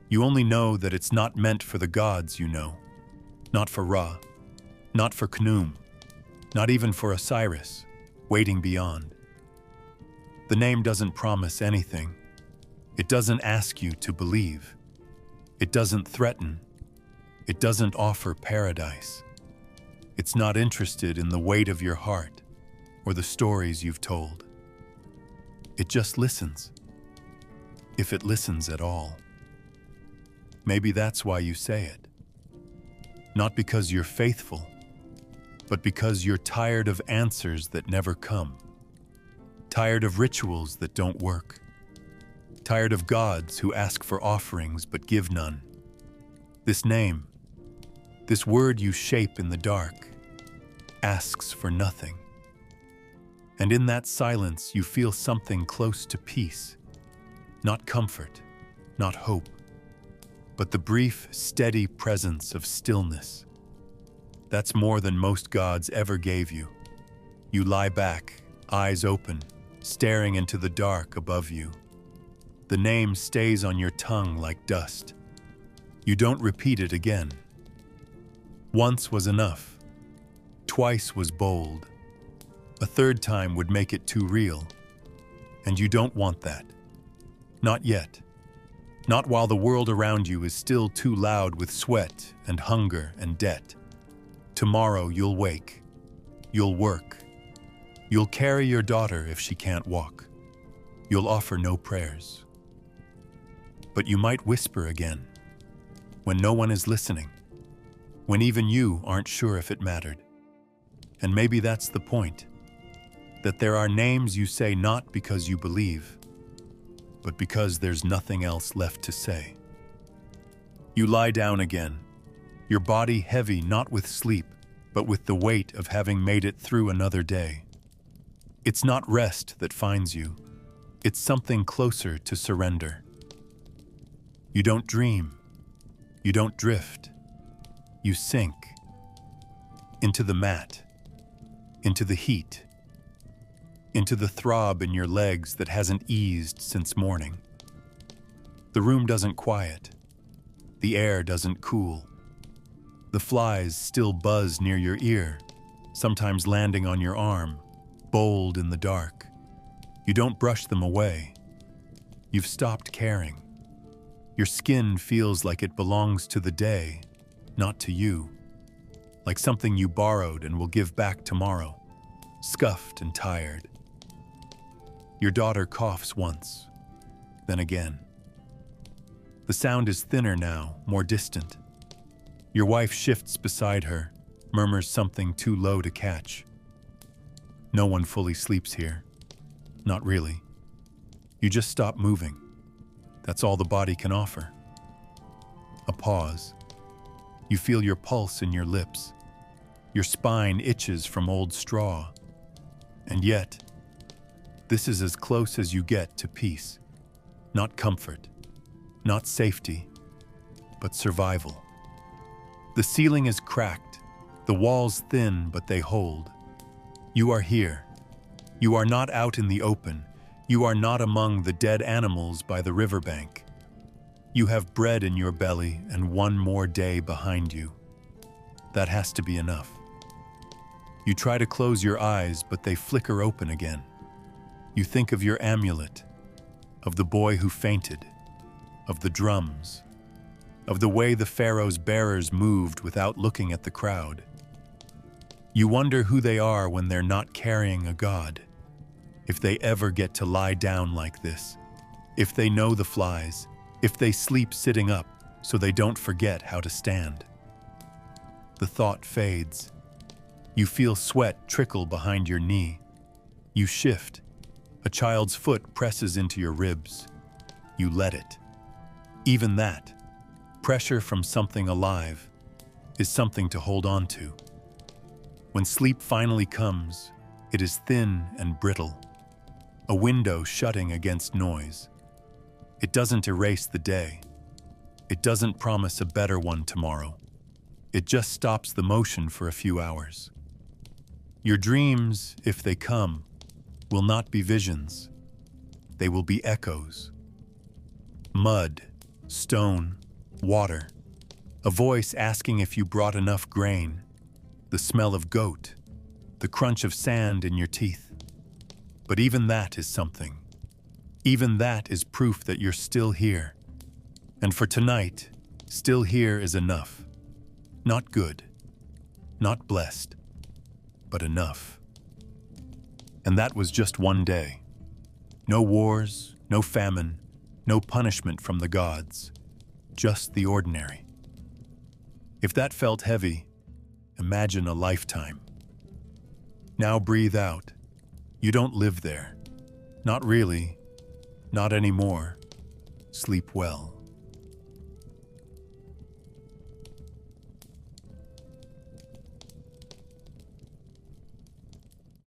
You only know that it's not meant for the gods you know, not for Ra, not for Khnum, not even for Osiris, waiting beyond. The name doesn't promise anything. It doesn't ask you to believe. It doesn't threaten. It doesn't offer paradise. It's not interested in the weight of your heart or the stories you've told. It just listens, if it listens at all. Maybe that's why you say it. Not because you're faithful, but because you're tired of answers that never come. Tired of rituals that don't work. Tired of gods who ask for offerings but give none. This name, this word you shape in the dark, asks for nothing. And in that silence you feel something close to peace. Not comfort, not hope, but the brief, steady presence of stillness. That's more than most gods ever gave you. You lie back, eyes open, staring into the dark above you. The name stays on your tongue like dust. You don't repeat it again. Once was enough. Twice was bold. A third time would make it too real. And you don't want that. Not yet. Not while the world around you is still too loud with sweat and hunger and debt. Tomorrow you'll wake. You'll work. You'll carry your daughter if she can't walk. You'll offer no prayers. But you might whisper again, when no one is listening, when even you aren't sure if it mattered. And maybe that's the point, that there are names you say not because you believe, but because there's nothing else left to say. You lie down again, your body heavy not with sleep, but with the weight of having made it through another day. It's not rest that finds you, it's something closer to surrender. You don't dream, you don't drift, you sink into the mat, into the heat, into the throb in your legs that hasn't eased since morning. The room doesn't quiet, the air doesn't cool. The flies still buzz near your ear, sometimes landing on your arm, bold in the dark. You don't brush them away. You've stopped caring. Your skin feels like it belongs to the day, not to you. Like something you borrowed and will give back tomorrow, scuffed and tired. Your daughter coughs once, then again. The sound is thinner now, more distant. Your wife shifts beside her, murmurs something too low to catch. No one fully sleeps here. Not really. You just stop moving. That's all the body can offer. A pause. You feel your pulse in your lips. Your spine itches from old straw. And yet, this is as close as you get to peace. Not comfort, not safety, but survival. The ceiling is cracked, the walls thin, but they hold. You are here. You are not out in the open. You are not among the dead animals by the riverbank. You have bread in your belly and one more day behind you. That has to be enough. You try to close your eyes, but they flicker open again. You think of your amulet, of the boy who fainted, of the drums, of the way the pharaoh's bearers moved without looking at the crowd. You wonder who they are when they're not carrying a god. If they ever get to lie down like this, if they know the flies, if they sleep sitting up so they don't forget how to stand. The thought fades. You feel sweat trickle behind your knee. You shift. A child's foot presses into your ribs. You let it. Even that, pressure from something alive, is something to hold on to. When sleep finally comes, it is thin and brittle, a window shutting against noise. It doesn't erase the day. It doesn't promise a better one tomorrow. It just stops the motion for a few hours. Your dreams, if they come, will not be visions. They will be echoes. Mud, stone, water, a voice asking if you brought enough grain, the smell of goat, the crunch of sand in your teeth. But even that is something. Even that is proof that you're still here. And for tonight, still here is enough. Not good, not blessed, but enough. And that was just one day. No wars, no famine, no punishment from the gods, just the ordinary. If that felt heavy, imagine a lifetime. Now breathe out. You don't live there. Not really, not anymore. Sleep well.